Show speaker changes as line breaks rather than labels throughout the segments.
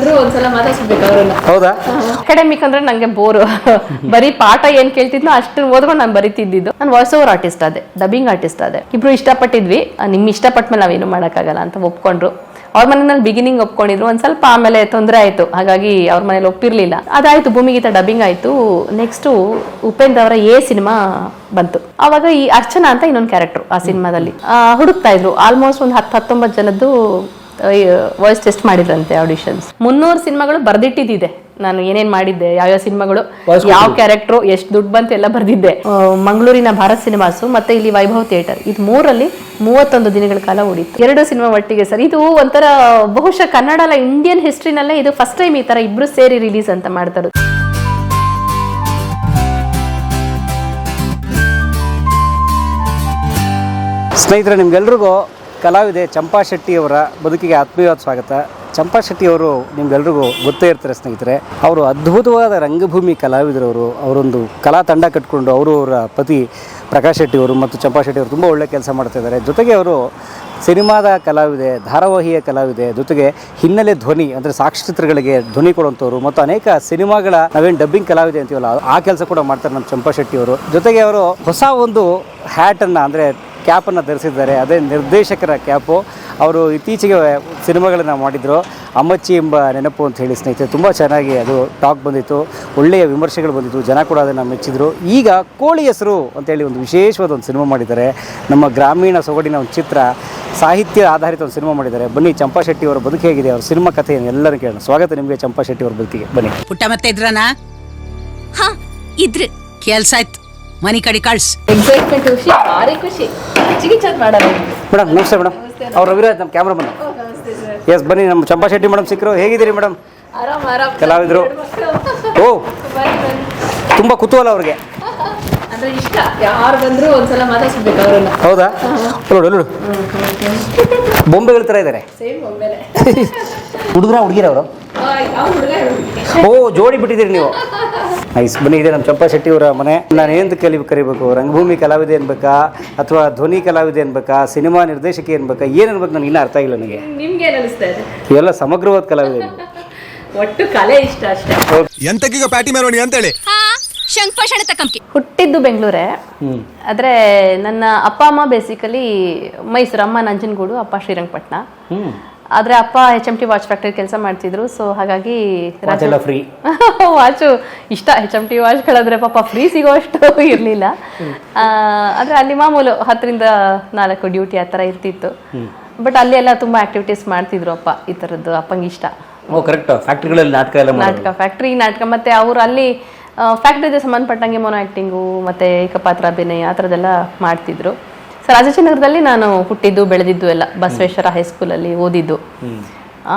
ಬಂದ್ರು ಒಂದ್ಸಲ ಮಾತಾಡ್ಸ್ಬೇಕು ಅವ್ರನ್ನ.
ಹೌದಾ?
ಅಕಾಡೆಮಿಕ್ ಅಂದ್ರೆ ನಂಗೆ ಬೋರು. ಬರೀ ಪಾಠ ಏನ್ ಕೇಳ್ತಿದ್ನೋ ಅಷ್ಟು ಓದ್ಕೊಂಡು ನಾನು ಬರೀತಿದ್ದು. ನಾನು ವಾಯ್ಸ್ ಓವರ್ ಆರ್ಟಿಸ್ಟ್ ಅದೇ, ಡಬ್ಬಿಂಗ್ ಆರ್ಟಿಸ್ಟ್ ಅದೇ. ಇಬ್ರು ಇಷ್ಟಪಟ್ಟಿದ್ವಿ. ನಿಮ್ ಇಷ್ಟಪಟ್ಟ ಮೇಲೆ ನಾವೇನು ಮಾಡಕ್ಕಾಗಲ್ಲ ಅಂತ ಒಪ್ಕೊಂಡ್ರು. ಅವ್ರ ಮನೇಲಿ ಬಿಗಿನಿಂಗ್ ಒಪ್ಕೊಂಡಿದ್ರು, ಒಂದ್ ಸ್ವಲ್ಪ ಆಮೇಲೆ ತೊಂದರೆ ಆಯ್ತು, ಹಾಗಾಗಿ ಅವ್ರ ಮನೇಲಿ ಒಪ್ಪಿರ್ಲಿಲ್ಲ. ಅದಾಯ್ತು, ಭೂಮಿಗೀತ ಡಬ್ಬಿಂಗ್ ಆಯ್ತು. ನೆಕ್ಸ್ಟ್ ಉಪೇಂದ್ರ ಅವರ ಸಿನಿಮಾ ಬಂತು. ಅವಾಗ ಈ ಅರ್ಚನಾ ಅಂತ ಇನ್ನೊಂದು ಕ್ಯಾರೆಕ್ಟರ್ ಆ ಸಿನಿಮಾದಲ್ಲಿ ಹುಡುಕ್ತಾ ಇದ್ರು. ಆಲ್ಮೋಸ್ಟ್ ಒಂದು 10-19 ಜನದ್ದು ವಾಯ್ಸ್ ಟೆಸ್ಟ್ ಮಾಡಿದ್ರಂತೆ, ಆಡಿಷನ್ಸ್. 300 ಸಿನಿಮಾಗಳು ಬರ್ದಿಟ್ಟಿದ್ದೆ ನಾನು, ಏನೇನ್ ಮಾಡಿದ್ದೆ, ಯಾವ್ಯಾವ ಸಿನಿಮಾಗಳು, ಯಾವ ಕ್ಯಾರೆಕ್ಟರ್, ಎಷ್ಟು ದುಡ್ಡು ಬಂತು ಎಲ್ಲ ಬರ್ದಿದ್ದೆ. ಮಂಗಳೂರಿನ ಭಾರತ್ ಸಿನಿಮಾಸು ಮತ್ತೆ ಇಲ್ಲಿ ವೈಭವ್ ಥಿಯೇಟರ್, ಇದು 3ರಲ್ಲಿ 31 ದಿನಗಳ ಕಾಲ ಓಡಿತ್ತು. 2 ಸಿನಿಮಾ ಒಟ್ಟಿಗೆ ಸರ್. ಇದು ಒಂಥರ ಬಹುಶಃ ಕನ್ನಡ ಅಲ್ಲ, ಇಂಡಿಯನ್ ಹಿಸ್ಟ್ರಿನಲ್ಲೇ ಇದು ಫಸ್ಟ್ ಟೈಮ್ ಈ ತರ ಇಬ್ರು ಸೇರಿ ರಿಲೀಸ್ ಅಂತ ಮಾಡ್ತಾರೆ.
ಸ್ನೇಹಿತರೆ, ನಿಮ್ಗೆಲ್ರಿಗೂ ಕಲಾವಿದೆ ಚಂಪಾ ಶೆಟ್ಟಿಯವರ ಬದುಕಿಗೆ ಆತ್ಮೀಯವಾದ ಸ್ವಾಗತ. ಚಂಪಾ ಶೆಟ್ಟಿಯವರು ನಿಮ್ಗೆಲ್ರಿಗೂ ಗೊತ್ತೇ ಇರ್ತಾರೆ ಸ್ನೇಹಿತರೆ. ಅವರು ಅದ್ಭುತವಾದ ರಂಗಭೂಮಿ ಕಲಾವಿದರವರು. ಅವರೊಂದು ಕಲಾ ತಂಡ ಕಟ್ಕೊಂಡು ಅವರ ಪತಿ ಪ್ರಕಾಶ್ ಶೆಟ್ಟಿಯವರು ಮತ್ತು ಚಂಪಾ ಶೆಟ್ಟಿಯವರು ತುಂಬ ಒಳ್ಳೆ ಕೆಲಸ ಮಾಡ್ತಾಯಿದ್ದಾರೆ. ಜೊತೆಗೆ ಅವರು ಸಿನಿಮಾದ ಕಲಾವಿದೆ, ಧಾರಾವಾಹಿಯ ಕಲಾವಿದೆ, ಜೊತೆಗೆ ಹಿನ್ನೆಲೆ ಧ್ವನಿ ಅಂದರೆ ಸಾಕ್ಷ್ಯಚಿತ್ರಗಳಿಗೆ ಧ್ವನಿ ಕೊಡುವಂಥವ್ರು ಮತ್ತು ಅನೇಕ ಸಿನಿಮಾಗಳ ನಾವೇನು ಡಬ್ಬಿಂಗ್ ಕಲಾವಿದೆ ಅಂತೀವಲ್ಲ ಆ ಕೆಲಸ ಕೂಡ ಮಾಡ್ತಾರೆ ನಮ್ಮ ಚಂಪಾ ಶೆಟ್ಟಿಯವರು. ಜೊತೆಗೆ ಅವರು ಹೊಸ ಒಂದು ಹ್ಯಾಟನ್ನು ಅಂದರೆ ಕ್ಯಾಪನ್ನು ಧರಿಸಿದ್ದಾರೆ, ಅದೇ ನಿರ್ದೇಶಕರ ಕ್ಯಾಪು. ಅವರು ಇತ್ತೀಚೆಗೆ ಸಿನಿಮಾಗಳನ್ನು ಮಾಡಿದರು, ಅಮ್ಮಚ್ಚಿ ಎಂಬ ನೆನಪು ಅಂತ ಹೇಳಿ ಸ್ನೇಹಿತರೆ. ತುಂಬ ಚೆನ್ನಾಗಿ ಅದು ಟಾಕ್ ಬಂದಿತ್ತು, ಒಳ್ಳೆಯ ವಿಮರ್ಶೆಗಳು ಬಂದಿತ್ತು, ಜನ ಕೂಡ ಅದನ್ನು ಮೆಚ್ಚಿದ್ರು. ಈಗ ಕೋಳಿ ಹೆಸರು ಅಂತೇಳಿ ಒಂದು ವಿಶೇಷವಾದ ಒಂದು ಸಿನಿಮಾ ಮಾಡಿದ್ದಾರೆ. ನಮ್ಮ ಗ್ರಾಮೀಣ ಸೊಗಡಿನ ಒಂದು ಚಿತ್ರ, ಸಾಹಿತ್ಯ ಆಧಾರಿತ ಒಂದು ಸಿನಿಮಾ ಮಾಡಿದ್ದಾರೆ. ಬನ್ನಿ, ಚಂಪಾ ಶೆಟ್ಟಿ ಅವರ ಬದುಕು ಹೇಗಿದೆ, ಅವ್ರ ಸಿನಿಮಾ ಕಥೆಯನ್ನು ಎಲ್ಲರೂ ಕೇಳೋಣ. ಸ್ವಾಗತ ನಿಮಗೆ ಚಂಪಾ ಶೆಟ್ಟಿ ಅವರ ಬದುಕಿಗೆ. ಬನ್ನಿ.
ಪುಟ್ಟ ಮತ್ತೆ ಇದ್ರನ ಇದ್ರೆ ಕೆಲ್ಸ ಆಯ್ತು, ಮನಿ ಕಡೆ ಕಳ್ಸ್.
ಎಕ್ಸೈಟ್ಮೆಂಟ್, ಖುಷಿ, ಭಾರಿ ಖುಷಿ.
ಮೇಡಮ್ ನಮಸ್ತೆ. ಮೇಡಮ್ ಅವ್ರು ರವಿರಾಜ್, ನಮ್ಮ ಕ್ಯಾಮ್ರಾ ಬನ್ನಿ. ಎಸ್ ಬನ್ನಿ, ನಮ್ಮ ಚಂಪಾ ಶೆಟ್ಟಿ ಮೇಡಮ್ ಸಿಕ್ಕರು. ಹೇಗಿದ್ದೀರಿ ಮೇಡಮ್? ಕಲಾವಿದರು. ಓ, ತುಂಬ ಕುತೂಹಲ ಅವ್ರಿಗೆ.
ಇಷ್ಟ, ಯಾರು ಬಂದ್ರು ಒಂದ್ಸಲ ಮಾತಾಡ್ಸ್ಬೇಕು ಅವ್ರನ್ನ.
ಹೌದಾ? ನೋಡು ಬೊಂಬೆಗಳ ಥರ ಇದ್ದಾರೆ. ಹುಡುಗರ ಹುಡುಗಿರ ಅವರು? ಓ, ಜೋಡಿ ಬಿಟ್ಟಿದ್ದೀರಿ ನೀವು. ನೈಸ್. ಬನ್ನಿ, ಇದೆ ನಮ್ಮ ಚಂಪಾ ಶೆಟ್ಟಿ ಅವರ ಮನೆ. ನಾನು ಏನು ಕರಿಬೇಕು? ರಂಗಭೂಮಿ ಕಲಾವಿದೆ ಅನ್ಬೇಕಾ ಅಥವಾ ಧ್ವನಿ ಕಲಾವಿದೆ ಅನ್ಬೇಕಾ, ಸಿನಿಮಾ ನಿರ್ದೇಶಕಿ ಅನ್ಬೇಕಾ, ಏನು ಅನ್ಬೇಕು ನನಗೆ ಇನ್ನೂ ಅರ್ಥ ಆಗಿಲ್ಲ ನನಗೆ.
ನಿಮ್ಗೆ ಏನು ಅನಿಸ್ತಾ ಇದೆ?
ಇವೆಲ್ಲ ಸಮಗ್ರವಾದ ಕಲಾವಿದೆ.
ಒಟ್ಟು ಕಲೆ ಇಷ್ಟ ಅಷ್ಟೇ.
ಎಂತಕ್ಕೀಗ ಪ್ಯಾಟಿ ಮೆರವಣಿ ಅಂತೇಳಿ
ಹುಟ್ಟಿದ್ದು ಬೆಂಗಳೂರೇ. ಆದ್ರೆ ನನ್ನ ಅಪ್ಪ ಅಮ್ಮ ಬೇಸಿಕಲಿ ಮೈಸೂರು. ಅಮ್ಮ ನಂಜನಗೂಡು, ಅಪ್ಪ ಶ್ರೀರಂಗಪಟ್ಟಣ. ಆದ್ರೆ ಅಪ್ಪ HMT ವಾಚ್ ಫ್ಯಾಕ್ಟರಿ ಕೆಲಸ ಮಾಡ್ತಿದ್ರು. ಸೊ ಹಾಗಾಗಿ
ಫ್ರೀ
ವಾಚು ಇಷ್ಟ. HMT ವಾಚ್ಗಳಾದ್ರೆ ಪಾಪ ಫ್ರೀ ಸಿಗೋ ಅಷ್ಟು ಇರ್ಲಿಲ್ಲ. ಆದ್ರೆ ಅಲ್ಲಿ ಮಾಮೂಲು 10ರಿಂದ 4 ಡ್ಯೂಟಿ ಆ ಥರ ಇರ್ತಿತ್ತು. ಬಟ್ ಅಲ್ಲಿ ಎಲ್ಲ ತುಂಬಾ ಆಕ್ಟಿವಿಟೀಸ್ ಮಾಡ್ತಿದ್ರು ಅಪ್ಪ. ಈ ಥರದ್ದು ಅಪ್ಪಂಗೆ ಇಷ್ಟ. ನಾಟಕ ಫ್ಯಾಕ್ಟ್ರಿ, ನಾಟಕ, ಮತ್ತೆ ಅವರು ಅಲ್ಲಿ ಫ್ಯಾಕ್ಟ್ರಿಗೆ ಸಂಬಂಧಪಟ್ಟಂಗೆ ಮೋನೋ ಆ್ಯಕ್ಟಿಂಗು ಮತ್ತು ಏಕಪಾತ್ರ ಅಭಿನಯ ಆ ಥರದ್ದೆಲ್ಲ ಮಾಡ್ತಿದ್ರು. ಸೊ ರಾಜಾಜಿನಗರದಲ್ಲಿ ನಾನು ಹುಟ್ಟಿದ್ದು ಬೆಳೆದಿದ್ದು ಎಲ್ಲ. ಬಸವೇಶ್ವರ ಹೈಸ್ಕೂಲಲ್ಲಿ ಓದಿದ್ದು.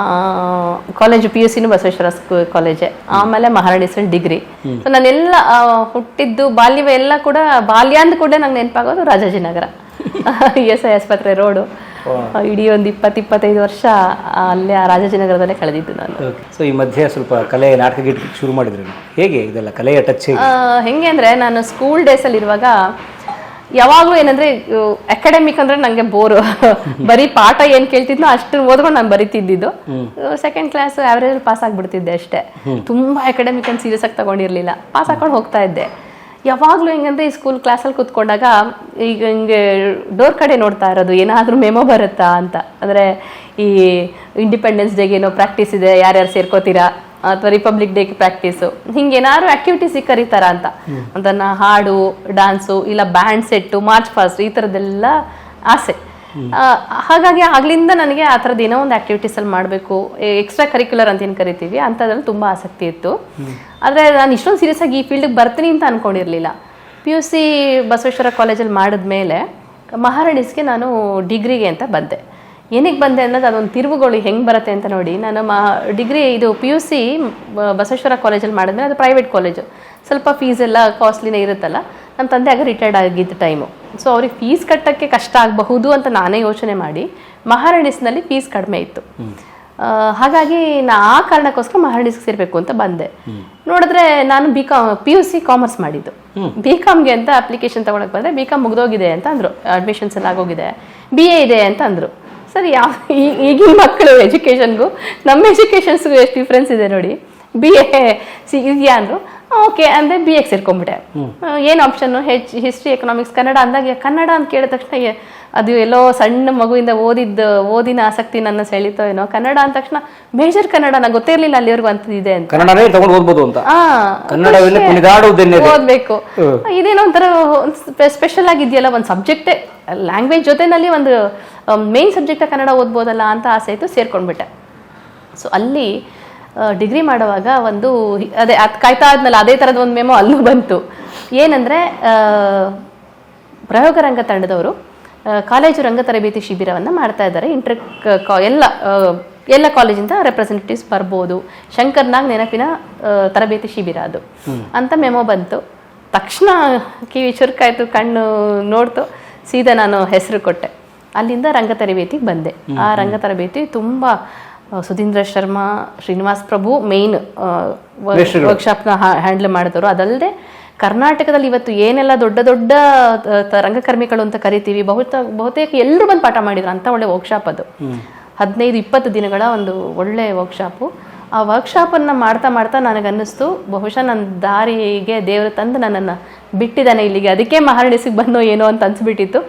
ಕಾಲೇಜು PUCನೂ ಬಸವೇಶ್ವರ ಕಾಲೇಜೆ. ಆಮೇಲೆ ಮಹಾರಾಣಿಸಲ್ಲಿ ಡಿಗ್ರಿ. ಸೊ ನಾನೆಲ್ಲ ಹುಟ್ಟಿದ್ದು ಬಾಲ್ಯವೇ ಎಲ್ಲ ಕೂಡ, ಬಾಲ್ಯ ಅಂದ ಕೂಡ ನಂಗೆ ನೆನಪಾಗೋದು ರಾಜಾಜಿನಗರ. ESI ಆಸ್ಪತ್ರೆ ರೋಡು. ಇಡೀ ಒಂದು 20-25 ವರ್ಷ ಅಲ್ಲೇ ಆ ರಾಜಾಜಿನಗರದಲ್ಲೇ ಕಳೆದಿದ್ದು ನಾನು.
ಸೊ ಈ ಮಧ್ಯೆ ಸ್ವಲ್ಪ ಕಲೆ, ನಾಟಕ ಗೀಟ ಶುರು ಮಾಡಿದ್ರಿ. ಹೇಗೆ ಇದೆಲ್ಲ ಕಲೆಯ ಟಚ್?
ಹೆಂಗೆ ಅಂದರೆ, ನಾನು ಸ್ಕೂಲ್ ಡೇಸಲ್ಲಿ ಇರುವಾಗ ಯಾವಾಗಲೂ ಏನಂದರೆ ಅಕಾಡೆಮಿಕ್ ಅಂದರೆ ನನಗೆ ಬೋರು. ಬರೀ ಪಾಠ ಏನು ಕೇಳ್ತಿದ್ನೋ ಅಷ್ಟು ಓದ್ಕೊಂಡು ನಾನು ಬರೀತಿದ್ದು. 2nd ಕ್ಲಾಸ್ ಆವ್ರೇಜ್ ಪಾಸ್ ಆಗಿಬಿಡ್ತಿದ್ದೆ ಅಷ್ಟೇ. ತುಂಬ ಅಕಾಡೆಮಿಕ್ ಅಂತ ಸೀರಿಯಸ್ ಆಗಿ ತಗೊಂಡಿರಲಿಲ್ಲ. ಪಾಸ್ ಹಾಕೊಂಡು ಹೋಗ್ತಾ ಇದ್ದೆ. ಯಾವಾಗಲೂ ಹೆಂಗಂದ್ರೆ ಈ ಸ್ಕೂಲ್ ಕ್ಲಾಸಲ್ಲಿ ಕೂತ್ಕೊಂಡಾಗ ಈಗ ಹಿಂಗೆ ಡೋರ್ ಕಡೆ ನೋಡ್ತಾ ಇರೋದು, ಏನಾದರೂ ಮೆಮೊ ಬರುತ್ತಾ ಅಂತ. ಅಂದರೆ ಈ ಇಂಡಿಪೆಂಡೆನ್ಸ್ ಡೇಗೆ ಏನೋ ಪ್ರಾಕ್ಟೀಸ್ ಇದೆ, ಯಾರ್ಯಾರು ಸೇರ್ಕೋತೀರಾ, ಅಥವಾ ರಿಪಬ್ಲಿಕ್ ಡೇಗೆ ಪ್ರಾಕ್ಟೀಸು, ಹಿಂಗೇನಾದ್ರು ಆಕ್ಟಿವಿಟೀಸಿಗೆ ಕರೀತಾರ ಅಂತ. ಅದನ್ನ ಹಾಡು, ಡ್ಯಾನ್ಸು, ಇಲ್ಲ ಬ್ಯಾಂಡ್ ಸೆಟ್ಟು, ಮಾರ್ಚ್ ಪಾಸ್ಟ್, ಈ ಥರದ್ದೆಲ್ಲ ಆಸೆ. ಹಾಗಾಗಿ ಆಗ್ಲಿಂದ ನನಗೆ ಆ ಥರದ್ದು ಏನೋ ಒಂದು ಆಕ್ಟಿವಿಟೀಸಲ್ಲಿ ಮಾಡಬೇಕು, ಎಕ್ಸ್ಟ್ರಾ ಕರಿಕ್ಯುಲರ್ ಅಂತ ಏನು ಕರಿತೀವಿ ಅಂಥದ್ರಲ್ಲಿ ತುಂಬ ಆಸಕ್ತಿ ಇತ್ತು. ಆದರೆ ನಾನು ಇಷ್ಟೊಂದು ಸೀರಿಯಸ್ ಆಗಿ ಈ ಫೀಲ್ಡಿಗೆ ಬರ್ತೀನಿ ಅಂತ ಅಂದ್ಕೊಂಡಿರಲಿಲ್ಲ. PUC ಬಸವೇಶ್ವರ ಕಾಲೇಜಲ್ಲಿ ಮಾಡಿದ್ಮೇಲೆ ಮಹಾರಾಣಿಸ್ಗೆ ನಾನು ಡಿಗ್ರಿಗೆ ಅಂತ ಬಂದೆ. ಏನಕ್ಕೆ ಬಂದೆ ಅನ್ನೋದು ಅದೊಂದು ತಿರುವುಗಳು ಹೆಂಗೆ ಬರುತ್ತೆ ಅಂತ ನೋಡಿ. ನಾನು ಡಿಗ್ರಿ ಇದು PUC ಬಸವೇಶ್ವರ ಕಾಲೇಜಲ್ಲಿ ಮಾಡಿದ್ಮೇಲೆ, ಅದು ಪ್ರೈವೇಟ್ ಕಾಲೇಜು, ಸ್ವಲ್ಪ ಫೀಸ್ ಎಲ್ಲ ಕಾಸ್ಟ್ಲಿನೇ ಇರುತ್ತಲ್ಲ. ನಮ್ಮ ತಂದೆ ಆಗ ರಿಟೈರ್ಡ್ ಆಗಿದ್ದ ಟೈಮು. ಸೊ ಅವ್ರಿಗೆ ಫೀಸ್ ಕಟ್ಟೋಕ್ಕೆ ಕಷ್ಟ ಆಗಬಹುದು ಅಂತ ನಾನೇ ಯೋಚನೆ ಮಾಡಿ ಮಹಾರಾಣಿಸ್ನಲ್ಲಿ ಫೀಸ್ ಕಡಿಮೆ ಇತ್ತು. ಹಾಗಾಗಿ ಆ ಕಾರಣಕ್ಕೋಸ್ಕರ ಮಹಾರಾಣಿಸ್ಗೆ ಸೇರಬೇಕು ಅಂತ ಬಂದೆ. ನೋಡಿದ್ರೆ ನಾನು PUC ಕಾಮರ್ಸ್ ಮಾಡಿದ್ದು. BComಗೆ ಅಂತ ಅಪ್ಲಿಕೇಶನ್ ತೊಗೊಳಕ್ಕೆ ಬಂದರೆ BCom ಮುಗ್ದೋಗಿದೆ ಅಂತ ಅಂದರು, ಅಡ್ಮಿಷನ್ಸ್ ಎಲ್ಲ ಆಗೋಗಿದೆ, BA ಇದೆ ಅಂತ ಅಂದರು. ಸರಿ ಈಗಿನ ಮಕ್ಕಳು ಎಜುಕೇಷನ್ಗೂ ನಮ್ಮ ಎಜುಕೇಷನ್ಸ್ಗೂ ಎಷ್ಟು ಡಿಫ್ರೆನ್ಸ್ ಇದೆ ನೋಡಿ. BA ಇದೆಯಾ ಅಂದರು, ಓಕೆ ಅಂದರೆ BA ಸೇರ್ಕೊಂಡ್ಬಿಟ್ಟೆ. ಏನು ಆಪ್ಷನ್ನು ಹಿಸ್ಟ್ರಿ ಎಕನಾಮಿಕ್ಸ್ ಕನ್ನಡ ಅಂದಾಗ ಕನ್ನಡ ಅಂತ ಕೇಳಿದ ತಕ್ಷಣ ಅದು ಎಲ್ಲೋ ಸಣ್ಣ ಮಗುವಿಂದ ಓದಿನ ಆಸಕ್ತಿ ನನ್ನ ಸೆಳೀತೋ ಏನೋ. ಕನ್ನಡ ಅಂದ ತಕ್ಷಣ ಮೇಜರ್ ಕನ್ನಡ ನಂಗೆ ಗೊತ್ತೇ ಇರಲಿಲ್ಲ ಅಲ್ಲಿವರೆಗೂ ಅಂತದಿದೆ ಅಂತ.
ಕನ್ನಡನೇ ತಗೊಂಡು ಓದ್ಬೋದು ಅಂತ.
ಓದ್ಬೇಕು, ಇದೇನೋ ಒಂಥರ ಸ್ಪೆಷಲ್ ಆಗಿದೆಯಲ್ಲ, ಒಂದು ಸಬ್ಜೆಕ್ಟೇ ಲ್ಯಾಂಗ್ವೇಜ್ ಜೊತೆನಲ್ಲಿ ಒಂದು ಮೇನ್ ಸಬ್ಜೆಕ್ಟ್ ಕನ್ನಡ ಓದ್ಬೋದಲ್ಲ ಅಂತ ಆಸೆ ಆಯಿತು, ಸೇರ್ಕೊಂಡ್ಬಿಟ್ಟೆ. ಸೊ ಅಲ್ಲಿ ಡಿಗ್ರಿ ಮಾಡುವಾಗ ಒಂದು ಅದೇ ಅದು ಕಾಯ್ತಾ ಆದ್ಮೇಲೆ ಅದೇ ಥರದ ಒಂದು ಮೆಮೊ ಅಲ್ಲೂ ಬಂತು. ಏನಂದರೆ ಪ್ರಯೋಗ ರಂಗ ತಂಡದವರು ಕಾಲೇಜು ರಂಗ ತರಬೇತಿ ಶಿಬಿರವನ್ನು ಮಾಡ್ತಾ ಇದ್ದಾರೆ. ಎಲ್ಲ ಕಾಲೇಜಿಂದ ರೆಪ್ರೆಸೆಂಟೇಟಿವ್ಸ್ ಬರ್ಬೋದು, ಶಂಕರ್ನಾಗ್ ನೆನಪಿನ ತರಬೇತಿ ಶಿಬಿರ ಅದು ಅಂತ ಮೆಮೊ ಬಂತು. ತಕ್ಷಣ ಕಿವಿ ಚುರುಕಾಯ್ತು, ಕಣ್ಣು ನೋಡ್ತು, ಸೀದಾ ನಾನು ಹೆಸರು ಕೊಟ್ಟೆ. ಅಲ್ಲಿಂದ ರಂಗ ತರಬೇತಿಗೆ ಬಂದೆ. ಆ ರಂಗ ತರಬೇತಿ ತುಂಬ ಸುಧೀಂದ್ರ ಶರ್ಮಾ, ಶ್ರೀನಿವಾಸ್ ಪ್ರಭು ಮೇನ್ ವರ್ಕ್ಶಾಪ್ನ ಹ್ಯಾಂಡಲ್ ಮಾಡಿದವರು. ಅದಲ್ಲದೆ ಕರ್ನಾಟಕದಲ್ಲಿ ಇವತ್ತು ಏನೆಲ್ಲ ದೊಡ್ಡ ದೊಡ್ಡ ರಂಗಕರ್ಮಿಗಳು ಅಂತ ಕರಿತೀವಿ, ಬಹುತೇಕ ಎಲ್ಲರೂ ಬಂದು ಪಾಠ ಮಾಡಿದ್ರು. ಅಂತ ಒಳ್ಳೆ ವರ್ಕ್ಶಾಪ್ ಅದು. 15-20 ದಿನಗಳ ಒಂದು ಒಳ್ಳೆ ವರ್ಕ್ಶಾಪು. ಆ ವರ್ಕ್ಶಾಪನ್ನು ಮಾಡ್ತಾ ಮಾಡ್ತಾ ನನಗನ್ನಿಸ್ತು, ಬಹುಶಃ ನನ್ನ ದಾರಿಗೆ ದೇವರು ತಂದು ನನ್ನನ್ನು ಬಿಟ್ಟಿದ್ದಾನೆ ಇಲ್ಲಿಗೆ, ಅದಕ್ಕೆ ಮಹಾರಾಣಿಸಿಗೆ ಬಂದೋ ಏನೋ ಅಂತ ಅನ್ಸ್ಬಿಟ್ಟಿತ್ತು.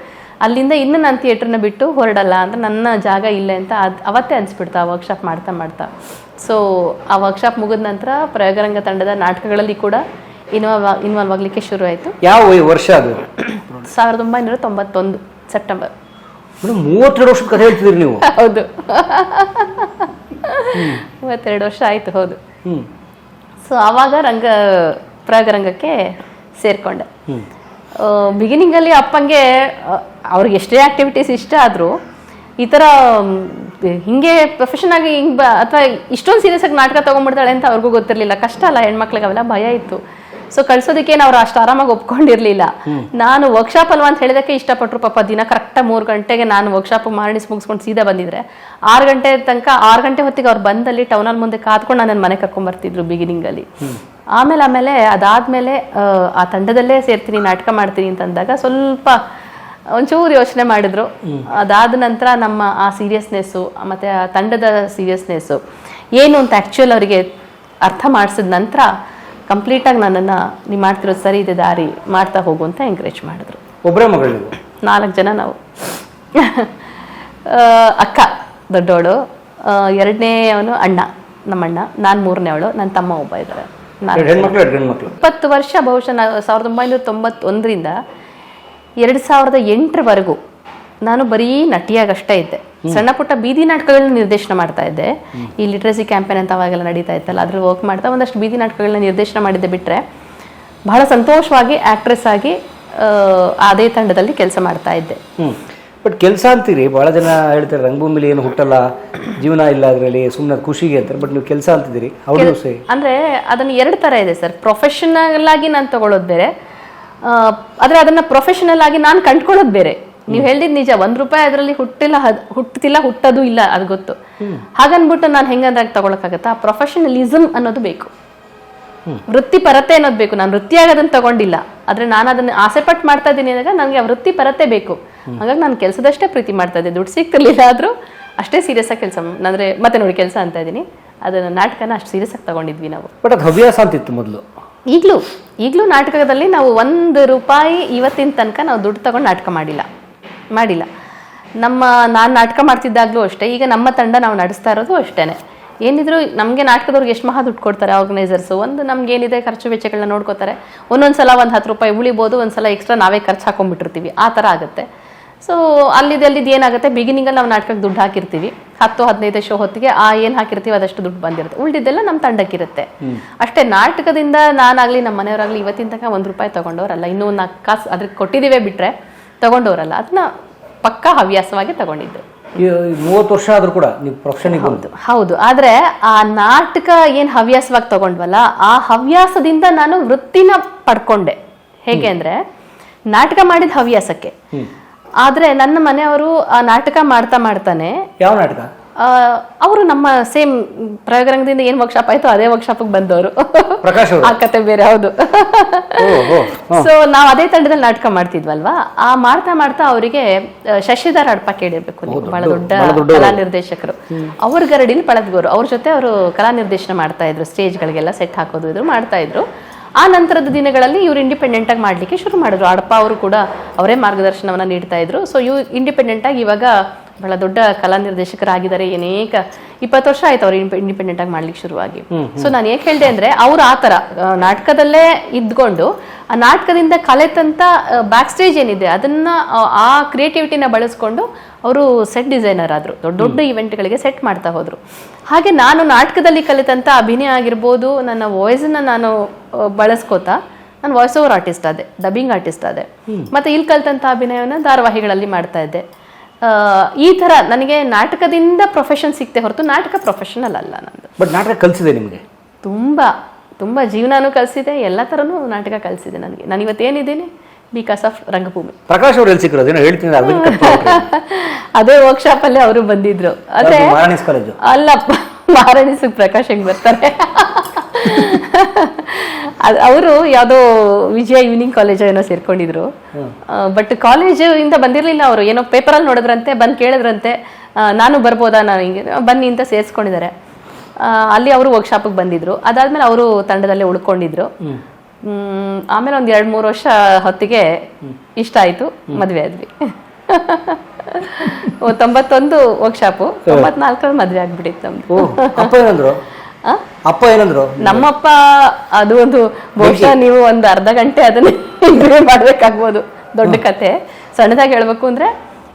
ಅಲ್ಲಿಂದ ಇನ್ನು ನಾನು ಥಿಯೇಟ್ರನ್ನ ಬಿಟ್ಟು ಹೊರಡಲ್ಲ ಅಂತ, ನನ್ನ ಜಾಗ ಇಲ್ಲೇ ಅಂತ ಅವತ್ತೇ ಅನಿಸ್ಬಿಡ್ತು ಆ ವರ್ಕ್ಶಾಪ್ ಮಾಡ್ತಾ ಮಾಡ್ತಾ. ಸೊ ಆ ವರ್ಕ್ಶಾಪ್ ಮುಗಿದ ನಂತರ ಪ್ರಯೋಗರಂಗ ತಂಡದ ನಾಟಕಗಳಲ್ಲಿ ಕೂಡ ಇನ್ವಾಲ್ವ್ ಆಗಲಿಕ್ಕೆ ಶುರು ಆಯಿತು.
ಯಾವ ವರ್ಷ ಅದು?
1991 ಸೆಪ್ಟೆಂಬರ್.
32 ವರ್ಷದ ಕಥೆ ಹೇಳ್ತಿದ್ರಿ ನೀವು?
ಹೌದು, 32 ವರ್ಷ ಆಯಿತು. ಹೌದು. ಸೊ ಆವಾಗ ಪ್ರಯೋಗರಂಗಕ್ಕೆ ಸೇರಿಕೊಂಡೆ. ಬಿಗಿನಿಂಗಲ್ಲಿ ಅಪ್ಪಂಗೆ ಅವ್ರಿಗೆ ಎಷ್ಟೇ ಆ್ಯಕ್ಟಿವಿಟೀಸ್ ಇಷ್ಟ ಆದರೂ ಈ ಥರ ಹಿಂಗೆ ಪ್ರೊಫೆಷನ್ ಆಗಿ ಅಥವಾ ಇಷ್ಟೊಂದು ಸೀರಿಯಸ್ ಆಗಿ ನಾಟಕ ತೊಗೊಂಡ್ಬಿಡ್ತಾಳೆ ಅಂತ ಅವ್ರಿಗೂ ಗೊತ್ತಿರಲಿಲ್ಲ. ಕಷ್ಟ ಅಲ್ಲ ಹೆಣ್ಮಕ್ಳಿಗೆ, ಅವೆಲ್ಲ ಭಯ ಇತ್ತು. ಸೊ ಕಳ್ಸೋದಕ್ಕೇನು ಅವ್ರು ಅಷ್ಟು ಆರಾಮಾಗಿ ಒಪ್ಕೊಂಡಿರಲಿಲ್ಲ. ನಾನು ವರ್ಕ್ಶಾಪ್ ಅಲ್ವಾ ಅಂತ ಹೇಳಿದಕ್ಕೆ ಇಷ್ಟಪಟ್ಟರು. ಪಾಪ ದಿನ ಕರೆಕ್ಟಾಗಿ 3 ಗಂಟೆಗೆ ನಾನು ವರ್ಕ್ಶಾಪ್ ಮುಗಿಸ್ಕೊಂಡು ಸೀದಾ ಬಂದಿದ್ರೆ 6 ಗಂಟೆ ತನಕ 6 ಗಂಟೆ ಹೊತ್ತಿಗೆ ಅವ್ರು ಬಂದಲ್ಲಿ ಟೌನಲ್ಲಿ ಮುಂದೆ ಕಾದ್ಕೊಂಡು ನನ್ನ ಮನೆ ಕರ್ಕೊಂಡ್ಬರ್ತಿದ್ರು ಬಿಗಿನಿಂಗಲ್ಲಿ. ಆಮೇಲೆ ಅದಾದಮೇಲೆ ಆ ತಂಡದಲ್ಲೇ ಸೇರ್ತೀನಿ, ನಾಟಕ ಮಾಡ್ತೀನಿ ಅಂತಂದಾಗ ಸ್ವಲ್ಪ ಒಂಚೂರು ಯೋಚನೆ ಮಾಡಿದ್ರು. ಅದಾದ ನಂತರ ನಮ್ಮ ಆ ಸೀರಿಯಸ್ನೆಸ್ಸು ಮತ್ತು ಆ ತಂಡದ ಸೀರಿಯಸ್ನೆಸ್ಸು ಏನು ಅಂತ ಆ್ಯಕ್ಚುಯಲ್ ಅವರಿಗೆ ಅರ್ಥ ಮಾಡಿಸಿದ ನಂತರ ಕಂಪ್ಲೀಟಾಗಿ ನನ್ನನ್ನು ನೀವು ಮಾಡ್ತಿರೋದು ಸರಿ ಇದೆ, ದಾರಿ ಮಾಡ್ತಾ ಹೋಗು ಅಂತ ಎಂಕರೇಜ್ ಮಾಡಿದ್ರು.
ಒಬ್ಬರೇ ಮಗಳು? 4
ಜನ ನಾವು. ಅಕ್ಕ ದೊಡ್ಡವಳು, 2ನೇ ಅವನು ಅಣ್ಣ, ನಮ್ಮಣ್ಣ, ನಾನು 3ನೇ ಅವಳು, ನನ್ನ ತಮ್ಮ ಒಬ್ಬ ಇದ್ದಾರೆ. 20 ವರ್ಷ ಬಹುಶಃ 1991ರಿಂದ 2008ರವರೆಗೂ ನಾನು ಬರೀ ನಟಿಯಾಗಷ್ಟೇ ಇದ್ದೆ. ಸಣ್ಣ ಪುಟ್ಟ ಬೀದಿ ನಾಟಕಗಳನ್ನ ನಿರ್ದೇಶನ ಮಾಡ್ತಾ ಇದ್ದೆ. ಈ ಲಿಟ್ರಸಿ ಕ್ಯಾಂಪೇನ್ ಅಂತ ಅವಾಗೆಲ್ಲ ನಡೀತಾ ಇತ್ತಲ್ಲ, ಅದ್ರಲ್ಲಿ ವರ್ಕ್ ಮಾಡ್ತಾ ಒಂದಷ್ಟು ಬೀದಿ ನಾಟಕಗಳನ್ನ ನಿರ್ದೇಶನ ಮಾಡಿದ್ದೆ. ಬಿಟ್ಟರೆ ಬಹಳ ಸಂತೋಷವಾಗಿ ಆ್ಯಕ್ಟ್ರೆಸ್ ಆಗಿ ಅದೇ ತಂಡದಲ್ಲಿ ಕೆಲಸ ಮಾಡ್ತಾ ಇದ್ದೆ.
ಬಟ್ ಕೆಲಸ ಅಂತೀರಿ, ಭಾಳ ಜನ ಹೇಳ್ತಾರೆ ರಂಗಭೂಮಿಲಿ ಏನು ಹುಟ್ಟಲ್ಲ, ಜೀವನ ಇಲ್ಲ ಅದರಲ್ಲಿ, ಸುಮ್ಮನೆ ಖುಷಿಗೆ ಅಂತಾರೆ. ಬಟ್ ನೀವು ಕೆಲಸ ಅಂತಿದ್ದೀರಿ,
ಅಂದರೆ ಅದನ್ನು 2 ಥರ ಇದೆ ಸರ್. ಪ್ರೊಫೆಷನಲ್ ಆಗಿ ನಾನು ತಗೊಳ್ಳೋದು ಬೇರೆ, ಆದರೆ ಅದನ್ನು ಪ್ರೊಫೆಷನಲ್ ಆಗಿ ನಾನು ಕಂಡ್ಕೊಳ್ಳೋದು ಬೇರೆ. ನೀವು ಹೇಳಿದ್ ನಿಜ, ₹1 ಅದರಲ್ಲಿ ಹುಟ್ಟೋದು ಇಲ್ಲ, ಅದು ಗೊತ್ತು. ಹಾಗನ್ಬಿಟ್ಟು ನಾನು ಹೆಂಗಂದ್ರೆ ತಗೊಳಕ್ಕಾಗತ್ತಾ? ಪ್ರೊಫೆಷನಲಿಸಮ್ ಅನ್ನೋದು ಬೇಕು, ವೃತ್ತಿಪರತೆ ಅನ್ನೋದು ಬೇಕು. ನಾನು ವೃತ್ತಿ ಆಗೋದನ್ನು ತಗೊಂಡಿಲ್ಲ, ಆದರೆ ನಾನು ಅದನ್ನು ಆಸೆ ಪಟ್ಟು ಮಾಡ್ತಾ ಇದ್ದೀನಿ ಅಂದಾಗ ನನಗೆ ಆ ವೃತ್ತಿಪರತೆ ಬೇಕು. ಹಾಗಾಗಿ ನಾನು ಕೆಲಸದಷ್ಟೇ ಪ್ರೀತಿ ಮಾಡ್ತಾ ಇದ್ದೆ, ದುಡ್ಡು ಸಿಗ್ತಿರ್ಲಿಲ್ಲ ಆದರೂ ಅಷ್ಟೇ ಸೀರಿಯಸ್ ಆಗಿ ಕೆಲಸ. ಅಂದರೆ ಮತ್ತೆ ನೋಡಿ ಕೆಲಸ ಅಂತ ಇದ್ದೀನಿ, ಅದನ್ನು ನಾಟಕನ ಅಷ್ಟು ಸೀರಿಯಸ್ ಆಗಿ ತಗೊಂಡಿದ್ವಿ ನಾವು.
ಬಟ್ ಅದು ಹವ್ಯಾಸ ಅಂತಿತ್ತು ಮೊದಲು.
ಈಗಲೂ ನಾಟಕದಲ್ಲಿ ನಾವು ₹1 ಇವತ್ತಿನ ತನಕ ನಾವು ದುಡ್ಡು ತಗೊಂಡು ನಾಟಕ ಮಾಡಿಲ್ಲ. ನಾನು ನಾಟಕ ಮಾಡ್ತಿದ್ದಾಗಲೂ ಅಷ್ಟೇ, ಈಗ ನಮ್ಮ ತಂಡ ನಾವು ನಡೆಸ್ತಾ ಇರೋದು ಅಷ್ಟೇ. ಏನಿದ್ರು ನಮಗೆ ನಾಟಕದವ್ರಿಗೆ ಎಷ್ಟು ಮಹಾ ದುಡ್ಡು ಕೊಡ್ತಾರೆ ಆರ್ಗನೈಸರ್ಸು. ಒಂದು ನಮ್ಗೆ ಏನಿದೆ ಖರ್ಚು ವೆಚ್ಚಗಳನ್ನ ನೋಡ್ಕೋತಾರೆ. ಒಂದೊಂದ್ಸಲ ಒಂದು ₹10 ಉಳಿಬೋದು, ಒಂದ್ಸಲ ಎಕ್ಸ್ಟ್ರಾ ನಾವೇ ಖರ್ಚು ಹಾಕೊಂಡ್ಬಿಟ್ಟಿರ್ತೀವಿ, ಆ ಥರ ಆಗುತ್ತೆ. ಸೊ ಅಲ್ಲಿದ್ದು ಏನಾಗುತ್ತೆ, ಬಿಗಿನಿಂಗಲ್ಲಿ ನಾವು ನಾಟಕಕ್ಕೆ ದುಡ್ಡು ಹಾಕಿರ್ತೀವಿ, 10-15 ಶೋ ಹೊತ್ತಿಗೆ ಏನು ಹಾಕಿರ್ತೀವಿ ಅದಷ್ಟು ದುಡ್ಡು ಬಂದಿರುತ್ತೆ, ಉಳಿದಿದ್ದೆಲ್ಲ ನಮ್ಮ ತಂಡಕ್ಕಿರುತ್ತೆ ಅಷ್ಟೇ. ನಾಟಕದಿಂದ ನಾನಾಗಲಿ ನಮ್ಮ ಮನೆಯವರಾಗಲಿ ಇವತ್ತಿನ ತನಕ ₹1 ತಗೊಂಡವರಲ್ಲ. ಇನ್ನೂ 4 ಕಾಸು ಅದಕ್ಕೆ ಕೊಟ್ಟಿದ್ದೀವೇ ಬಿಟ್ಟರೆ ತಗೊಂಡವರಲ್ಲ. ಅದನ್ನ ಪಕ್ಕಾ ಹವ್ಯಾಸವಾಗಿ ತಗೊಂಡಿದ್ದು.
30 ವರ್ಷ ಆದರೂ ಕೂಡ ನೀವು ಪ್ರೊಫೆಷನಿಗೆ
ಹೌದು. ಆದರೆ ಆ ನಾಟಕ ಏನು ಹವ್ಯಾಸವಾಗಿ ತಗೊಂಡ್ವಲ್ಲ, ಆ ಹವ್ಯಾಸದಿಂದ ನಾನು ವೃತ್ತಿನ ಪಡ್ಕೊಂಡೆ. ಹೇಗೆ ಅಂದರೆ, ನಾಟಕ ಮಾಡಿದ ಹವ್ಯಾಸಕ್ಕೆ, ಆದರೆ ನನ್ನ ಮನೆಯವರು ಆ ನಾಟಕ ಮಾಡ್ತಾನೆ.
ಯಾವ ನಾಟಕ?
ಅವರು ನಮ್ಮ ಸೇಮ್ ಪ್ರಯೋಗರಂಗದಿಂದ ಏನ್ ವರ್ಕ್ಶಾಪ್ ಆಯ್ತು ಅದೇ ವರ್ಕ್ಶಾಪ್ಗೆ ಬಂದವರು.
ಪ್ರಕಾಶ್ ಅವರು
ಆ ಕತೆ ಬೇರೆ, ಹೌದು. ಸೊ ನಾವು ಅದೇ ತಂಡದಲ್ಲಿ ನಾಟಕ ಮಾಡ್ತಿದ್ವಲ್ವಾ, ಆ ಮಾಡ್ತಾ ಮಾಡ್ತಾ ಅವರಿಗೆ ಶಶಿಧರ್ ಅಡ್ಪ ಕೇಳಿರ್ಬೇಕು ನೀವು, ಬಹಳ ದೊಡ್ಡ ಕಲಾ ನಿರ್ದೇಶಕರು. ಅವ್ರ ಗರಡಿಲಿ ಪಳದ್ಗೋರು, ಅವ್ರ ಜೊತೆ ಅವರು ಕಲಾ ನಿರ್ದೇಶನ ಮಾಡ್ತಾ ಇದ್ರು, ಸ್ಟೇಜ್ಗಳಿಗೆಲ್ಲ ಸೆಟ್ ಹಾಕೋದು ಇದ್ರು ಮಾಡ್ತಾ ಇದ್ರು. ಆ ನಂತರದ ದಿನಗಳಲ್ಲಿ ಇವ್ರು ಇಂಡಿಪೆಂಡೆಂಟ್ ಆಗಿ ಮಾಡ್ಲಿಕ್ಕೆ ಶುರು ಮಾಡಿದ್ರು. ಅಡಪ ಅವರು ಕೂಡ ಅವರೇ ಮಾರ್ಗದರ್ಶನವನ್ನ ನೀಡ್ತಾ ಇದ್ರು. ಸೊ ಇವ್ ಇಂಡಿಪೆಂಡೆಂಟ್ ಆಗಿ ಇವಾಗ ಬಹಳ ದೊಡ್ಡ ಕಲಾ ನಿರ್ದೇಶಕರಾಗಿದ್ದಾರೆ. ಅನೇಕ 20 ವರ್ಷ ಆಯ್ತು ಅವ್ರು ಇಂಡಿಪೆಂಡೆಂಟ್ ಆಗಿ ಮಾಡ್ಲಿಕ್ಕೆ ಶುರುವಾಗಿ. ಸೊ ನಾನು ಏಕೆ ಹೇಳಿದೆ ಅಂದ್ರೆ, ಅವ್ರು ಆ ತರ ನಾಟಕದಲ್ಲೇ ಇದ್ಕೊಂಡು ಆ ನಾಟಕದಿಂದ ಕಲೆತಂತ ಬ್ಯಾಕ್ ಸ್ಟೇಜ್ ಏನಿದೆ ಅದನ್ನ ಆ ಕ್ರಿಯೇಟಿವಿಟಿನ ಬಳಸ್ಕೊಂಡು ಅವರು ಸೆಟ್ ಡಿಸೈನರ್ ಆದ್ರು, ದೊಡ್ಡ ದೊಡ್ಡ ಇವೆಂಟ್ಗಳಿಗೆ ಸೆಟ್ ಮಾಡ್ತಾ ಹೋದ್ರು. ಹಾಗೆ ನಾನು ನಾಟಕದಲ್ಲಿ ಕಲಿತಂತ ಅಭಿನಯ ಆಗಿರ್ಬೋದು, ನನ್ನ ವಾಯ್ಸನ್ನ ನಾನು ಬಳಸ್ಕೋತಾ ನಾನು ವಾಯ್ಸ್ ಓವರ್ ಆರ್ಟಿಸ್ಟ್ ಆದೆ, ಡಬ್ಬಿಂಗ್ ಆರ್ಟಿಸ್ಟ್ ಆದೆ. ಮತ್ತೆ ಇಲ್ಲಿ ಕಲಿತಂತ ಅಭಿನಯನ ಧಾರಾವಾಹಿಗಳಲ್ಲಿ ಮಾಡ್ತಾ ಇದ್ದೆ. ಈ ತರ ನನಗೆ ನಾಟಕದಿಂದ ಪ್ರೊಫೆಷನ್ ಸಿಕ್ತೆ ಹೊರತು ನಾಟಕ ಪ್ರೊಫೆಷನಲ್ ಅಲ್ಲ ನಂದು.
ಬಟ್ ನಾಟಕ ಕಲಿಸಿದೆ ನಿಮಗೆ?
ತುಂಬಾ ತುಂಬಾ ಜೀವನಾನು ಕಲಿಸಿದೆ, ಎಲ್ಲ ತರನು ನಾಟಕ ಕಲಿಸಿದೆ ನನಗೆ. ನಾನು ಇವತ್ತೇನಿದ್ದೀನಿ ಬಿಕಾಸ್ ಆಫ್ ರಂಗಭೂಮಿ.
ಪ್ರಕಾಶ್ ಅವ್ರು ಎಲ್ಲಿ ಸಿಕ್ಕರು? ಅದೇನೋ ಹೇಳ್ತೀನಿ
ಅದೇ ವರ್ಕ್ಶಾಪ್ ಅಲ್ಲೇ ಅವರು ಬಂದಿದ್ರು. ಅದೇ
ಕಾಲೇಜು
ಅಲ್ಲಪ್ಪ, ಮಾರಣಿಸಕ್ ಪ್ರಕಾಶ್ ಹೆಂಗ್ ಬರ್ತಾರೆ. ಅವರು ಯಾವುದೋ ವಿಜಯ ಈವ್ನಿಂಗ್ ಕಾಲೇಜ್ ಏನೋ ಸೇರ್ಕೊಂಡಿದ್ರು. ಬಟ್ ಕಾಲೇಜ್ ಇಂದ ಬಂದಿರ್ಲಿಲ್ಲ ಅವರು, ಏನೋ ಪೇಪರಲ್ಲಿ ನೋಡಿದ್ರಂತೆ, ಬಂದು ಕೇಳಿದ್ರಂತೆ ನಾನು ಬರ್ಬೋದಾ, ನಾನು ಹಿಂಗೆ ಬನ್ನಿ ಅಂತ ಸೇರಿಸ್ಕೊಂಡಿದ್ದಾರೆ. ಅಲ್ಲಿ ಅವರು ವರ್ಕ್ಶಾಪಿಗೆ ಬಂದಿದ್ರು. ಅದಾದ್ಮೇಲೆ ಅವರು ತಂಡದಲ್ಲೇ ಉಳ್ಕೊಂಡಿದ್ರು. ಆಮೇಲೆ ಒಂದ್ 2-3 ವರ್ಷ ಹೊತ್ತಿಗೆ ಇಷ್ಟ ಆಯ್ತು, ಮದ್ವೆ ಆದ್ವಿ. 91 ವರ್ಕ್ಶಾಪು, 94 ಮದ್ವೆ ಆಗ್ಬಿಟ್ಟಿತ್ತು ನಮ್ದು.
ಅಪ್ಪ ಏನಂದ್ರು?
ನಮ್ಮಪ್ಪ ಅದು ಒಂದು ಬಹುಶಃ ನೀವು ಒಂದು ಅರ್ಧ ಗಂಟೆ ಅದನ್ನ ಇಂಟರ್ವ್ಯೂ ಮಾಡ್ಬೇಕಾಗ್ಬೋದು, ದೊಡ್ಡ ಕತೆ. ಸಣ್ಣದಾಗಿ ಹೇಳ್ಬೇಕು ಅಂದ್ರೆ,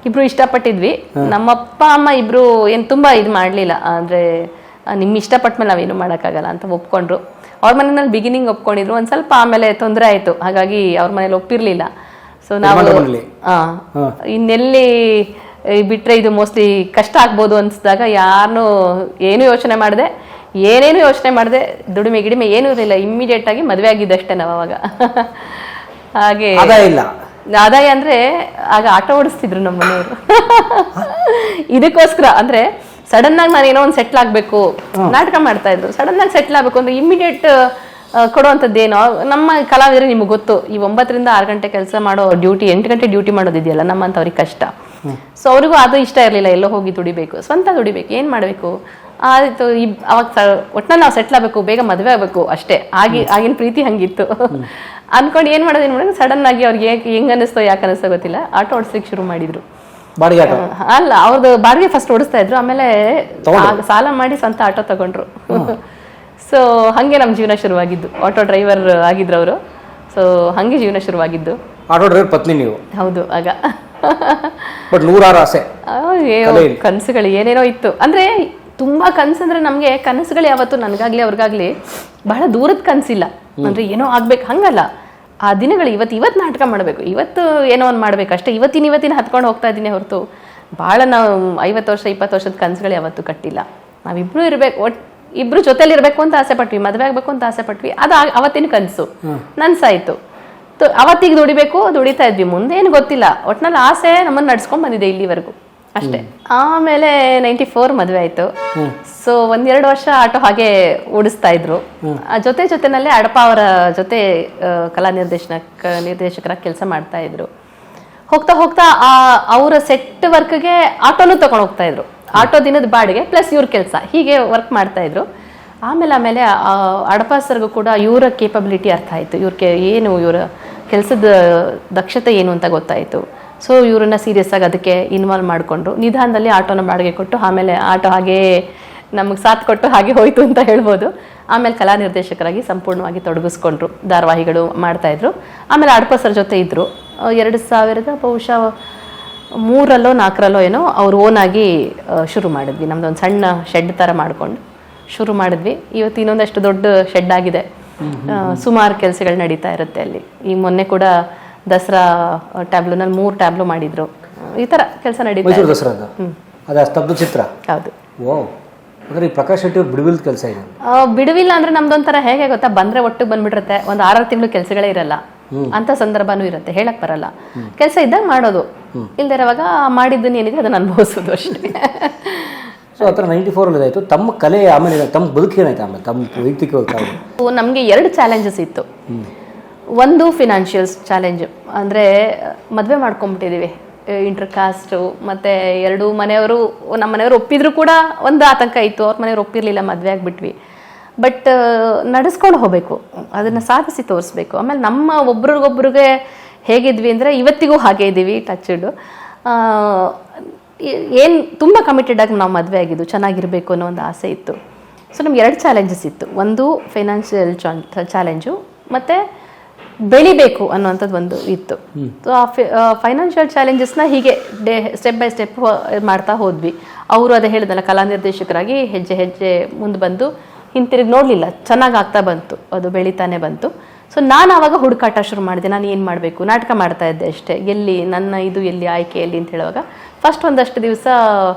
ಇಬ್ರು ಇಷ್ಟಪಟ್ಟಿದ್ವಿ. ನಮ್ಮಪ್ಪ ಅಮ್ಮ ಇಬ್ರು ಏನ್ ತುಂಬಾ ಇದು ಮಾಡ್ಲಿಲ್ಲ, ಅಂದ್ರೆ ನಿಮ್ ಇಷ್ಟಪಟ್ಟ ಮೇಲೆ ನಾವೇನು ಮಾಡೋಕ್ಕಾಗಲ್ಲ ಅಂತ ಒಪ್ಕೊಂಡ್ರು. ಅವ್ರ ಮನೆಯಲ್ಲಿ ಬಿಗಿನಿಂಗ್ ಒಪ್ಕೊಂಡಿದ್ರು, ಒಂದ್ ಸ್ವಲ್ಪ ಆಮೇಲೆ ತೊಂದರೆ ಆಯ್ತು, ಹಾಗಾಗಿ ಅವ್ರ ಮನೇಲಿ ಒಪ್ಪಿರ್ಲಿಲ್ಲ. ಸೊ ನಾವು ಇನ್ನೆಲ್ಲಿ ಬಿಟ್ರೆ ಇದು ಮೋಸ್ಟ್ಲಿ ಕಷ್ಟ ಆಗ್ಬೋದು ಅನ್ಸಿದಾಗ ಯಾರನ್ನೂ ಏನು ಯೋಚನೆ ಮಾಡಿದೆ, ಏನೇನು ಯೋಚನೆ ಮಾಡಿದೆ, ದುಡಿಮೆ ಗಿಡಿಮೆ ಏನೂ ಇರಲಿಲ್ಲ, ಇಮ್ಮಿಡಿಯೇಟ್ ಆಗಿ ಮದುವೆ ಆಗಿದ್ದಷ್ಟೇ ನಾವು ಅವಾಗ. ಹಾಗೆ ಆದಾಯ ಅಂದ್ರೆ ಆಗ ಆಟೋ ಓಡಿಸ್ತಿದ್ರು ನಮ್ಮ ಮನೆಯವರು. ಇದಕ್ಕೋಸ್ಕರ ಅಂದ್ರೆ ಸಡನ್ ಆಗಿ ನಾನು ಏನೋ ಒಂದು ಸೆಟ್ಲ್ ಆಗ್ಬೇಕು, ನಾಟಕ ಮಾಡ್ತಾ ಇದ್ರು, ಸಡನ್ ಆಗಿ ಸೆಟ್ಲ್ ಆಗ್ಬೇಕು ಅಂದ್ರೆ ಇಮ್ಮಿಡಿಯೇಟ್ ಕೊಡುವಂಥದ್ದೇನೋ. ನಮ್ಮ ಕಲಾವಿದರು ನಿಮ್ಗೆ ಗೊತ್ತು, ಈ 9 ರಿಂದ 6 ಗಂಟೆ ಕೆಲಸ ಮಾಡೋ ಡ್ಯೂಟಿ, 8 ಗಂಟೆ ಡ್ಯೂಟಿ ಮಾಡೋದಿದೆಯಲ್ಲ, ನಮ್ಮಂಥವ್ರಿಗೆ ಕಷ್ಟ. ಸೊ ಅವ್ರಿಗೂ ಅದು ಇಷ್ಟ ಇರಲಿಲ್ಲ, ಎಲ್ಲೋ ಹೋಗಿ ದುಡಿಬೇಕು, ಸ್ವಂತ ದುಡಿಬೇಕು, ಏನ್ ಮಾಡಬೇಕು ಆಯ್ತು. ಅವಾಗ ಒಟ್ಟಿನಲ್ಲಿ ನಾವು ಸೆಟ್ಲ್ ಆಗಬೇಕು, ಬೇಗ ಮದುವೆ ಆಗಬೇಕು ಅಷ್ಟೇ. ಆಗಿನ ಪ್ರೀತಿ ಹಂಗಿತ್ತು. ಅನ್ಕೊಂಡು ಏನ್ ಮಾಡೋದು ಸಡನ್ ಆಗಿ ಅವ್ರಿಗೆ ಹೆಂಗ್ ಅನಿಸ್ತೋ ಯಾಕೆ ಅನಿಸ್ತೋ ಗೊತ್ತಿಲ್ಲ, ಆಟೋ ಓಡಿಸ್ಲಿಕ್ಕೆ ಶುರು ಮಾಡಿದ್ರು. ಅಲ್ಲ, ಅವ್ರದ್ದು ಬಾಡಿಗೆ ಫಸ್ಟ್ ಓಡಿಸ್ತಾ ಇದ್ರು, ಆಮೇಲೆ ಸಾಲ ಮಾಡಿ ಸ್ವಂತ ಆಟೋ ತಗೊಂಡ್ರು. ಸೊ ಹಂಗೆ ನಮ್ಮ ಜೀವನ ಶುರುವಾಗಿದ್ದು. ಆಟೋ ಡ್ರೈವರ್ ಆಗಿದ್ರು ಅವರು. ಸೊ ಹಂಗೆ ಜೀವನ ಶುರುವಾಗಿದ್ದು.
ಆಟೋ ಡ್ರೈವರ್ ಪತ್ನಿ ನೀವು?
ಹೌದು. ಆಗ
ಆಸೆ,
ಕನಸುಗಳು ಏನೇನೋ ಇತ್ತು. ಅಂದ್ರೆ ತುಂಬಾ ಕನಸಂದ್ರೆ ನಮ್ಗೆ ಕನಸುಗಳು ಯಾವತ್ತು ನನಗಾಗ್ಲಿ ಅವ್ರಿಗಾಗ್ಲಿ ಬಹಳ ದೂರದ ಕನಸಿಲ್ಲ. ಅಂದ್ರೆ ಏನೋ ಆಗ್ಬೇಕು ಹಂಗಲ್ಲ, ಆ ದಿನಗಳು ಇವತ್ತು ನಾಟಕ ಮಾಡ್ಬೇಕು, ಇವತ್ತು ಏನೋ ಒಂದು ಮಾಡ್ಬೇಕು ಅಷ್ಟೇ, ಇವತ್ತಿನ ಹತ್ಕೊಂಡು ಹೋಗ್ತಾ ಇದ್ದೀನಿ ಹೊರತು ಬಹಳ ನಾವು 50 ವರ್ಷ 20 ವರ್ಷದ ಕನಸುಗಳು ಯಾವತ್ತೂ ಕಟ್ಟಿಲ್ಲ. ನಾವಿಬ್ರು ಇರ್ಬೇಕು, ಇಬ್ರು ಜೊತೆಲಿ ಇರ್ಬೇಕು ಅಂತ ಆಸೆ ಪಟ್ವಿ, ಮದ್ವೆ ಆಗ್ಬೇಕು ಅಂತ ಆಸೆ ಪಟ್ವಿ. ಅದು ಅವತ್ತಿನ ಕನಸು ನನ್ಸಾಯ್ತು. ಅವತ್ತಿಗೆ ದುಡಿತಾ ಇದ್ವಿ, ಮುಂದೆ ಏನು ಗೊತ್ತಿಲ್ಲ. ಒಟ್ನಲ್ಲಿ ಆಸೆ ನಮ್ಮನ್ನ ನಡ್ಸ್ಕೊಂಡ್ ಬಂದಿದೆ ಇಲ್ಲಿವರೆಗೂ ಅಷ್ಟೇ. ಆಮೇಲೆ 94 ಮದುವೆ ಆಯ್ತು. ಸೊ 1-2 ವರ್ಷ ಆಟೋ ಹಾಗೆ ಓಡಿಸ್ತಾ ಇದ್ರು. ಜೊತೆನಲ್ಲೇ ಅಡಪ ಅವರ ಜೊತೆ ಕಲಾ ನಿರ್ದೇಶಕರಾಗಿ ಕೆಲಸ ಮಾಡ್ತಾ ಇದ್ರು. ಹೋಗ್ತಾ ಅವರ ಸೆಟ್ ವರ್ಕ್ಗೆ ಆಟೋನು ತಗೊಂಡು ಹೋಗ್ತಾ ಇದ್ರು. ಆಟೋ ದಿನದ ಬಾಡಿಗೆ ಪ್ಲಸ್ ಇವ್ರ ಕೆಲಸ, ಹೀಗೆ ವರ್ಕ್ ಮಾಡ್ತಾ ಇದ್ರು. ಆಮೇಲೆ ಅಡಪ ಸರ್ಗೂ ಕೂಡ ಇವರ ಕೇಪಬಿಲಿಟಿ ಅರ್ಥ ಆಯ್ತು, ಏನು ಇವರ ಕೆಲಸದ ದಕ್ಷತೆ ಏನು ಅಂತ ಗೊತ್ತಾಯ್ತು. ಸೊ ಇವ್ರನ್ನ ಸೀರಿಯಸ್ ಆಗಿ ಅದಕ್ಕೆ ಇನ್ವಾಲ್ವ್ ಮಾಡಿಕೊಂಡ್ರು. ನಿಧಾನದಲ್ಲಿ ಆಟೋನ ಬಾಡಿಗೆ ಕೊಟ್ಟು, ಆಮೇಲೆ ಆಟೋ ಹಾಗೇ ನಮಗೆ ಸಾಥ್ ಕೊಟ್ಟು ಹಾಗೆ ಹೋಯ್ತು ಅಂತ ಹೇಳ್ಬೋದು. ಆಮೇಲೆ ಕಲಾ ನಿರ್ದೇಶಕರಾಗಿ ಸಂಪೂರ್ಣವಾಗಿ ತೊಡಗಿಸ್ಕೊಂಡ್ರು, ಧಾರಾವಾಹಿಗಳು ಮಾಡ್ತಾ ಇದ್ರು. ಆಮೇಲೆ ಅಡಪ ಸರ್ ಜೊತೆ ಇದ್ರು. 2000 ಬಹುಶಃ 3ರಲ್ಲೋ 4ರಲ್ಲೋ ಏನೋ ಅವ್ರು ಓನಾಗಿ ಶುರು ಮಾಡಿದ್ವಿ. ನಮ್ದೊಂದು ಸಣ್ಣ ಶೆಡ್ ಥರ ಮಾಡ್ಕೊಂಡು ಶುರು ಮಾಡಿದ್ವಿ. ಇವತ್ತು ಇನ್ನೊಂದಷ್ಟು ದೊಡ್ಡ ಶೆಡ್ ಆಗಿದೆ. ಸುಮಾರು ಕೆಲಸಗಳು ನಡೀತಾ ಇರುತ್ತೆ ಅಲ್ಲಿ. ಈ ಮೊನ್ನೆ ಕೂಡ ದಸರಾ ಟ್ಯಾಬ್ಲೂನಲ್ಲಿ 3 ಟ್ಯಾಬ್ಲೂ ಮಾಡಿದ್ರು. ಈ ತರ ಕೆಲಸ ನಡೀತಾ ಇದೆ.
ಸ್ತಬ್ಧ ಚಿತ್ರ.
ಹೌದು.
ಅಂದ್ರೆ ಪ್ರಕಾಶ್ ಶೆಟ್ಟಿ ಅವ್ರ ಬಿಡುವಿಲ್ಲ ಕೆಲಸ ಇದೆ.
ಬಿಡುವಿಲ್ಲ ಅಂದ್ರೆ ನಮ್ದೊಂಥರ ಹೇಗೆ ಗೊತ್ತಾ, ಬಂದ್ರೆ ಒಟ್ಟಿಗೆ ಬಂದ್ಬಿಟ್ಟಿರುತ್ತೆ. ಒಂದು 6 ತಿಂಗಳು ಕೆಲಸಗಳೇ ಇರಲ್ಲ ಅಂತ ಸಂದರ್ಭನೂ ಇರುತ್ತೆ, ಹೇಳಕ್ ಬರಲ್ಲ. ಕೆಲಸ ಇದ್ದಾಗ ಮಾಡೋದು, ಇಲ್ದಿರೋವಾಗ ಮಾಡಿದ್ದನ್ನ ಏನಿದೆ ಅದನ್ನ ಅನುಭವಿಸೋದು ಅಷ್ಟೇ.
ಸೊ ಆ ಥರ 94 ಆಯಿತು. ತಮ್ಮ ಕಲೆ ಆಮೇಲೆ ತಮ್ಮ ಬದುಕು ಏನಾಯ್ತು ಆಮೇಲೆ ತಮ್ಮ ವೈಯಕ್ತಿಕ
ನಮಗೆ 2 ಚಾಲೆಂಜಸ್ ಇತ್ತು. ಒಂದು ಫಿನಾನ್ಷಿಯಲ್ಸ್ ಚಾಲೆಂಜ್, ಅಂದರೆ ಮದುವೆ ಮಾಡ್ಕೊಂಬಿಟ್ಟಿದ್ದೀವಿ ಇಂಟರ್ ಕಾಸ್ಟು, ಮತ್ತು 2 ಮನೆಯವರು, ನಮ್ಮ ಮನೆಯವರು ಒಪ್ಪಿದ್ರು ಕೂಡ ಒಂದು ಆತಂಕ ಇತ್ತು, ಅವ್ರ ಮನೆಯವ್ರು ಒಪ್ಪಿರಲಿಲ್ಲ, ಮದುವೆ ಆಗಿಬಿಟ್ವಿ. ಬಟ್ ನಡೆಸ್ಕೊಂಡು ಹೋಗಬೇಕು, ಅದನ್ನು ಸಾಧಿಸಿ ತೋರಿಸ್ಬೇಕು. ಆಮೇಲೆ ನಮ್ಮ ಒಬ್ರಿಗೊಬ್ರಿಗೆ ಹೇಗಿದ್ವಿ ಅಂದರೆ ಇವತ್ತಿಗೂ ಹಾಗೆ ಇದ್ದೀವಿ, ಟಚ್ಡು. ಏನು ತುಂಬ ಕಮಿಟೆಡ್ ಆಗಿ ನಾವು ಮದುವೆ ಆಗಿದ್ದು, ಚೆನ್ನಾಗಿರಬೇಕು ಅನ್ನೋ ಒಂದು ಆಸೆ ಇತ್ತು. ಸೊ ನಮ್ಗೆ 2 ಚಾಲೆಂಜಸ್ ಇತ್ತು. ಒಂದು ಫೈನಾನ್ಷಿಯಲ್ ಚಾಲೆಂಜು, ಮತ್ತು ಬೆಳಿಬೇಕು ಅನ್ನೋವಂಥದ್ದು ಒಂದು ಇತ್ತು. ಸೊ ಆ ಫೈನಾನ್ಷಿಯಲ್ ಚಾಲೆಂಜಸ್ನ ಹೀಗೆ ಸ್ಟೆಪ್ ಬೈ ಸ್ಟೆಪ್ ಮಾಡ್ತಾ ಹೋದ್ವಿ. ಅವರು ಅದೇ ಹೇಳಿದ್ನಲ್ಲ, ಕಲಾ ನಿರ್ದೇಶಕರಾಗಿ ಹೆಜ್ಜೆ ಹೆಜ್ಜೆ ಮುಂದೆ ಬಂದು ಹಿಂತಿರುಗಿ ನೋಡಲಿಲ್ಲ, ಚೆನ್ನಾಗಿ ಆಗ್ತಾ ಬಂತು, ಅದು ಬೆಳೀತಾನೆ ಬಂತು. ಸೊ ನಾನು ಆವಾಗ ಹುಡುಕಾಟ ಶುರು ಮಾಡಿದೆ, ನಾನು ಏನು ಮಾಡಬೇಕು, ನಾಟಕ ಮಾಡ್ತಾ ಇದ್ದೆ ಅಷ್ಟೇ, ಎಲ್ಲಿ ನನ್ನ ಇದು ಎಲ್ಲಿ ಆಯ್ಕೆ ಎಲ್ಲಿ ಅಂತ ಹೇಳುವಾಗ ಫಸ್ಟ್ ಒಂದಷ್ಟು ದಿವಸ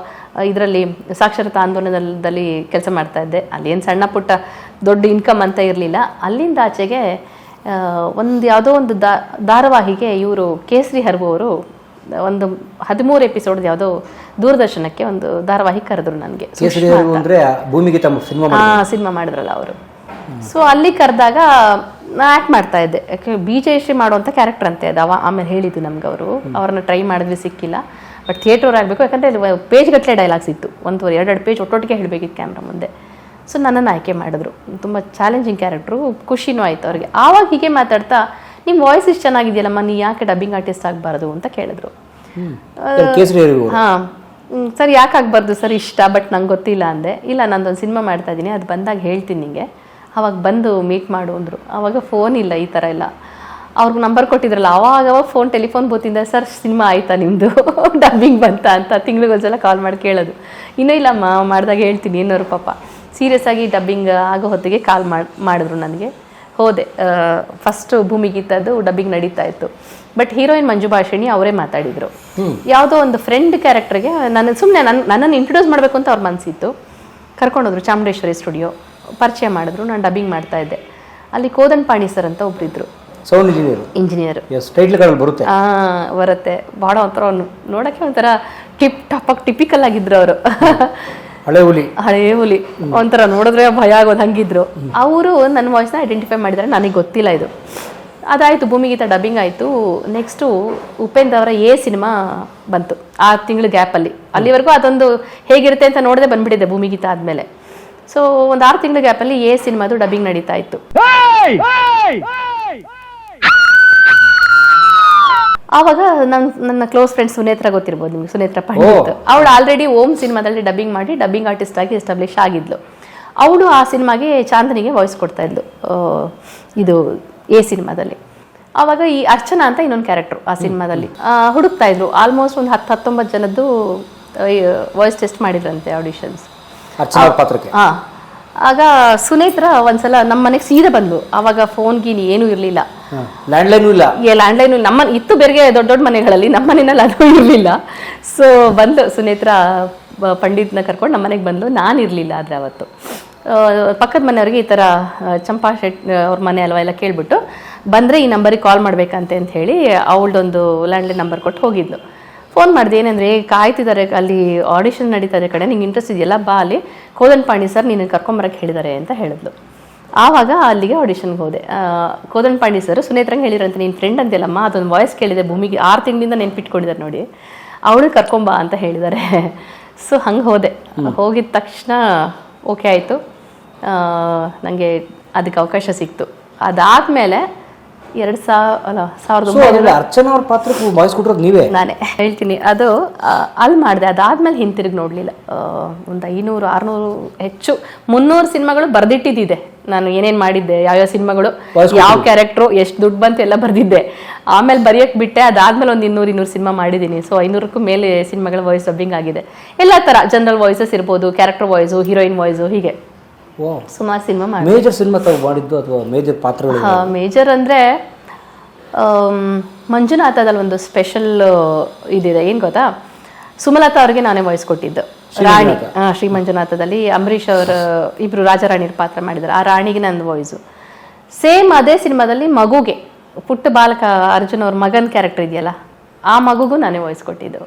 ಇದರಲ್ಲಿ ಸಾಕ್ಷರತಾ ಆಂದೋಲನದಲ್ಲಿ ಕೆಲಸ ಮಾಡ್ತಾ ಇದ್ದೆ. ಅಲ್ಲೇನು ಸಣ್ಣ ಪುಟ್ಟ ದೊಡ್ಡ ಇನ್ಕಮ್ ಅಂತ ಇರಲಿಲ್ಲ. ಅಲ್ಲಿಂದ ಆಚೆಗೆ ಯಾವುದೋ ಒಂದು ಧಾರಾವಾಹಿಗೆ ಇವರು ಕೇಸರಿ ಹರ್ಬವರು ಒಂದು 13 ಎಪಿಸೋಡ್ ಯಾವುದೋ ದೂರದರ್ಶನಕ್ಕೆ ಒಂದು ಧಾರಾವಾಹಿ ಕರೆದ್ರು ನನಗೆ.
ಭೂಮಿಗೆ ತಮ್ಮ
ಸಿನಿಮಾ ಮಾಡಿದ್ರಲ್ಲ ಅವರು. ಸೊ ಅಲ್ಲಿ ಕರೆದಾಗ ನಾ ಆ್ಯಕ್ಟ್ ಮಾಡ್ತಾ ಇದ್ದೆ. ಯಾಕೆ BJ ಮಾಡುವಂಥ ಕ್ಯಾರೆಕ್ಟರ್ ಅಂತೆ ಅದು. ಆಮೇಲೆ ಹೇಳಿದ್ದು ನಮ್ಗೆ ಅವರು, ಅವ್ರನ್ನ ಟ್ರೈ ಮಾಡಿದ್ವಿ, ಸಿಕ್ಕಿಲ್ಲ. ಬಟ್ ಥಿಯೇಟರ್ ಆಗಬೇಕು, ಯಾಕಂದರೆ ಪೇಜ್ಗಟ್ಟಲೆ ಡೈಲಾಗ್ಸ್ ಇತ್ತು, 1-2 ಪೇಜ್ ಒಟ್ಟೊಟ್ಟಿಗೆ ಹೇಳಬೇಕಿತ್ತು ಕ್ಯಾಮ್ರಾ ಮುಂದೆ. ಸೊ ನನ್ನನ್ನು ಆಯ್ಕೆ ಮಾಡಿದ್ರು. ತುಂಬ ಚಾಲೆಂಜಿಂಗ್ ಕ್ಯಾರೆಕ್ಟ್ರು, ಖುಷಿನೂ ಆಯಿತು ಅವ್ರಿಗೆ. ಆವಾಗ ಹೀಗೆ ಮಾತಾಡ್ತಾ, ನಿಮ್ಮ ವಾಯ್ಸ್ ಇಷ್ಟು ಚೆನ್ನಾಗಿದೆಯಲ್ಲಮ್ಮ, ನೀ ಯಾಕೆ ಡಬ್ಬಿಂಗ್ ಆರ್ಟಿಸ್ಟ್ ಆಗಬಾರ್ದು ಅಂತ ಕೇಳಿದ್ರು. ಹಾಂ, ಸರ್ ಯಾಕೆ ಆಗಬಾರ್ದು ಸರ್, ಇಷ್ಟ, ಬಟ್ ನಂಗೆ ಗೊತ್ತಿಲ್ಲ ಅಂದೆ. ಇಲ್ಲ, ನಂದೊಂದು ಸಿನಿಮಾ ಮಾಡ್ತಾ ಇದ್ದೀನಿ, ಅದು ಬಂದಾಗ ಹೇಳ್ತೀನಿ ನಿಮಗೆ, ಅವಾಗ ಬಂದು ಮೀಟ್ ಮಾಡು ಅಂದರು. ಆವಾಗ ಫೋನ್ ಇಲ್ಲ, ಈ ಥರ ಎಲ್ಲ. ಅವ್ರಿಗೆ ನಂಬರ್ ಕೊಟ್ಟಿದ್ರಲ್ಲ, ಅವಾಗ ಟೆಲಿಫೋನ್ ಬೂತಿಂದ, ಸರ್ ಸಿನಿಮಾ ಆಯಿತಾ ನಿಮ್ಮದು, ಡಬ್ಬಿಂಗ್ ಬಂತಾ ಅಂತ ತಿಂಗಳಿಗೊಂದ್ಸಲ ಕಾಲ್ ಮಾಡಿ ಕೇಳೋದು. ಇನ್ನೂ ಇಲ್ಲಮ್ಮ, ಮಾಡಿದಾಗ ಹೇಳ್ತೀನಿ ಏನೋರು. ಪಾಪ ಸೀರಿಯಸ್ ಆಗಿ ಡಬ್ಬಿಂಗ್ ಆಗೋ ಹೊತ್ತಿಗೆ ಕಾಲ್ ಮಾಡಿದ್ರು ನನಗೆ. ಹೋದೆ. ಫಸ್ಟ್ ಭೂಮಿಗೀತದ್ದು ಡಬ್ಬಿಂಗ್ ನಡೀತಾ ಇತ್ತು. ಬಟ್ ಹೀರೋಯಿನ್ ಮಂಜು ಭಾಷಿಣಿ ಅವರೇ ಮಾತಾಡಿದರು. ಯಾವುದೋ ಒಂದು ಫ್ರೆಂಡ್ ಕ್ಯಾರೆಕ್ಟರ್ಗೆ ನನ್ನನ್ನು ಇಂಟ್ರೊಡ್ಯೂಸ್ ಮಾಡಬೇಕು ಅಂತ ಅವ್ರ ಮನಸ್ಸಿತ್ತು. ಕರ್ಕೊಂಡೋದ್ರು ಚಾಮುಂಡೇಶ್ವರಿ ಸ್ಟುಡಿಯೋ, ಪರಿಚಯ ಮಾಡಿದ್ರು. ನಾನು ಡಬ್ಬಿಂಗ್ ಮಾಡ್ತಾ ಇದ್ದೆ. ಅಲ್ಲಿ ಕೋದನ್ ಪಾಣಿ ಸರ್ ಅಂತ ಒಬ್ಬರಿದ್ರು,
ಸೌಂಡ್
ಇಂಜಿನಿಯರ್.
ಬರುತ್ತೆ.
ಭಾಳ ಒಂಥರ ನೋಡೋಕ್ಕೆ ಒಂಥರ ಟಿಪಿಕಲ್ ಆಗಿದ್ರು ಅವರು. ಹಳೆ ಹುಲಿ ಒಂಥರ ನೋಡಿದ್ರೆ ಭಯ ಆಗೋದು ಹಂಗಿದ್ರು. ಅವರು ನನ್ನ ವಾಯ್ಸ್ನ ಐಡೆಂಟಿಫೈ ಮಾಡಿದ್ದಾರೆ, ನನಗೆ ಗೊತ್ತಿಲ್ಲ ಇದು. ಅದಾಯಿತು, ಭೂಮಿಗೀತ ಡಬ್ಬಿಂಗ್ ಆಯಿತು. ನೆಕ್ಸ್ಟು ಉಪೇಂದ್ರ ಅವರ ಸಿನಿಮಾ ಬಂತು ಆ ತಿಂಗಳು ಗ್ಯಾಪಲ್ಲಿ. ಅಲ್ಲಿವರೆಗೂ ಅದೊಂದು ಹೇಗಿರುತ್ತೆ ಅಂತ ನೋಡದೆ ಬಂದ್ಬಿಟ್ಟಿದೆ ಭೂಮಿಗೀತ ಆದಮೇಲೆ. ಸೊ ಒಂದು 6 ತಿಂಗಳ ಗ್ಯಾಪಲ್ಲಿ ಸಿನಿಮಾದು ಡಬ್ಬಿಂಗ್ ನಡೀತಾ ಇತ್ತು. ಆವಾಗ ನನ್ನ ಕ್ಲೋಸ್ ಫ್ರೆಂಡ್ ಸುನೇತ್ರ ಗೊತ್ತಿರ್ಬೋದು ನಿಮ್ಗೆ, ಸುನೇತ್ರ ಪಂಡಿತ್. ಅವಳು ಆಲ್ರೆಡಿ ಓಮ್ ಸಿನಿಮಾದಲ್ಲಿ ಡಬ್ಬಿಂಗ್ ಮಾಡಿ ಡಬ್ಬಿಂಗ್ ಆರ್ಟಿಸ್ಟ್ ಆಗಿ ಎಸ್ಟಾಬ್ಲಿಷ್ ಆಗಿದ್ಲು. ಅವಳು ಆ ಸಿನಿಮಾಗೆ ಚಾಂದನಿಗೆ ವಾಯ್ಸ್ ಕೊಡ್ತಾ ಇದ್ಲು ಇದು ಸಿನಿಮಾದಲ್ಲಿ. ಆವಾಗ ಈ ಅರ್ಚನಾ ಅಂತ ಇನ್ನೊಂದು ಕ್ಯಾರೆಕ್ಟ್ರು ಆ ಸಿನಿಮಾದಲ್ಲಿ ಹುಡುಕ್ತಾ ಇದ್ರು. ಆಲ್ಮೋಸ್ಟ್ ಒಂದು 10-19 ಜನದ್ದು ವಾಯ್ಸ್ ಟೆಸ್ಟ್ ಮಾಡಿದ್ರಂತೆ ಆಡಿಷನ್ಸ್. ಹಾಂ, ಆಗ ಸುನೇತ್ರ ಒಂದ್ಸಲ ನಮ್ಮ ಮನೆಗೆ ಸೀದಾ ಬಂದ್ಲು. ಆವಾಗ ಫೋನ್ ಗೀನ್ ಏನೂ ಇರಲಿಲ್ಲ, ಲ್ಯಾಂಡ್ಲೈನು ಇಲ್ಲ. ನಮ್ಮ ಇತ್ತು ಬೇರೆ ದೊಡ್ಡ ಮನೆಗಳಲ್ಲಿ, ನಮ್ಮ ಮನೆಯಲ್ಲಿ ಅದು ಇರಲಿಲ್ಲ. ಸೊ ಬಂದು ಸುನೇತ್ರ ಪಂಡಿತ್ನ ಕರ್ಕೊಂಡು ನಮ್ಮ ಮನೆಗೆ ಬಂದು, ನಾನು ಇರಲಿಲ್ಲ. ಆದರೆ ಅವತ್ತು ಪಕ್ಕದ ಮನೆಯವ್ರಿಗೆ ಈ ಥರ ಚಂಪಾ ಶೆಟ್ಟಿ ಅವ್ರ ಮನೆ ಅಲ್ವಾ ಎಲ್ಲ ಕೇಳಿಬಿಟ್ಟು ಬಂದರೆ ಈ ನಂಬರಿಗೆ ಕಾಲ್ ಮಾಡಬೇಕಂತೆ ಅಂತ ಹೇಳಿ ಅವಳದೊಂದು ಲ್ಯಾಂಡ್ಲೈನ್ ನಂಬರ್ ಕೊಟ್ಟು ಹೋಗಿದ್ಲು. ಫೋನ್ ಮಾಡಿದೆ, ಏನಂದರೆ ಕಾಯ್ತಿದ್ದಾರೆ ಅಲ್ಲಿ ಆಡಿಷನ್ ನಡೀತಾ ಇದೆ ಕಡೆ, ನಿಂಗೆ ಇಂಟ್ರೆಸ್ಟ್ ಇದೆಯಲ್ಲ ಬಾ, ಅಲ್ಲಿ ಕೋದನ್ ಪಾಣಿ ಸರ್ ನೀನು ಕರ್ಕೊಂಬರಕ್ಕೆ ಹೇಳಿದ್ದಾರೆ ಅಂತ ಹೇಳಿದ್ಲು. ಆವಾಗ ಅಲ್ಲಿಗೆ ಆಡಿಷನ್ಗೆ ಹೋದೆ. ಕೋದನ್ ಪಾಣಿ ಸರ್ ಸುನೇತ್ರಂಗೆ ಹೇಳಿರಂತೆ, ನೀನು ಫ್ರೆಂಡ್ ಅಂತೆಲ್ಲಮ್ಮ, ಅದೊಂದು ವಾಯ್ಸ್ ಕೇಳಿದೆ ಭೂಮಿಗೆ, 6 ತಿಂಗಳಿಂದ ನೆನ್ಪಿಟ್ಕೊಂಡಿದ್ದಾರೆ ನೋಡಿ, ಅವಳು ಕರ್ಕೊಂಬಾ ಅಂತ ಹೇಳಿದ್ದಾರೆ. ಸೊ ಹಂಗೆ ಹೋದೆ. ಹೋಗಿದ ತಕ್ಷಣ ಓಕೆ ಆಯಿತು, ನನಗೆ ಅದಕ್ಕೆ ಅವಕಾಶ ಸಿಕ್ತು. ಅದಾದಮೇಲೆ 2000
ಅರ್ಚನಾ ಅವ್ರ ಪಾತ್ರಕ್ಕೆ ವಾಯ್ಸ್ ಕೊಟ್ಟಿರೋದು ನೀವೇ?
ನಾನೇ ಹೇಳ್ತೀನಿ. ಅದು ಅಲ್ಲಿ ಮಾಡಿದೆ. ಅದಾದ್ಮೇಲೆ ಹಿಂತಿರುಗಿ ನೋಡಲಿಲ್ಲ. ಒಂದು 500-600 ಹೆಚ್ಚು 300 ಸಿನಿಮಾಗಳು ಬರೆದಿಟ್ಟಿದ್ದಿದೆ. ನಾನು ಏನೇನು ಮಾಡಿದ್ದೆ, ಯಾವ್ಯಾವ ಸಿನಿಮಾಗಳು, ಯಾವ ಕ್ಯಾರೆಕ್ಟ್ರು, ಎಷ್ಟು ದುಡ್ಡು ಬಂತು ಎಲ್ಲ ಬರೆದಿದ್ದೆ. ಆಮೇಲೆ ಬರೆಯೋಕ್ಕೆ ಬಿಟ್ಟೆ. ಅದಾದ್ಮೇಲೆ ಒಂದು 200 ಸಿನಿಮಾ ಮಾಡಿದ್ದೀನಿ. ಸೊ 500ಕ್ಕೂ ಮೇಲೆ ಸಿನಿಮಾಗಳ ವಾಯ್ಸ್ ಡಬ್ಬಿಂಗ್ ಆಗಿದೆ. ಎಲ್ಲ ಥರ ಜನರಲ್ ವಾಯ್ಸಸ್ ಇರ್ಬೋದು, ಕ್ಯಾರೆಕ್ಟರ್ ವಾಯ್ಸು, ಹೀರೋಯಿನ್ ವಾಯ್ಸು, ಹೀಗೆ ಸುಮಾರು ಸಿನಿಮಾ ಮಾಡಿ.
ಮೇಜರ್ ಸಿನಿಮಾ ಮಾಡಿದ್ದು ಅಥವಾ ಮೇಜರ್ ಪಾತ್ರಗಳು?
ಮೇಜರ್ ಅಂದರೆ ಮಂಜುನಾಥದಲ್ಲಿ ಒಂದು ಸ್ಪೆಷಲ್ ಇದಿದೆ, ಏನು ಗೊತ್ತಾ, ಸುಮಲತಾ ಅವ್ರಿಗೆ ನಾನೇ ವಾಯ್ಸ್ ಕೊಟ್ಟಿದ್ದು. ರಾಣಿ, ಶ್ರೀ ಮಂಜುನಾಥದಲ್ಲಿ ಅಂಬರೀಷ್ ಅವರು ಇಬ್ಬರು ರಾಜಾರಾಣಿಯರ ಪಾತ್ರ ಮಾಡಿದ್ದಾರೆ. ಆ ರಾಣಿಗೆ ನಂದು ವಾಯ್ಸು. ಸೇಮ್ ಅದೇ ಸಿನಿಮಾದಲ್ಲಿ ಮಗುಗೆ, ಪುಟ್ಟ ಬಾಲಕ ಅರ್ಜುನ್ ಅವ್ರ ಮಗನ ಕ್ಯಾರೆಕ್ಟರ್ ಇದೆಯಲ್ಲ, ಆ ಮಗುಗೂ ನಾನೇ ವಾಯ್ಸ್ ಕೊಟ್ಟಿದ್ದು.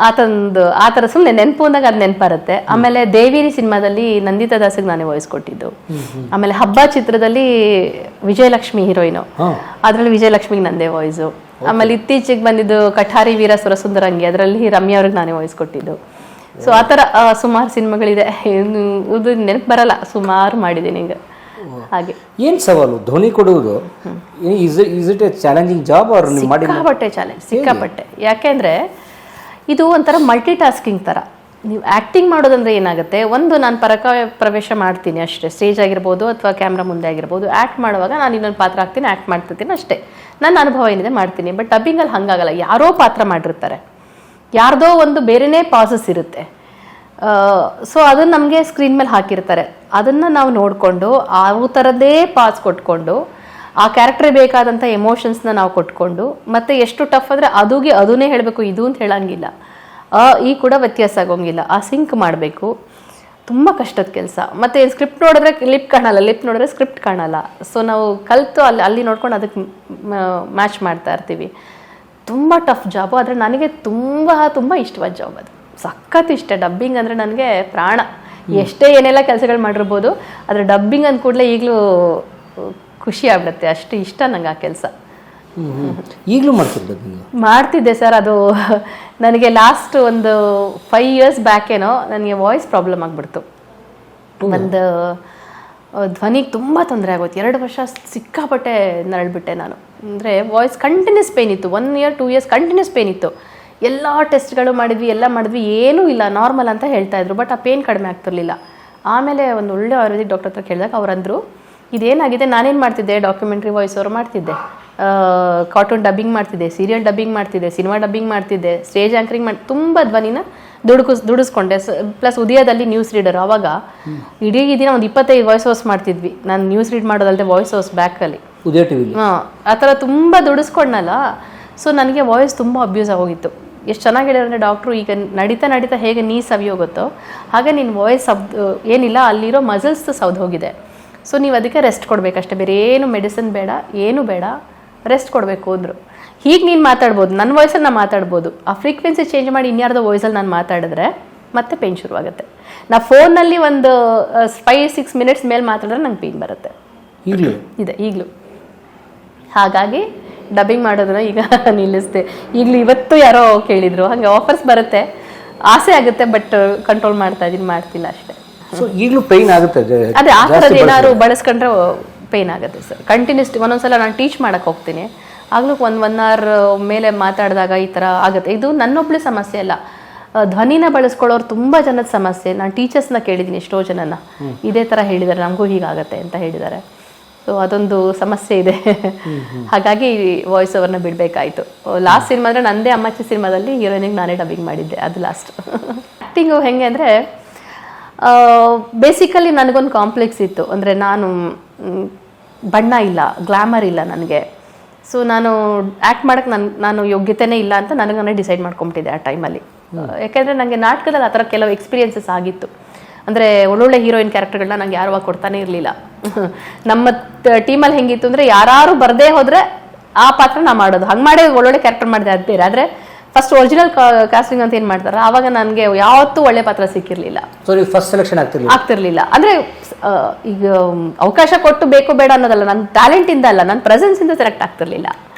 ಆ ಥರ ಸುಮ್ಮನೆ ನೆನಪು ಅಂದಾಗ ಅದು ನೆನಪು ಬರುತ್ತೆ. ಆಮೇಲೆ ದೇವಿರಿ ಸಿನಿಮಾದಲ್ಲಿ ನಂದಿತಾ ದಾಸಿಗೆ ನಾನೇ ವಾಯ್ಸ್ ಕೊಟ್ಟಿದ್ದು. ಆಮೇಲೆ ಹಬ್ಬ ಚಿತ್ರದಲ್ಲಿ ವಿಜಯಲಕ್ಷ್ಮಿ ಹೀರೋಯಿನು, ಅದರಲ್ಲಿ ವಿಜಯಲಕ್ಷ್ಮಿಗೆ ನಂದೇ ವಾಯ್ಸು. ಆಮೇಲೆ ಇತ್ತೀಚೆಗೆ ಬಂದಿದ್ದು ಕಠಾರಿ ವೀರ ಸುರಸುಂದರಂಗಿ, ಅದರಲ್ಲಿ ರಮ್ಯಾ ಅವ್ರಿಗೆ ನಾನೇ ವಾಯ್ಸ್ ಕೊಟ್ಟಿದ್ದು. ಸೊ ಆ ಥರ ಸುಮಾರು ಸಿನಿಮಾಗಳಿದೆ, ಇದು ನೆನಪು ಬರಲ್ಲ, ಸುಮಾರು ಮಾಡಿದ್ದೀನಿ ಈಗ. ಹಾಗೆ
ಏನು ಸವಾಲು ಧ್ವನಿ ಕೊಡುವುದು? Is it a challenging job or ನೀವು ಮಾಡಿ?
ಸಿಕ್ಕಾಪಟ್ಟೆ ಚಾಲೆಂಜ್, ಸಿಕ್ಕಾಪಟ್ಟೆ. ಯಾಕೆಂದರೆ ಇದು ಒಂಥರ ಮಲ್ಟಿ ಟಾಸ್ಕಿಂಗ್ ಥರ. ನೀವು ಆ್ಯಕ್ಟಿಂಗ್ ಮಾಡೋದಂದ್ರೆ ಏನಾಗುತ್ತೆ, ಒಂದು ನಾನು ಪ್ರವೇಶ ಮಾಡ್ತೀನಿ ಅಷ್ಟೇ, ಸ್ಟೇಜ್ ಆಗಿರ್ಬೋದು ಅಥವಾ ಕ್ಯಾಮ್ರಾ ಮುಂದೆ ಆಗಿರ್ಬೋದು. ಆ್ಯಕ್ಟ್ ಮಾಡುವಾಗ ನಾನು ಇನ್ನೊಂದು ಪಾತ್ರ ಆಗ್ತೀನಿ, ಆ್ಯಕ್ಟ್ ಮಾಡ್ತಿರ್ತೀನಿ ಅಷ್ಟೇ, ನನ್ನ ಅನುಭವ ಏನಿದೆ ಮಾಡ್ತೀನಿ. ಬಟ್ ಡಬ್ಬಿಂಗಲ್ಲಿ ಹಾಗಾಗಲ್ಲ, ಯಾರೋ ಪಾತ್ರ ಮಾಡಿರ್ತಾರೆ, ಯಾರ್ದೋ ಒಂದು ಬೇರೆನೇ ಪಾಸಸ್ ಇರುತ್ತೆ. ಸೊ ಅದನ್ನು ನಮಗೆ ಸ್ಕ್ರೀನ್ ಮೇಲೆ ಹಾಕಿರ್ತಾರೆ, ಅದನ್ನು ನಾವು ನೋಡಿಕೊಂಡು ಆ ಥರದ್ದೇ ಪಾಸ್ ಕೊಟ್ಕೊಂಡು ಆ ಕ್ಯಾರೆಕ್ಟ್ರಿಗೆ ಬೇಕಾದಂಥ ಎಮೋಷನ್ಸ್ನ ನಾವು ಕೊಟ್ಕೊಂಡು, ಮತ್ತು ಎಷ್ಟು ಟಫ್ ಅಂದರೆ ಅದನ್ನೇ ಹೇಳಬೇಕು, ಇದು ಅಂತ ಹೇಳಂಗಿಲ್ಲ, ಈ ಕೂಡ ವ್ಯತ್ಯಾಸ ಆಗೋಂಗಿಲ್ಲ, ಆ ಸಿಂಕ್ ಮಾಡಬೇಕು. ತುಂಬ ಕಷ್ಟದ ಕೆಲಸ. ಮತ್ತು ಸ್ಕ್ರಿಪ್ಟ್ ನೋಡಿದ್ರೆ ಲಿಪ್ ಕಾಣಲ್ಲ, ಲಿಪ್ ನೋಡಿದ್ರೆ ಸ್ಕ್ರಿಪ್ಟ್ ಕಾಣಲ್ಲ. ಸೊ ನಾವು ಕಲಿತು ಅಲ್ಲಿ ನೋಡ್ಕೊಂಡು ಅದಕ್ಕೆ ಮ್ಯಾಚ್ ಮಾಡ್ತಾ ಇರ್ತೀವಿ. ತುಂಬ ಟಫ್ ಜಾಬು, ಆದರೆ ನನಗೆ ತುಂಬ ತುಂಬ ಇಷ್ಟವಾದ ಜಾಬ್ ಅದು. ಸಖತ್ ಇಷ್ಟ. ಡಬ್ಬಿಂಗ್ ಅಂದರೆ ನನಗೆ ಪ್ರಾಣ. ಎಷ್ಟೇ ಏನೆಲ್ಲ ಕೆಲಸಗಳು ಮಾಡಿರ್ಬೋದು, ಆದರೆ ಡಬ್ಬಿಂಗ್ ಅಂದ ಕೂಡಲೇ ಈಗಲೂ ಖುಷಿ ಆಗ್ಬಿಡುತ್ತೆ, ಅಷ್ಟು ಇಷ್ಟ ನಂಗೆ ಆ ಕೆಲಸ.
ಈಗಲೂ
ಮಾಡ್ತಿದ್ದೆ ಸರ್. ಅದು ನನಗೆ ಲಾಸ್ಟ್ ಒಂದು 5 years ಬ್ಯಾಕೇನೋ ನನಗೆ ವಾಯ್ಸ್ ಪ್ರಾಬ್ಲಮ್ ಆಗಿಬಿಡ್ತು. ಒಂದು ಧ್ವನಿಗೆ ತುಂಬ ತೊಂದರೆ ಆಗೋಯ್ತು. 2 ವರ್ಷ ಸಿಕ್ಕಾಪಟ್ಟೆ ನರಳ್ಬಿಟ್ಟೆ ನಾನು. ಅಂದರೆ ವಾಯ್ಸ್ ಕಂಟಿನ್ಯೂಸ್ ಪೇನ್ ಇತ್ತು. 1 year 2 years ಕಂಟಿನ್ಯೂಸ್ ಪೇನ್ ಇತ್ತು. ಎಲ್ಲ ಟೆಸ್ಟ್ಗಳು ಮಾಡಿದ್ವಿ, ಏನೂ ಇಲ್ಲ, ನಾರ್ಮಲ್ ಅಂತ ಹೇಳ್ತಾ ಇದ್ರು. ಬಟ್ ಆ ಪೇನ್ ಕಡಿಮೆ ಆಗ್ತಿರ್ಲಿಲ್ಲ. ಆಮೇಲೆ ಒಂದು ಒಳ್ಳೆ ಆಯುರ್ವೇದಿಕ್ ಡಾಕ್ಟರ್ ಹತ್ರ ಕೇಳಿದಾಗ ಅವರಂದರು, ಇದೇನಾಗಿದೆ, ನಾನೇನು ಮಾಡ್ತಿದ್ದೆ, ಡಾಕ್ಯುಮೆಂಟ್ರಿ ವಾಯ್ಸ್ ಓವರ್ ಮಾಡ್ತಿದ್ದೆ, ಕಾರ್ಟೂನ್ ಡಬ್ಬಿಂಗ್ ಮಾಡ್ತಿದ್ದೆ, ಸೀರಿಯಲ್ ಡಬ್ಬಿಂಗ್ ಮಾಡ್ತಿದ್ದೆ, ಸಿನಿಮಾ ಡಬ್ಬಿಂಗ್ ಮಾಡ್ತಿದ್ದೆ, ಸ್ಟೇಜ್ ಆ್ಯಂಕರಿಂಗ್ ತುಂಬ ಧ್ವನಿನ ದುಡಿಸ್ಕೊಂಡೆ. ಪ್ಲಸ್ ಉದಯದಲ್ಲಿ ನ್ಯೂಸ್ ರೀಡರ್. ಆವಾಗ ಇಡೀ ದಿನ ಒಂದು 25 ವಾಯ್ಸ್ ಓವರ್ಸ್ ಮಾಡ್ತಿದ್ವಿ. ನಾನು ನ್ಯೂಸ್ ರೀಡ್ ಮಾಡೋದಲ್ಲದೆ ವಾಯ್ಸ್ ಓವರ್ಸ್ ಬ್ಯಾಕಲ್ಲಿ
ಉದಯ ಟಿವಿ
ಆ ಥರ ತುಂಬ ದುಡಿಸ್ಕೊಂಡಲ್ಲ. ಸೊ ನನಗೆ ವಾಯ್ಸ್ ತುಂಬ ಅಬ್ಯೂಸ್ ಆಗೋಗಿತ್ತು. ಎಷ್ಟು ಚೆನ್ನಾಗಿ ಹೇಳಿದ್ರೆ ಡಾಕ್ಟ್ರು, ಈಗ ನಡೀತಾ ಹೇಗೆ ನೀ ಸವಿ ಹೋಗುತ್ತೋ ಹಾಗೆ ನಿನ್ನ ವಾಯ್ಸ್ ಏನಿಲ್ಲ, ಅಲ್ಲಿರೋ ಮಸಲ್ಸ್ ಸವ್ದು ಹೋಗಿದೆ. ಸೊ ನೀವು ಅದಕ್ಕೆ ರೆಸ್ಟ್ ಕೊಡಬೇಕಷ್ಟೇ, ಬೇರೆ ಏನು ಮೆಡಿಸಿನ್ ಬೇಡ, ಏನು ಬೇಡ, ರೆಸ್ಟ್ ಕೊಡಬೇಕು ಅಂದರು. ಹೀಗೆ ನೀನು ಮಾತಾಡ್ಬೋದು, ನನ್ನ ವಾಯ್ಸಲ್ಲಿ ನಾನು ಮಾತಾಡ್ಬೋದು. ಆ ಫ್ರೀಕ್ವೆನ್ಸಿ ಚೇಂಜ್ ಮಾಡಿ ಇನ್ಯಾರ್ದೋ ವಾಯ್ಸಲ್ಲಿ ನಾನು ಮಾತಾಡಿದ್ರೆ ಮತ್ತೆ ಪೇನ್ ಶುರುವಾಗುತ್ತೆ. ನಾ ಫೋನಲ್ಲಿ ಒಂದು 5-6 minutes ಮೇಲೆ ಮಾತಾಡಿದ್ರೆ ನಂಗೆ ಪೇನ್ ಬರುತ್ತೆ. ಈಗಲೂ ಹಾಗಾಗಿ ಡಬ್ಬಿಂಗ್ ಮಾಡೋದನ್ನ ಈಗ ನಿಲ್ಲಿಸ್ದೆ. ಈಗಲೂ ಇವತ್ತು ಯಾರೋ ಕೇಳಿದ್ರು, ಹಾಗೆ ಆಫರ್ಸ್ ಬರುತ್ತೆ, ಆಸೆ ಆಗುತ್ತೆ, ಬಟ್ ಕಂಟ್ರೋಲ್ ಮಾಡ್ತಿಲ್ಲ ಅಷ್ಟೇ.
ಸೊ ಈಗಲೂ ಪೇನ್ ಆಗುತ್ತೆ.
ಅದೇ ಆ ಥರದ್ದು ಏನಾದ್ರು ಬಳಸ್ಕೊಂಡ್ರೆ ಪೇನ್ ಆಗುತ್ತೆ ಸರ್. ಕಂಟಿನ್ಯೂಸ್ ಒಂದೊಂದ್ಸಲ ನಾನು ಟೀಚ್ ಮಾಡಕ್ಕೆ ಹೋಗ್ತೀನಿ, ಆಗಲೂ 1 hour ಮೇಲೆ ಮಾತಾಡಿದಾಗ ಈ ಥರ ಆಗುತ್ತೆ. ಇದು ನನ್ನೊಬ್ಳೆ ಸಮಸ್ಯೆ ಅಲ್ಲ, ಧ್ವನಿನ ಬಳಸ್ಕೊಳ್ಳೋರು ತುಂಬ ಜನದ ಸಮಸ್ಯೆ. ನಾನು ಟೀಚರ್ಸ್ನ ಕೇಳಿದ್ದೀನಿ, ಎಷ್ಟೋ ಜನನ ಇದೇ ಥರ ಹೇಳಿದ್ದಾರೆ, ನಮಗೂ ಹೀಗಾಗತ್ತೆ ಅಂತ ಹೇಳಿದ್ದಾರೆ. ಸೊ ಅದೊಂದು ಸಮಸ್ಯೆ ಇದೆ. ಹಾಗಾಗಿ ವಾಯ್ಸ್ ಓವರ್ನ ಬಿಡಬೇಕಾಯಿತು. ಲಾಸ್ಟ್ ಸಿನಿಮಾ ಅಂದರೆ ನಂದೇ ಅಮ್ಮಚ್ಚಿ ಸಿನಿಮಾದಲ್ಲಿ ಹೀರೋಯಿನಿಗೆ ನಾನೇ ಡಬ್ಬಿಂಗ್ ಮಾಡಿದ್ದೆ, ಅದು ಲಾಸ್ಟ್. ಆ್ಯಕ್ಟಿಂಗು ಹೆಂಗೆ ಅಂದರೆ ಬೇಸಿಕಲಿ ನನಗೊಂದು ಕಾಂಪ್ಲೆಕ್ಸ್ ಇತ್ತು. ಅಂದರೆ ನಾನು ಬಣ್ಣ ಇಲ್ಲ, ಗ್ಲಾಮರ್ ಇಲ್ಲ ನನಗೆ. ಸೊ ನಾನು ಆ್ಯಕ್ಟ್ ಮಾಡೋಕ್ಕೆ ನಾನು ಯೋಗ್ಯತೆಯೇ ಇಲ್ಲ ಅಂತ ನನಗೆ ಡಿಸೈಡ್ ಮಾಡ್ಕೊಂಬಿಟ್ಟಿದ್ದೆ ಆ ಟೈಮಲ್ಲಿ. ಯಾಕೆಂದರೆ ನನಗೆ ನಾಟಕದಲ್ಲಿ ಆ ಥರ ಕೆಲವು ಎಕ್ಸ್ಪೀರಿಯನ್ಸಸ್ ಆಗಿತ್ತು. ಅಂದರೆ ಒಳ್ಳೊಳ್ಳೆ ಹೀರೋಯಿನ್ ಕ್ಯಾರೆಕ್ಟರ್ಗಳನ್ನ ನಂಗೆ ಯಾರು ಕೊಡ್ತಾನೆ ಇರಲಿಲ್ಲ. ನಮ್ಮ ಟೀಮಲ್ಲಿ ಹೆಂಗಿತ್ತು ಅಂದರೆ ಯಾರು ಬರದೇ ಹೋದರೆ ಆ ಪಾತ್ರ ನಾ ಮಾಡೋದು, ಹಂಗೆ ಮಾಡಿ ಒಳ್ಳೊಳ್ಳೆ ಕ್ಯಾರೆಕ್ಟರ್ ಮಾಡಿದೆ, ಅದು ಬೇರೆ. ಆದರೆ ಫಸ್ಟ್ ಒರಿಜಿನಲ್ ಕಾಸ್ಟಿಂಗ್ ಅಂತ ಏನು ಮಾಡ್ತಾರೆ, ಆವಾಗ ನನಗೆ ಯಾವತ್ತೂ ಒಳ್ಳೆ ಪಾತ್ರ ಸಿಕ್ಕಿರಲಿಲ್ಲ,
ಫಸ್ಟ್ ಸೆಲೆಕ್ಷನ್
ಆಗ್ತಿರ್ಲಿಲ್ಲ. ಅಂದರೆ ಈಗ ಅವಕಾಶ ಕೊಟ್ಟು ಬೇಕು ಬೇಡ ಅನ್ನೋದಲ್ಲ, ನನ್ನ ಟ್ಯಾಲೆಂಟಿಂದ ಅಲ್ಲ, ನನ್ನ ಪ್ರೆಸೆನ್ಸಿಂದ ಸೆಲೆಕ್ಟ್ ಆಗ್ತಿರ್ಲಿಲ್ಲ,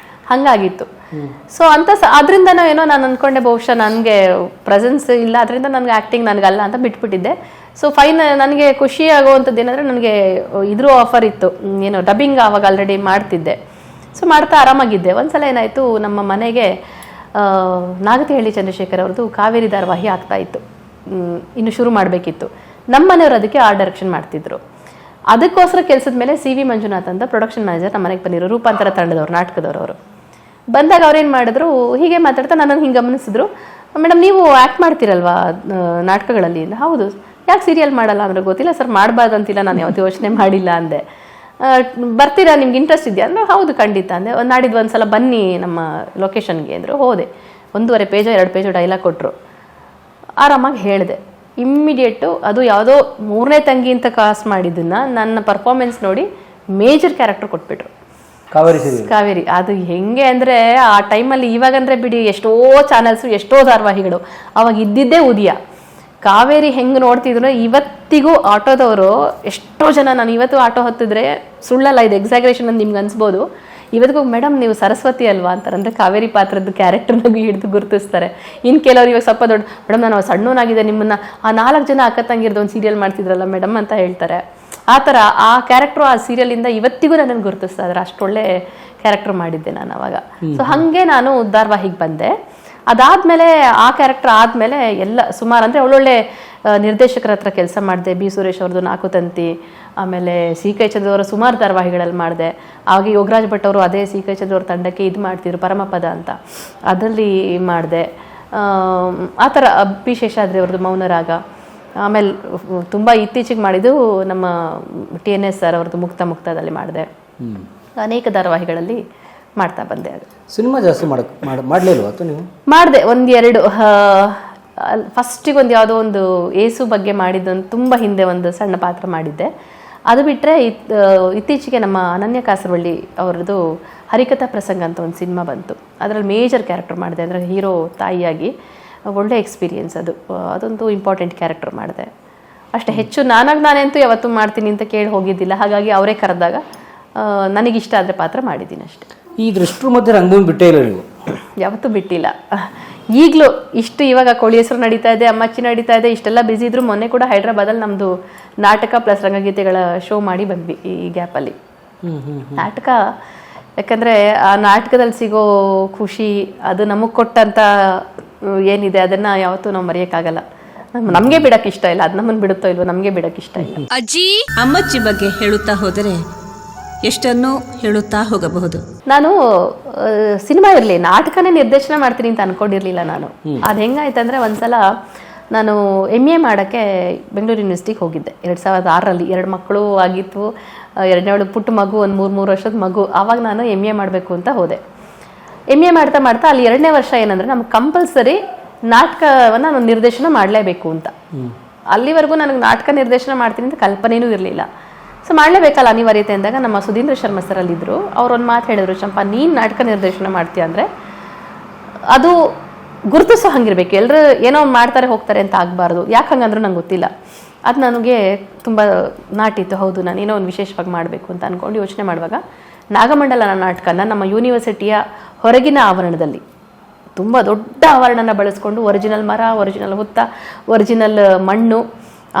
ಹಾಗಾಗಿತ್ತು. ಸೊ ಅದರಿಂದನೋ ಏನೋ ನಾನು ಅಂದ್ಕೊಂಡೆ, ಬಹುಶಃ ನನಗೆ ಪ್ರೆಸೆನ್ಸ್ ಇಲ್ಲ, ಅದರಿಂದ ನನಗೆ ಆ್ಯಕ್ಟಿಂಗ್ ನನಗಲ್ಲ ಅಂತ ಬಿಟ್ಬಿಟ್ಟಿದ್ದೆ. ಸೊ ನನಗೆ ಖುಷಿ ಆಗುವಂಥದ್ದು ಏನಂದರೆ, ನನಗೆ ಇದ್ರ ಆಫರ್ ಇತ್ತು, ಏನೋ ಡಬ್ಬಿಂಗ್ ಆವಾಗ ಆಲ್ರೆಡಿ ಮಾಡ್ತಿದ್ದೆ. ಸೊ ಮಾಡ್ತಾ ಆರಾಮಾಗಿದ್ದೆ. ಒಂದ್ಸಲ ಏನಾಯಿತು, ನಮ್ಮ ಮನೆಗೆ ನಾಗತಿಹಳ್ಳಿ ಚಂದ್ರಶೇಖರ್ ಅವ್ರದ್ದು ಕಾವೇರಿ ಧಾರಾವಾಹಿ ಆಗ್ತಾ ಇತ್ತು, ಇನ್ನು ಶುರು ಮಾಡಬೇಕಿತ್ತು. ನಮ್ಮ ಮನೆಯವರು ಅದಕ್ಕೆ ಆರ್ಟ್ ಡೈರೆಕ್ಷನ್ ಮಾಡ್ತಿದ್ರು. ಅದಕ್ಕೋಸ್ಕರ ಕೆಲಸದ ಮೇಲೆ CV ಮಂಜುನಾಥ್ ಅಂತ ಪ್ರೊಡಕ್ಷನ್ ಮ್ಯಾನೇಜರ್ ನಮ್ಮ ಮನೆಗೆ ಬಂದಿರೋ, ರೂಪಾಂತರ ತಂಡದವ್ರು, ನಾಟಕದವ್ರು. ಅವರು ಬಂದಾಗ ಅವ್ರೇನು ಮಾಡಿದ್ರು, ಹೀಗೆ ಮಾತಾಡ್ತಾ ನನ್ನನ್ನು ಹಿಂಗೆ ಗಮನಿಸಿದ್ರು, ಮೇಡಮ್ ನೀವು ಆ್ಯಕ್ಟ್ ಮಾಡ್ತೀರಲ್ವಾ ನಾಟಕಗಳಲ್ಲಿ? ಹೌದು. ಯಾಕೆ ಸೀರಿಯಲ್ ಮಾಡಲ್ಲ ಅಂದ್ರೆ, ಗೊತ್ತಿಲ್ಲ ಸರ್, ಮಾಡಬಾರ್ದಂತಿಲ್ಲ, ನಾನು ಯಾವತ್ತೂ ಯೋಚನೆ ಮಾಡಿಲ್ಲ ಅಂದೆ. ಬರ್ತೀರಾ, ನಿಮ್ಗೆ ಇಂಟ್ರೆಸ್ಟ್ ಇದೆಯಾ ಅಂದ್ರೆ, ಹೌದು ಖಂಡಿತ ಅಂದೆ. ನಾಡಿದ್ದು ಒಂದ್ಸಲ ಬನ್ನಿ ನಮ್ಮ ಲೊಕೇಶನ್ಗೆ ಅಂದರು. ಹೋದೆ. 1.5 ಪೇಜ್ 2 ಪೇಜ್ ಡೈಲಾಗ್ ಕೊಟ್ಟರು. ಆರಾಮಾಗಿ ಹೇಳಿದೆ. ಇಮ್ಮಿಡಿಯೇಟು ಅದು ಯಾವುದೋ 3ನೇ ತಂಗಿ ಅಂತ ಕಾಸ್ಟ್ ಮಾಡಿದ್ದನ್ನು ನನ್ನ ಪರ್ಫಾರ್ಮೆನ್ಸ್ ನೋಡಿ ಮೇಜರ್ ಕ್ಯಾರೆಕ್ಟರ್ ಕೊಟ್ಬಿಟ್ರು. ಕಾವೇರಿ ಅದು ಹೆಂಗೆ ಅಂದರೆ ಆ ಟೈಮಲ್ಲಿ ಇವಾಗಂದ್ರೆ ಬಿಡಿ ಎಷ್ಟೋ ಚಾನಲ್ಸು ಎಷ್ಟೋ ಧಾರಾವಾಹಿಗಳು ಅವಾಗ ಇದ್ದಿದ್ದೇ ಉದಯ. ಕಾವೇರಿ ಹೆಂಗೆ ನೋಡ್ತಿದ್ರು ಇವತ್ತಿಗೂ ಆಟೋದವರು ಎಷ್ಟೋ ಜನ, ನಾನು ಇವತ್ತು ಆಟೋ ಹತ್ತಿದ್ರೆ ಸುಳ್ಳಲ್ಲ, ಇದು ಎಕ್ಸಾಗ್ರೇಷನ್ ಅಂತ ನಿಮ್ಗೆ ಅನ್ಸ್ಬೋದು, ಇವತ್ತಿಗೂ ಮೇಡಮ್ ನೀವು ಸರಸ್ವತಿ ಅಲ್ವಾ ಅಂತಾರೆ. ಅಂದರೆ ಕಾವೇರಿ ಪಾತ್ರದ ಕ್ಯಾರೆಕ್ಟರ್ನಾಗೂ ಹಿಡಿದು ಗುರುತಿಸ್ತಾರೆ. ಇನ್ನು ಕೆಲವ್ರು ಇವಾಗ ಸ್ವಲ್ಪ ದೊಡ್ಡ ಮೇಡಮ್ ನಾನು ಸಣ್ಣವನಾಗಿದೆ ನಿಮ್ಮನ್ನು ಆ 4 ಜನ ಅಕ್ಕ ತಂಗಿರ್ದು ಒಂದು ಸೀರಿಯಲ್ ಮಾಡ್ತಿದ್ರಲ್ಲ ಮೇಡಮ್ ಅಂತ ಹೇಳ್ತಾರೆ. ಆ ಥರ ಆ ಕ್ಯಾರೆಕ್ಟ್ರು ಆ ಸೀರಿಯಲಿಂದ ಇವತ್ತಿಗೂ ನನ್ನನ್ನು ಗುರುತಿಸ್ತಾ ಇದ್ದಾರೆ. ಅಷ್ಟೊಳ್ಳೆ ಕ್ಯಾರೆಕ್ಟರ್ ಮಾಡಿದ್ದೆ ನಾನು ಅವಾಗ. ಸೊ ಹಾಗೆ ನಾನು ಧಾರಾವಾಹಿಗೆ ಬಂದೆ. ಅದಾದಮೇಲೆ ಆ ಕ್ಯಾರೆಕ್ಟರ್ ಆದಮೇಲೆ ಎಲ್ಲ ಸುಮಾರು ಅಂದರೆ ಒಳ್ಳೊಳ್ಳೆ ನಿರ್ದೇಶಕರ ಹತ್ರ ಕೆಲಸ ಮಾಡಿದೆ. ಬಿ ಸುರೇಶ್ ಅವ್ರದ್ದು 4 ತಂತಿ, ಆಮೇಲೆ ಸಿ ಕೈ ಚಂದ್ರ ಅವರ ಸುಮಾರು ಧಾರಾವಾಹಿಗಳಲ್ಲಿ ಮಾಡಿದೆ. ಆಗ ಯೋಗರಾಜ್ ಭಟ್ ಅವರು ಅದೇ ಸಿ ಕೈ ಚಂದ್ರ ಅವ್ರ ತಂಡಕ್ಕೆ ಇದು ಮಾಡ್ತಿದ್ರು, ಪರಮಪದ ಅಂತ, ಅದರಲ್ಲಿ ಮಾಡಿದೆ. ಆ ಥರ ಪಿ ಶೇಷಾದ್ರಿ ಅವ್ರದ್ದು ಮೌನರಾಗ. ಆಮೇಲೆ ತುಂಬ ಇತ್ತೀಚೆಗೆ ಮಾಡಿದ್ದು ನಮ್ಮ TNS ಸರ್ ಅವ್ರದ್ದು ಮುಕ್ತದಲ್ಲಿ ಮಾಡಿದೆ. ಅನೇಕ ಧಾರಾವಾಹಿಗಳಲ್ಲಿ ಮಾಡ್ತಾ ಬಂದೆ. ಅದು
ಸಿನಿಮಾ ಜಾಸ್ತಿ ಮಾಡಲಿಲ್ವಾ ನೀವು?
ಮಾಡಿದೆ 1-2. ಫಸ್ಟಿಗೆ ಒಂದು ಯಾವುದೋ ಒಂದು ಏಸು ಬಗ್ಗೆ ಮಾಡಿದ್ದೊಂದು ತುಂಬ ಹಿಂದೆ ಒಂದು ಸಣ್ಣ ಪಾತ್ರ ಮಾಡಿದ್ದೆ. ಅದು ಬಿಟ್ಟರೆ ಇತ್ತೀಚೆಗೆ ನಮ್ಮ ಅನನ್ಯ ಕಾಸರವಳ್ಳಿ ಅವರದ್ದು ಹರಿಕಥಾ ಪ್ರಸಂಗ ಅಂತ ಒಂದು ಸಿನಿಮಾ ಬಂತು. ಅದರಲ್ಲಿ ಮೇಜರ್ ಕ್ಯಾರೆಕ್ಟರ್ ಮಾಡಿದೆ, ಅಂದರೆ ಹೀರೋ ತಾಯಿಯಾಗಿ. ಒಳ್ಳೆ ಎಕ್ಸ್ಪೀರಿಯನ್ಸ್ ಅದು. ಅದೊಂದು ಇಂಪಾರ್ಟೆಂಟ್ ಕ್ಯಾರೆಕ್ಟರ್ ಮಾಡಿದೆ ಅಷ್ಟೇ. ಹೆಚ್ಚು ನಾನಂತೂ ಯಾವತ್ತೂ ಮಾಡ್ತೀನಿ ಅಂತ ಕೇಳಿ ಹೋಗಿದ್ದಿಲ್ಲ. ಹಾಗಾಗಿ ಅವರೇ ಕರೆದಾಗ ನನಗಿಷ್ಟ ಆದರೆ ಪಾತ್ರ ಮಾಡಿದ್ದೀನಿ ಅಷ್ಟೇ.
ಈ ದೃಷ್ಟರ ಮಧ್ಯೆ ರಂಗಭೂಮಿ ಬಿಟ್ಟೇ ಇಲ್ಲ ನೀವು?
ಯಾವತ್ತೂ ಬಿಟ್ಟಿಲ್ಲ. ಈಗಲೂ ಇಷ್ಟು ಇವಾಗ ಕೋಳಿ ಹೆಸರು ನಡೀತಾ ಇದೆ, ಅಮ್ಮಚ್ಚಿ ನಡೀತಾ ಇದೆ, ಇಷ್ಟೆಲ್ಲ ಬ್ಯುಸಿ ಇದ್ರು ಮೊನ್ನೆ ಕೂಡ ಹೈದ್ರಾಬಾದಲ್ಲಿ ನಮ್ಮದು ನಾಟಕ ಪ್ಲಸ್ ರಂಗಗೀತೆಗಳ ಶೋ ಮಾಡಿ ಬಂದ್ವಿ ಈ ಗ್ಯಾಪಲ್ಲಿ. ನಾಟಕ ಯಾಕಂದರೆ ಆ ನಾಟಕದಲ್ಲಿ ಸಿಗೋ ಖುಷಿ, ಅದು ನಮಗೆ ಕೊಟ್ಟಂಥ ಏನಿದೆ ಅದನ್ನು ಯಾವತ್ತೂ ನಾವು ಮರೆಯೋಕ್ಕಾಗಲ್ಲ. ನಮಗೆ ಬಿಡಕ್ಕೆ ಇಷ್ಟ ಇಲ್ಲ, ಅದು ನಮ್ಮನ್ನು ಬಿಡುತ್ತೋ ಇಲ್ವೋ ನಮಗೆ ಬಿಡಕ್ಕೆ ಇಷ್ಟ ಇಲ್ಲ.
ಅಜ್ಜಿ ಅಮ್ಮಚ್ಚಿ ಬಗ್ಗೆ ಹೇಳುತ್ತಾ ಹೋದರೆ ಎಷ್ಟನ್ನು ಹೇಳುತ್ತಾ ಹೋಗಬಹುದು.
ನಾನು ಸಿನಿಮಾ ಇರಲಿ, ನಾಟಕನೇ ನಿರ್ದೇಶನ ಮಾಡ್ತೀನಿ ಅಂತ ಅನ್ಕೊಂಡಿರ್ಲಿಲ್ಲ ನಾನು. ಅದು ಹೆಂಗಾಯ್ತಂದ್ರೆ ಒಂದ್ಸಲ ನಾನು MA ಮಾಡೋಕ್ಕೆ ಬೆಂಗಳೂರು ಯೂನಿವರ್ಸಿಟಿಗೆ ಹೋಗಿದ್ದೆ 2006ರಲ್ಲಿ. 2 ಮಕ್ಕಳು ಆಗಿತ್ತು, 2ನೇಳು ಪುಟ್ಟ ಮಗು, ಒಂದು 3 ವರ್ಷದ ಮಗು. ಆವಾಗ ನಾನು MA ಮಾಡಬೇಕು ಅಂತ ಹೋದೆ. MA ಮಾಡ್ತಾ ಮಾಡ್ತಾ ಅಲ್ಲಿ 2ನೇ ವರ್ಷ ಏನಂದರೆ ನಮ್ಗೆ ಕಂಪಲ್ಸರಿ ನಾಟಕವನ್ನು ನಾನು ನಿರ್ದೇಶನ ಮಾಡಲೇಬೇಕು ಅಂತ. ಅಲ್ಲಿವರೆಗೂ ನನಗೆ ನಾಟಕ ನಿರ್ದೇಶನ ಮಾಡ್ತೀನಿ ಅಂತ ಕಲ್ಪನೆಯೂ ಇರಲಿಲ್ಲ. ಸೊ ಮಾಡಲೇಬೇಕಲ್ಲ ಅನಿವಾರ್ಯತೆ ಅಂದಾಗ ನಮ್ಮ ಸುಧೀಂದ್ರ ಶರ್ಮ ಸರಲ್ಲಿದ್ದರು. ಅವ್ರೊಂದು ಮಾತು ಹೇಳಿದ್ರು, ಚಂಪಾ ನೀನು ನಾಟಕ ನಿರ್ದೇಶನ ಮಾಡ್ತೀಯ ಅಂದರೆ ಅದು ಗುರುತಿಸೋ ಹಂಗಿರ್ಬೇಕು, ಎಲ್ಲರೂ ಏನೋ ಮಾಡ್ತಾರೆ ಹೋಗ್ತಾರೆ ಅಂತ ಆಗಬಾರ್ದು. ಯಾಕೆ ಹಂಗಂದ್ರೂ ನಂಗೆ ಗೊತ್ತಿಲ್ಲ. ಅದು ನನಗೆ ತುಂಬ ನಾಟಿತ್ತು. ಹೌದು ನಾನು ಏನೋ ಒಂದು ವಿಶೇಷವಾಗಿ ಮಾಡಬೇಕು ಅಂತ ಅಂದ್ಕೊಂಡು ಯೋಚನೆ ಮಾಡುವಾಗ ನಾಗಮಂಡಲ ನಾಟಕನ ನಮ್ಮ ಯೂನಿವರ್ಸಿಟಿಯ ಹೊರಗಿನ ಆವರಣದಲ್ಲಿ ತುಂಬ ದೊಡ್ಡ ಆವರಣನ ಬಳಸ್ಕೊಂಡು ಒರಿಜಿನಲ್ ಮರ, ಒರಿಜಿನಲ್ ಹುತ್ತ, ಒರಿಜಿನಲ್ ಮಣ್ಣು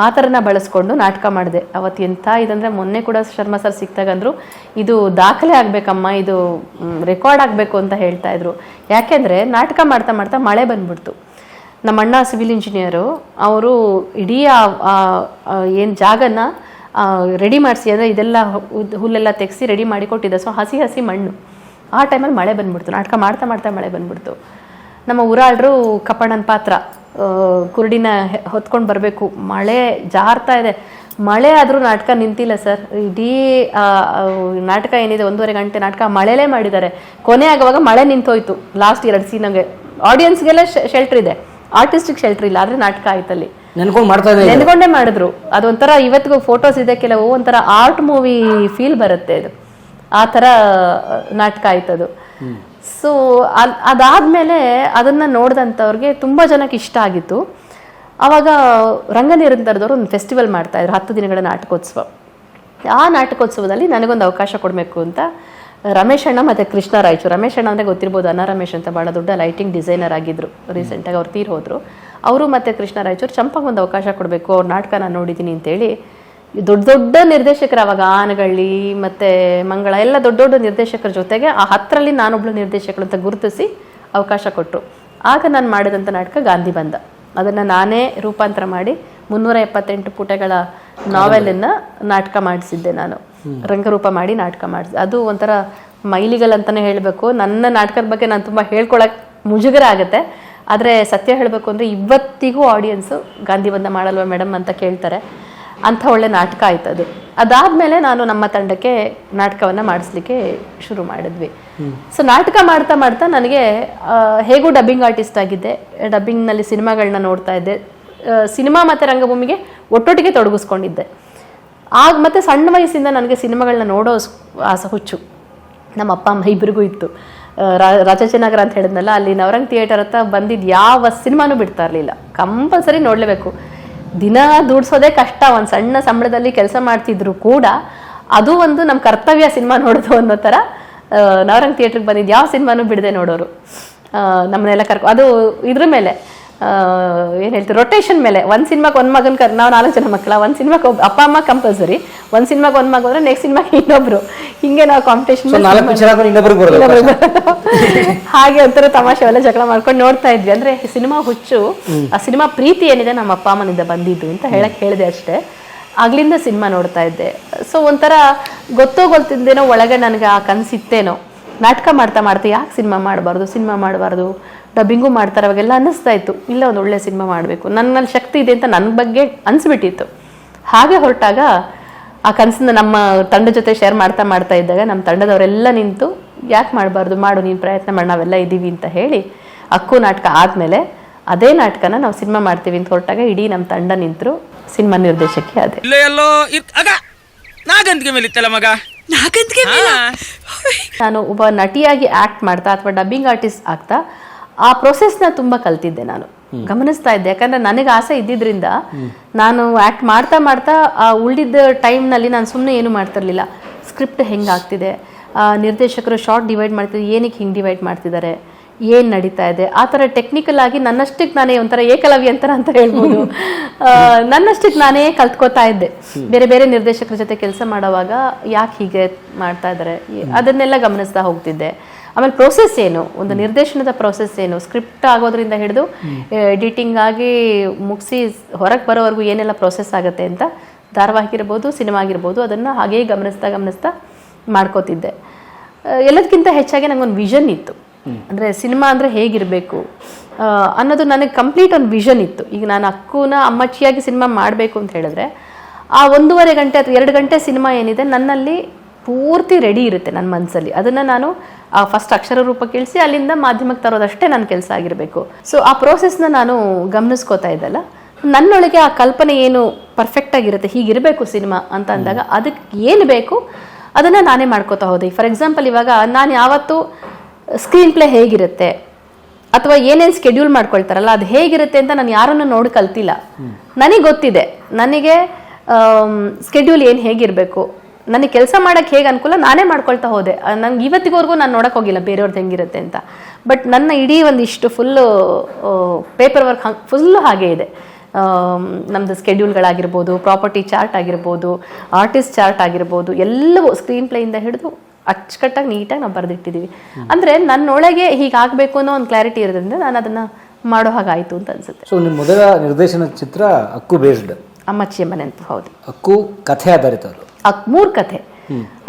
ಆ ಥರನ ಬಳಸ್ಕೊಂಡು ನಾಟಕ ಮಾಡಿದೆ. ಅವತ್ತು ಎಂಥ ಇದಂದರೆ ಮೊನ್ನೆ ಕೂಡ ಶರ್ಮಾ ಸರ್ ಸಿಕ್ತಾಗಂದ್ರು ಇದು ದಾಖಲೆ ಆಗಬೇಕಮ್ಮ, ಇದು ರೆಕಾರ್ಡ್ ಆಗಬೇಕು ಅಂತ ಹೇಳ್ತಾಯಿದ್ರು. ಯಾಕೆಂದರೆ ನಾಟಕ ಮಾಡ್ತಾ ಮಾಡ್ತಾ ಮಳೆ ಬಂದ್ಬಿಡ್ತು. ನಮ್ಮ ಅಣ್ಣ ಸಿವಿಲ್ ಇಂಜಿನಿಯರು, ಅವರು ಇಡೀ ಏನು ಜಾಗನ ರೆಡಿ ಮಾಡಿಸಿ, ಅಂದರೆ ಇದೆಲ್ಲ ಹುಲ್ಲೆಲ್ಲ ತೆಗೆಸಿ ರೆಡಿ ಮಾಡಿ ಕೊಟ್ಟಿದ್ದೆ. ಸೊ ಹಸಿ ಮಣ್ಣು. ಆ ಟೈಮಲ್ಲಿ ಮಳೆ ಬಂದ್ಬಿಡ್ತು. ನಾಟಕ ಮಾಡ್ತಾ ಮಾಡ್ತಾ ಮಳೆ ಬಂದ್ಬಿಡ್ತು. ನಮ್ಮ ಊರಾಳರು ಕಪ್ಪಣ್ಣನ ಪಾತ್ರ ಕುರುಡಿನ ಹೊತ್ಕೊಂಡು ಬರಬೇಕು, ಮಳೆ ಜಾರ್ತಾ ಇದೆ. ಮಳೆ ಆದರೂ ನಾಟಕ ನಿಂತಿಲ್ಲ ಸರ್. ಇಡೀ ನಾಟಕ ಏನಿದೆ 1.5 ಗಂಟೆ ನಾಟಕ ಮಳೆಲೇ ಮಾಡಿದ್ದಾರೆ. ಕೊನೆ ಆಗುವಾಗ ಮಳೆ ನಿಂತೋಯ್ತು. ಲಾಸ್ಟ್ 2 ಸೀನಾಗೆ ಆಡಿಯನ್ಸ್ಗೆಲ್ಲ ಶೆಲ್ಟರ್ ಇದೆ, ಆರ್ಟಿಸ್ಟಿಗೆ ಶೆಲ್ಟರ್ ಇಲ್ಲ. ಆದರೆ ನಾಟಕ ಆಯ್ತಲ್ಲಿ ನೆನ್ಕೊಂಡೇ ಮಾಡಿದ್ರು. ಅದೊಂಥರ ಇವತ್ತಿಗೂ ಫೋಟೋಸ್ ಇದೆ ಕೆಲವು, ಒಂಥರ ಆರ್ಟ್ ಮೂವಿ ಫೀಲ್ ಬರುತ್ತೆ ಅದು. ಆ ಥರ ನಾಟಕ ಆಯ್ತದು. ಸೊ ಅದಾದಮೇಲೆ ಅದನ್ನು ನೋಡಿದಂಥವ್ರಿಗೆ ತುಂಬ ಜನಕ್ಕೆ ಇಷ್ಟ ಆಗಿತ್ತು. ಆವಾಗ ರಂಗನಿರಂತರದವರು ಒಂದು ಫೆಸ್ಟಿವಲ್ ಮಾಡ್ತಾಯಿದ್ರು, 10 ದಿನಗಳ ನಾಟಕೋತ್ಸವ. ಆ ನಾಟಕೋತ್ಸವದಲ್ಲಿ ನನಗೊಂದು ಅವಕಾಶ ಕೊಡಬೇಕು ಅಂತ ರಮೇಶ್ ಅಣ್ಣ ಮತ್ತು ಕೃಷ್ಣ ರಾಯಚೂರು. ರಮೇಶ್ ಅಣ್ಣ ಅಂದರೆ ಗೊತ್ತಿರ್ಬೋದು, ಅನ್ನ ರಮೇಶ್ ಅಂತ ಭಾಳ ದೊಡ್ಡ ಲೈಟಿಂಗ್ ಡಿಸೈನರ್ ಆಗಿದ್ದರು. ರೀಸೆಂಟಾಗಿ ಅವ್ರು ತೀರ್ ಹೋದರು. ಅವರು ಮತ್ತು ಕೃಷ್ಣ ರಾಯಚೂರು ಚಂಪಾಗೊಂದು ಅವಕಾಶ ಕೊಡಬೇಕು, ಅವ್ರ ನಾಟಕ ನಾನು ನೋಡಿದ್ದೀನಿ ಅಂತೇಳಿ ದೊಡ್ಡ ದೊಡ್ಡ ನಿರ್ದೇಶಕರು ಅವಾಗ ಆನಗಳ್ಳಿ ಮತ್ತು ಮಂಗಳ ಎಲ್ಲ ದೊಡ್ಡ ದೊಡ್ಡ ನಿರ್ದೇಶಕರ ಜೊತೆಗೆ ಆ 10ರಲ್ಲಿ ನಾನೊಬ್ಳು ನಿರ್ದೇಶಕರು ಅಂತ ಗುರುತಿಸಿ ಅವಕಾಶ ಕೊಟ್ಟರು. ಆಗ ನಾನು ಮಾಡಿದಂಥ ನಾಟಕ ಗಾಂಧಿ ಬಂದ. ಅದನ್ನು ನಾನೇ ರೂಪಾಂತರ ಮಾಡಿ 378 ಪುಟಗಳ ನಾವೆಲನ್ನು ನಾಟಕ ಮಾಡಿಸಿದ್ದೆ. ನಾನು ರಂಗರೂಪ ಮಾಡಿ ನಾಟಕ ಮಾಡಿಸಿದೆ. ಅದು ಒಂಥರ ಮೈಲಿಗಲ್ಲಂತಲೇ ಹೇಳಬೇಕು. ನನ್ನ ನಾಟಕದ ಬಗ್ಗೆ ನಾನು ತುಂಬ ಹೇಳ್ಕೊಳಕ್ಕೆ ಮುಜುಗರ ಆಗುತ್ತೆ. ಆದರೆ ಸತ್ಯ ಹೇಳಬೇಕು ಅಂದರೆ ಇವತ್ತಿಗೂ ಆಡಿಯನ್ಸು ಗಾಂಧಿ ಬಂದ ಮಾಡಲ್ವ ಮೇಡಮ್ ಅಂತ ಕೇಳ್ತಾರೆ. ಅಂಥ ಒಳ್ಳೆ ನಾಟಕ ಆಯ್ತು ಅದು. ಅದಾದಮೇಲೆ ನಾನು ನಮ್ಮ ತಂಡಕ್ಕೆ ನಾಟಕವನ್ನು ಮಾಡಿಸ್ಲಿಕ್ಕೆ ಶುರು ಮಾಡಿದ್ವಿ. ಸೊ ನಾಟಕ ಮಾಡ್ತಾ ಮಾಡ್ತಾ ನನಗೆ ಹೇಗೂ ಡಬ್ಬಿಂಗ್ ಆರ್ಟಿಸ್ಟ್ ಆಗಿದ್ದೆ. ಡಬ್ಬಿಂಗ್ನಲ್ಲಿ ಸಿನಿಮಾಗಳನ್ನ ನೋಡ್ತಾ ಇದ್ದೆ. ಸಿನಿಮಾ ಮತ್ತು ರಂಗಭೂಮಿಗೆ ಒಟ್ಟೊಟ್ಟಿಗೆ ತೊಡಗಿಸ್ಕೊಂಡಿದ್ದೆ. ಆಗ ಮತ್ತು ಸಣ್ಣ ವಯಸ್ಸಿಂದ ನನಗೆ ಸಿನಿಮಾಗಳನ್ನ ನೋಡೋ ಆಸೆ ಹುಚ್ಚು. ನಮ್ಮ ಅಪ್ಪ ಅಮ್ಮ ಇಬ್ಬರಿಗೂ ಇತ್ತು. ರಾಜಾಜಿನಗರ ಅಂತ ಹೇಳಿದ್ನಲ್ಲ, ಅಲ್ಲಿ ನವರಂಗ್ ಥಿಯೇಟರ್ ಹತ್ರ ಬಂದಿದ್ದು ಯಾವ ಸಿನಿಮಾನೂ ಬಿಡ್ತಾ ಇರಲಿಲ್ಲ, ಕಂಪಲ್ಸರಿ ನೋಡಲೇಬೇಕು. ದಿನ ದುಡ್ಸೋದೇ ಕಷ್ಟ, ಒಂದು ಸಣ್ಣ ಸಂಬಳದಲ್ಲಿ ಕೆಲಸ ಮಾಡ್ತಿದ್ರು ಕೂಡ ಅದು ಒಂದು ನಮ್ಮ ಕರ್ತವ್ಯ ಸಿನಿಮಾ ನೋಡೋದು ಅನ್ನೋ ಥರ ನವರಂಗ್ ಥಿಯೇಟ್ರಿಗೆ ಬಂದಿದ್ದು ಯಾವ ಸಿನಿಮಾನೂ ಬಿಡದೆ ನೋಡೋರು. ನಮ್ಮನ್ನೆಲ್ಲ ಅದು ಇದ್ರ ಮೇಲೆ ಏನು ಹೇಳ್ತೀವಿ, ರೊಟೇಷನ್ ಮೇಲೆ. ಒಂದು ಸಿನಿಮಾಗೆ ಒಂದು ಮಗನ ನಾವು 4 ಜನ ಮಕ್ಕಳ, ಒಂದು ಸಿನಿಮಾಗೆ ಅಪ್ಪ ಅಮ್ಮ ಕಂಪಲ್ಸರಿ, ಒಂದು ಸಿನಿಮಾಗೆ ಒಂದು ಮಗ ಹೋದ್ರೆ ನೆಕ್ಸ್ಟ್ ಸಿನಿಮಾಗೆ ಇನ್ನೊಬ್ರು, ಹಿಂಗೆ ನಾವು ಕಾಂಪಿಟೇಷನ್ ಹಾಗೆ ಒಂಥರ ತಮಾಷೆ ಎಲ್ಲ ಜಗಳ ಮಾಡ್ಕೊಂಡು ನೋಡ್ತಾ ಇದ್ವಿ. ಅಂದ್ರೆ ಸಿನಿಮಾ ಹುಚ್ಚು, ಆ ಸಿನಿಮಾ ಪ್ರೀತಿ ಏನಿದೆ ನಮ್ಮ ಅಪ್ಪ ಅಮ್ಮನಿಂದ ಬಂದಿದ್ದು ಅಂತ ಹೇಳಿದೆ ಅಷ್ಟೇ. ಆಗ್ಲಿಂದ ಸಿನಿಮಾ ನೋಡ್ತಾ ಇದ್ದೆ. ಸೊ ಒಂಥರ ಗೊತ್ತಿದ್ದೇನೋ ಒಳಗೆ ನನಗೆ ಆ ಕನಸಿತ್ತೇನೋ. ನಾಟಕ ಮಾಡ್ತಾ ಯಾಕೆ ಸಿನಿಮಾ ಮಾಡಬಾರ್ದು, ಡಬ್ಬಿಂಗು ಮಾಡ್ತಾರೆ ಅವಾಗೆಲ್ಲ ಅನ್ನಿಸ್ತಾ ಇತ್ತು, ಇಲ್ಲ ಒಂದು ಒಳ್ಳೆ ಸಿನಿಮಾ ಮಾಡಬೇಕು, ನನ್ನಲ್ಲಿ ಶಕ್ತಿ ಇದೆ ಅಂತ ನನ್ನ ಬಗ್ಗೆ ಅನಿಸ್ಬಿಟ್ಟಿತ್ತು. ಹಾಗೆ ಹೊರಟಾಗ ಆ ಕನಸನ್ನ ನಮ್ಮ ತಂಡ ಜೊತೆ ಶೇರ್ ಮಾಡ್ತಾ ಇದ್ದಾಗ ನಮ್ಮ ತಂಡದವರೆಲ್ಲ ನಿಂತು ಯಾಕೆ ಮಾಡಬಾರ್ದು, ಮಾಡು ನೀನು ಪ್ರಯತ್ನ ಮಾಡಿ, ನಾವೆಲ್ಲ ಇದ್ದೀವಿ ಅಂತ ಹೇಳಿ ಅಕ್ಕು ನಾಟಕ ಆದಮೇಲೆ ಅದೇ ನಾಟಕನ ನಾವು ಸಿನಿಮಾ ಮಾಡ್ತೀವಿ ಅಂತ ಹೊರಟಾಗ ಇಡೀ ನಮ್ಮ ತಂಡ ನಿಂತರು. ಸಿನಿಮಾ ನಿರ್ದೇಶಕಿ ಅದೇ. ನಾನು ಒಬ್ಬ ನಟಿಯಾಗಿ ಆಕ್ಟ್ ಮಾಡ್ತಾ ಅಥವಾ ಡಬ್ಬಿಂಗ್ ಆರ್ಟಿಸ್ಟ್ ಆಗ್ತಾ ಆ ಪ್ರೊಸೆಸ್ನ ತುಂಬ ಕಲ್ತಿದ್ದೆ, ನಾನು ಗಮನಿಸ್ತಾ ಇದ್ದೆ. ಯಾಕಂದ್ರೆ ನನಗೆ ಆಸೆ ಇದ್ದಿದ್ರಿಂದ ನಾನು ಆಕ್ಟ್ ಮಾಡ್ತಾ ಆ ಉಳಿದಿದ್ದ ಟೈಮ್ನಲ್ಲಿ ನಾನು ಸುಮ್ಮನೆ ಏನು ಮಾಡ್ತಿರ್ಲಿಲ್ಲ. ಸ್ಕ್ರಿಪ್ಟ್ ಹೆಂಗಾಗ್ತಿದೆ, ನಿರ್ದೇಶಕರು ಶಾರ್ಟ್ ಡಿವೈಡ್ ಮಾಡ್ತಿದ್ದಾರೆ, ಏನಕ್ಕೆ ಹಿಂಗೆ ಡಿವೈಡ್ ಮಾಡ್ತಿದ್ದಾರೆ, ಏನು ನಡೀತಾ ಇದೆ, ಆ ಥರ ಟೆಕ್ನಿಕಲ್ ಆಗಿ ನನ್ನಷ್ಟಕ್ಕೆ ನಾನೇ ಒಂಥರ ಏಕಲವ್ಯ ಅಂತ ಹೇಳ್ಬೋದು. ನನ್ನಷ್ಟಕ್ಕೆ ನಾನೇ ಕಲ್ತ್ಕೋತಾ ಇದ್ದೆ. ಬೇರೆ ಬೇರೆ ನಿರ್ದೇಶಕರ ಜೊತೆ ಕೆಲಸ ಮಾಡೋವಾಗ ಯಾಕೆ ಹೀಗೆ ಮಾಡ್ತಾ ಇದ್ದಾರೆ ಅದನ್ನೆಲ್ಲ ಗಮನಿಸ್ತಾ ಹೋಗ್ತಿದ್ದೆ. ಆಮೇಲೆ ಪ್ರೋಸೆಸ್ ಏನು, ಒಂದು ನಿರ್ದೇಶನದ ಪ್ರೋಸೆಸ್ ಏನು, ಸ್ಕ್ರಿಪ್ಟ್ ಆಗೋದ್ರಿಂದ ಹಿಡಿದು ಎಡಿಟಿಂಗ್ ಆಗಿ ಮುಗಿಸಿ ಹೊರಗೆ ಬರೋವರೆಗೂ ಏನೆಲ್ಲ ಪ್ರೋಸೆಸ್ ಆಗುತ್ತೆ ಅಂತ ಧಾರಾವಾಹಿ ಇರ್ಬೋದು, ಸಿನಿಮಾ ಆಗಿರ್ಬೋದು, ಅದನ್ನು ಹಾಗೇ ಗಮನಿಸ್ತಾ ಮಾಡ್ಕೋತಿದ್ದೆ. ಎಲ್ಲದಕ್ಕಿಂತ ಹೆಚ್ಚಾಗಿ ನನಗೊಂದು ವಿಷನ್ ಇತ್ತು. ಅಂದರೆ ಸಿನಿಮಾ ಅಂದರೆ ಹೇಗಿರಬೇಕು ಅನ್ನೋದು ನನಗೆ ಕಂಪ್ಲೀಟ್ ಒಂದು ವಿಷನ್ ಇತ್ತು. ಈಗ ನಾನು ಅಕ್ಕೂನ ಅಮ್ಮಚ್ಚಿಯಾಗಿ ಸಿನಿಮಾ ಮಾಡಬೇಕು ಅಂತ ಹೇಳಿದ್ರೆ ಆ 1.5 ಗಂಟೆ ಅಥವಾ 2 ಗಂಟೆ ಸಿನಿಮಾ ಏನಿದೆ ನನ್ನಲ್ಲಿ ಪೂರ್ತಿ ರೆಡಿ ಇರುತ್ತೆ ನನ್ನ ಮನಸ್ಸಲ್ಲಿ. ಅದನ್ನು ನಾನು ಫಸ್ಟ್ ಅಕ್ಷರ ರೂಪಕ್ಕೆ ಇಳಿಸಿ ಅಲ್ಲಿಂದ ಮಾಧ್ಯಮಕ್ಕೆ ತರೋದಷ್ಟೇ ನನ್ನ ಕೆಲಸ ಆಗಿರಬೇಕು. ಸೊ ಆ ಪ್ರೋಸೆಸ್ನ ನಾನು ಗಮನಿಸ್ಕೋತಾ ಇದ್ದಲ್ಲ, ನನ್ನೊಳಗೆ ಆ ಕಲ್ಪನೆ ಏನು ಪರ್ಫೆಕ್ಟಾಗಿರುತ್ತೆ, ಹೀಗಿರಬೇಕು ಸಿನಿಮಾ ಅಂತ ಅಂದಾಗ ಅದಕ್ಕೆ ಏನು ಬೇಕು ಅದನ್ನು ನಾನೇ ಮಾಡ್ಕೋತಾ ಹೋದೆ. ಫಾರ್ ಎಕ್ಸಾಂಪಲ್, ಇವಾಗ ನಾನು ಯಾವತ್ತೂ ಸ್ಕ್ರೀನ್ ಪ್ಲೇ ಹೇಗಿರುತ್ತೆ ಅಥವಾ ಏನೇನು ಸ್ಕೆಡ್ಯೂಲ್ ಮಾಡ್ಕೊಳ್ತಾರಲ್ಲ ಅದು ಹೇಗಿರುತ್ತೆ ಅಂತ ನಾನು ಯಾರನ್ನು ನೋಡಿ ಕಲ್ತಿಲ್ಲ. ನನಗೆ ಗೊತ್ತಿದೆ, ನನಗೆ ಸ್ಕೆಡ್ಯೂಲ್ ಏನು ಹೇಗಿರಬೇಕು, ನನಗೆ ಕೆಲಸ ಮಾಡೋಕ್ಕೆ ಹೇಗೆ ಅನುಕೂಲ ನಾನೇ ಮಾಡ್ಕೊಳ್ತಾ ಹೋದೆ. ನಂಗೆ ಇವತ್ತಿಗೋರ್ಗೂ ನಾನು ನೋಡೋಕೆ ಹೋಗಿಲ್ಲ ಬೇರೆಯವ್ರದ್ದು ಹೆಂಗಿರುತ್ತೆ ಅಂತ. ಬಟ್ ನನ್ನ ಇಡೀ ಒಂದಿಷ್ಟು ಫುಲ್ಲು ಪೇಪರ್ ವರ್ಕ್ ಫುಲ್ಲು ಹಾಗೆ ಇದೆ. ನಮ್ಮದು ಸ್ಕೆಡ್ಯೂಲ್ಗಳಾಗಿರ್ಬೋದು, ಪ್ರಾಪರ್ಟಿ ಚಾರ್ಟ್ ಆಗಿರ್ಬೋದು, ಆರ್ಟಿಸ್ಟ್ ಚಾರ್ಟ್ ಆಗಿರ್ಬೋದು, ಎಲ್ಲವೂ ಸ್ಕ್ರೀನ್ ಪ್ಲೇಯಿಂದ ಹಿಡಿದು ಅಚ್ಚುಕಟ್ಟಾಗಿ ನೀಟಾಗಿ ನಾವು ಬರೆದಿಟ್ಟಿದ್ದೀವಿ. ಅಂದರೆ ನನ್ನೊಳಗೆ ಹೀಗಾಗಬೇಕು ಅನ್ನೋ ಒಂದು ಕ್ಲಾರಿಟಿ ಇರೋದ್ರಿಂದ ನಾನು ಅದನ್ನು ಮಾಡೋ ಹಾಗಾಯಿತು ಅಂತ ಅನಿಸುತ್ತೆ.
ಸೊ ನಿಮ್ಮ ಮೊದಲ ನಿರ್ದೇಶನ ಚಿತ್ರ ಅಕ್ಕು ಬೇಸ್ಡ್,
ಅಮ್ಮಚ್ಚಿಯ ಮನೆ ಅಂತ. ಹೌದು,
ಅಕ್ಕು ಕಥೆ ಆಧಾರಿತ.
3 ಕಥೆ,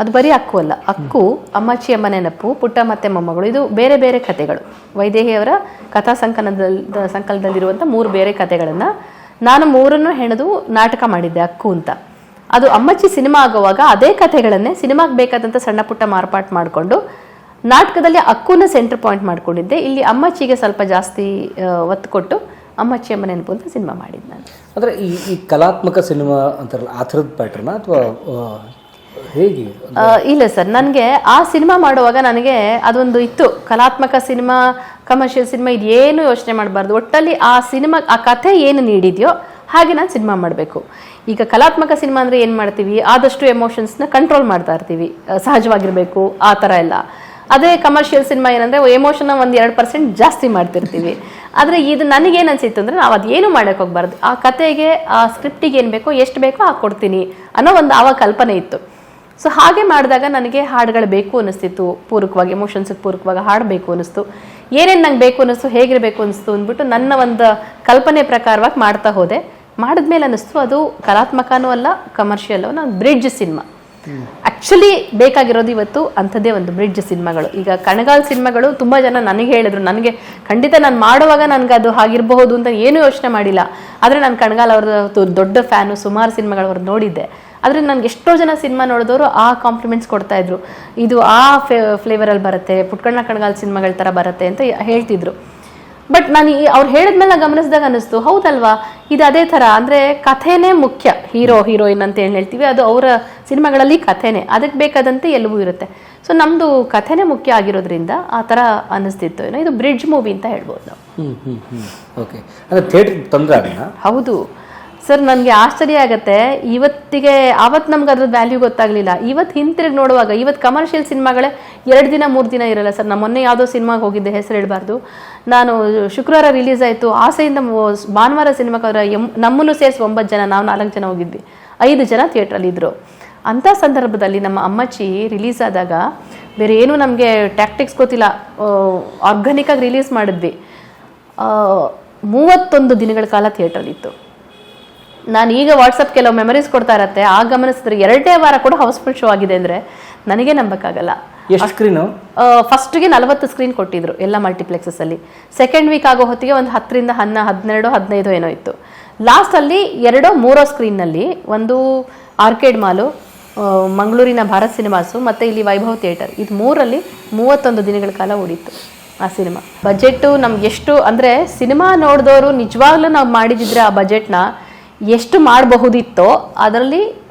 ಅದು ಬರೀ ಅಕ್ಕು ಅಲ್ಲ. ಅಕ್ಕು, ಅಮ್ಮಚ್ಚಿಯ ಮನೆ ನೆನಪು, ಪುಟ್ಟ ಮತ್ತೆ ಮೊಮ್ಮಗಳು, ಇದು ಬೇರೆ ಬೇರೆ ಕಥೆಗಳು. ವೈದೇಹಿಯವರ ಕಥಾ ಸಂಕಲನದಲ್ಲಿರುವಂಥ 3 ಬೇರೆ ಕಥೆಗಳನ್ನು ನಾನು 3 ಹೆಣೆದು ನಾಟಕ ಮಾಡಿದ್ದೆ ಅಕ್ಕು ಅಂತ. ಅದು ಅಮ್ಮಚ್ಚಿ ಸಿನಿಮಾ ಆಗುವಾಗ ಅದೇ ಕಥೆಗಳನ್ನೇ ಸಿನಿಮಾಗೆ ಬೇಕಾದಂಥ ಸಣ್ಣ ಪುಟ್ಟ ಮಾರ್ಪಾಟ್ ಮಾಡಿಕೊಂಡು ನಾಟಕದಲ್ಲಿ ಅಕ್ಕೂನ ಸೆಂಟರ್ ಪಾಯಿಂಟ್ ಮಾಡ್ಕೊಂಡಿದ್ದೆ. ಇಲ್ಲಿ ಅಮ್ಮಚ್ಚಿಗೆ ಸ್ವಲ್ಪ ಜಾಸ್ತಿ ಒತ್ತು ಕೊಟ್ಟು ಅಮ್ಮಚ್ಚಿಯ ಮನೆ ನೆನಪು ಅಂತ ಸಿನಿಮಾ ಮಾಡಿದ್ದು ನಾನು.
ಅಂದರೆ ಈ ಕಲಾತ್ಮಕ ಸಿನಿಮಾ ಅಂತಾರಲ್ಲ ಆ ಥರದ ಪ್ಯಾಟರ್ನ್ ಅಥವಾ ಹೇಗೆ?
ಇಲ್ಲ ಸರ್, ನನಗೆ ಆ ಸಿನಿಮಾ ಮಾಡುವಾಗ ನನಗೆ ಅದೊಂದು ಇತ್ತು, ಕಲಾತ್ಮಕ ಸಿನಿಮಾ, ಕಮರ್ಷಿಯಲ್ ಸಿನಿಮಾ, ಇದೇನು ಯೋಚನೆ ಮಾಡಬಾರ್ದು. ಒಟ್ಟಲ್ಲಿ ಆ ಸಿನಿಮಾ, ಆ ಕಥೆ ಏನು ನೀಡಿದೆಯೋ ಹಾಗೆ ನಾನು ಸಿನಿಮಾ ಮಾಡಬೇಕು. ಈಗ ಕಲಾತ್ಮಕ ಸಿನಿಮಾ ಅಂದರೆ ಏನು ಮಾಡ್ತೀವಿ, ಆದಷ್ಟು ಎಮೋಷನ್ಸ್ನ ಕಂಟ್ರೋಲ್ ಮಾಡ್ತಾ ಇರ್ತೀವಿ, ಸಹಜವಾಗಿರಬೇಕು ಆ ಥರ ಎಲ್ಲ. ಅದೇ ಕಮರ್ಷಿಯಲ್ ಸಿನಿಮಾ ಏನಂದರೆ ಎಮೋಷನ್ನ 1-2% ಜಾಸ್ತಿ ಮಾಡ್ತಿರ್ತೀವಿ. ಆದರೆ ಇದು ನನಗೇನು ಅನಿಸಿತ್ತು ಅಂದರೆ ನಾವು ಅದೇನು ಮಾಡೋಕ್ಕೆ ಹೋಗ್ಬಾರ್ದು, ಆ ಕತೆಗೆ, ಆ ಸ್ಕ್ರಿಪ್ಟಿಗೆ ಏನು ಬೇಕೋ ಎಷ್ಟು ಬೇಕೋ ಹಾಕ್ಕೊಡ್ತೀನಿ ಅನ್ನೋ ಒಂದು ಆವಾಗ ಕಲ್ಪನೆ ಇತ್ತು. ಸೊ ಹಾಗೆ ಮಾಡಿದಾಗ ನನಗೆ ಹಾಡುಗಳು ಬೇಕು ಅನ್ನಿಸ್ತಿತ್ತು, ಪೂರಕವಾಗಿ ಎಮೋಷನ್ಸಿಗೆ ಪೂರಕವಾಗಿ ಹಾಡಬೇಕು ಅನ್ನಿಸ್ತು. ಏನೇನು ನಂಗೆ ಬೇಕು ಅನ್ನಿಸ್ತು, ಹೇಗಿರಬೇಕು ಅನ್ನಿಸ್ತು ಅಂದ್ಬಿಟ್ಟು ನನ್ನ ಒಂದು ಕಲ್ಪನೆ ಪ್ರಕಾರವಾಗಿ ಮಾಡ್ತಾ ಹೋದೆ. ಮಾಡಿದ್ಮೇಲೆ ಅನ್ನಿಸ್ತು ಅದು ಕಲಾತ್ಮಕನೂ ಅಲ್ಲ, ಕಮರ್ಷಿಯಲ್ ಅಲ್ಲ, ಒಂದು ಬ್ರಿಡ್ಜ್ ಸಿನಿಮಾ. ಆ್ಯಕ್ಚುಲಿ ಬೇಕಾಗಿರೋದು ಇವತ್ತು ಅಂಥದ್ದೇ ಒಂದು ಬ್ರಿಡ್ಜ್ ಸಿನಿಮಾಗಳು. ಈಗ ಕಣಗಾಲ್ ಸಿನಿಮಾಗಳು ತುಂಬ ಜನ ನನಗೆ ಹೇಳಿದ್ರು, ನನಗೆ ಖಂಡಿತ ನಾನು ಮಾಡುವಾಗ ನನಗೆ ಅದು ಆಗಿರಬಹುದು ಅಂತ ಏನೂ ಯೋಚನೆ ಮಾಡಿಲ್ಲ. ಆದರೆ ನಾನು ಕಣಗಾಲ್ ಅವ್ರದ್ದು ದೊಡ್ಡ ಫ್ಯಾನು, ಸುಮಾರು ಸಿನಿಮಾಗಳು ಅವ್ರದ್ದು ನೋಡಿದ್ದೆ. ಆದರೆ ನನಗೆ ಎಷ್ಟೋ ಜನ ಸಿನಿಮಾ ನೋಡಿದವರು ಆ ಕಾಂಪ್ಲಿಮೆಂಟ್ಸ್ ಕೊಡ್ತಾಯಿದ್ರು, ಇದು ಆ ಫ್ಲೇವರಲ್ಲಿ ಬರುತ್ತೆ, ಪುಟ್ಕಣ್ಣ ಕಣಗಾಲ್ ಸಿನಿಮಾಗಳ ಥರ ಬರುತ್ತೆ ಅಂತ ಹೇಳ್ತಿದ್ರು. ಬಟ್ ನಾನು ಅವ್ರು ಹೇಳಿದ್ಮೇಲೆ ಗಮನಿಸಿದಾಗ ಅನ್ನಿಸ್ತು ಹೌದಲ್ವಾ, ಇದು ಅದೇ ಥರ ಅಂದರೆ ಕಥೆನೇ ಮುಖ್ಯ, ಹೀರೋ ಹೀರೋಯಿನ್ ಅಂತ ಏನು ಹೇಳ್ತೀವಿ ಅದು ಅವರ ಸಿನಿಮಾಗಳಲ್ಲಿ ಕಥೆನೇ, ಅದಕ್ಕೆ ಬೇಕಾದಂತೆ ಎಲ್ಲವೂ ಇರುತ್ತೆ. ಸೊ ನಮ್ಮದು ಕಥೆನೇ ಮುಖ್ಯ ಆಗಿರೋದ್ರಿಂದ ಆ ಥರ ಅನ್ನಿಸ್ತಿತ್ತು. ಏನೋ ಇದು ಬ್ರಿಡ್ಜ್ ಮೂವಿ ಅಂತ ಹೇಳ್ಬೋದು ನಾವು.
ಓಕೆ, ಅಂದರೆ ಥಿಯೇಟ್ರ್ ತಂದ್ರೆ ಅದನ್ನ.
ಹೌದು ಸರ್, ನನಗೆ ಆಶ್ಚರ್ಯ ಆಗುತ್ತೆ. ಇವತ್ತಿಗೆ ಆವತ್ತು ನಮ್ಗೆ ಅದ್ರ ವ್ಯಾಲ್ಯೂ ಗೊತ್ತಾಗಲಿಲ್ಲ. ಇವತ್ತು ಹಿಂತಿರುಗಿ ನೋಡುವಾಗ ಇವತ್ತು ಕಮರ್ಷಿಯಲ್ ಸಿನಿಮಾಗಳೇ 2 ದಿನ 3 ದಿನ ಇರಲ್ಲ ಸರ್. ನಾನು ಮೊನ್ನೆ ಯಾವುದೋ ಸಿನಿಮಾಗೆ ಹೋಗಿದ್ದೆ, ಹೆಸರು ಹೇಳಬಾರ್ದು. ನಾನು ಶುಕ್ರವಾರ ರಿಲೀಸ್ ಆಯಿತು, ಆಸೆಯಿಂದ ಭಾನುವಾರ ಸಿನಿಮಾಕ್ಕೆ ನಮ್ಮನ್ನು ಸೇರಿಸಿ 9 ಜನ, ನಾವು 4 ಜನ ಹೋಗಿದ್ವಿ, 5 ಜನ ಥಿಯೇಟ್ರಲ್ಲಿ ಇದ್ದರು. ಅಂಥ ಸಂದರ್ಭದಲ್ಲಿ ನಮ್ಮ ಅಮ್ಮಚ್ಚಿ ರಿಲೀಸ್ ಆದಾಗ ಬೇರೆ ಏನೂ ನಮಗೆ ಟ್ಯಾಕ್ಟಿಕ್ಸ್ ಗೊತ್ತಿಲ್ಲ, ಆರ್ಗಾನಿಕಾಗಿ ರಿಲೀಸ್ ಮಾಡಿದ್ವಿ. 31 ದಿನಗಳ ಕಾಲ ಥಿಯೇಟ್ರಲ್ಲಿತ್ತು. ನಾನು ಈಗ ವಾಟ್ಸಪ್ ಕೆಲವು ಮೆಮರೀಸ್ ಕೊಡ್ತಾ ಇರತ್ತೆ, ಆ ಗಮನಿಸಿದ್ರೆ 2ನೇ ವಾರ ಕೂಡ ಹೌಸ್ಫುಲ್ ಶೋ ಆಗಿದೆ ಅಂದರೆ ನನಗೆ ನಂಬಕ್ಕಾಗಲ್ಲ.
ಎಷ್ಟು ಸ್ಕ್ರೀನು?
ಫಸ್ಟ್ಗೆ 40 ಸ್ಕ್ರೀನ್ ಕೊಟ್ಟಿದ್ರು ಎಲ್ಲ ಮಲ್ಟಿಪ್ಲೆಕ್ಸಸ್ಸಲ್ಲಿ. ಸೆಕೆಂಡ್ ವೀಕ್ ಆಗೋ ಹೊತ್ತಿಗೆ ಒಂದು 10ರಿಂದ 12, 15 ಏನೋ ಇತ್ತು. ಲಾಸ್ಟಲ್ಲಿ 2-3 ಸ್ಕ್ರೀನ್ನಲ್ಲಿ ಒಂದು ಆರ್ಕೇಡ್ ಮಾಲು, ಮಂಗಳೂರಿನ ಭಾರತ್ ಸಿನಿಮಾಸು ಮತ್ತು ಇಲ್ಲಿ ವೈಭವ್ ಥಿಯೇಟರ್, ಇದು 3ರಲ್ಲಿ 31 ದಿನಗಳ ಕಾಲ ಓಡಿತ್ತು ಆ ಸಿನಿಮಾ. ಬಜೆಟ್ಟು ನಮ್ಗೆ ಎಷ್ಟು ಅಂದರೆ ಸಿನಿಮಾ ನೋಡಿದವರು ನಿಜವಾಗ್ಲೂ ನಾವು ಮಾಡಿದಿದ್ರೆ ಆ ಬಜೆಟ್ನ ಎಷ್ಟು ಮಾಡಬಹುದಿತ್ತೋ ಅದರಲ್ಲಿ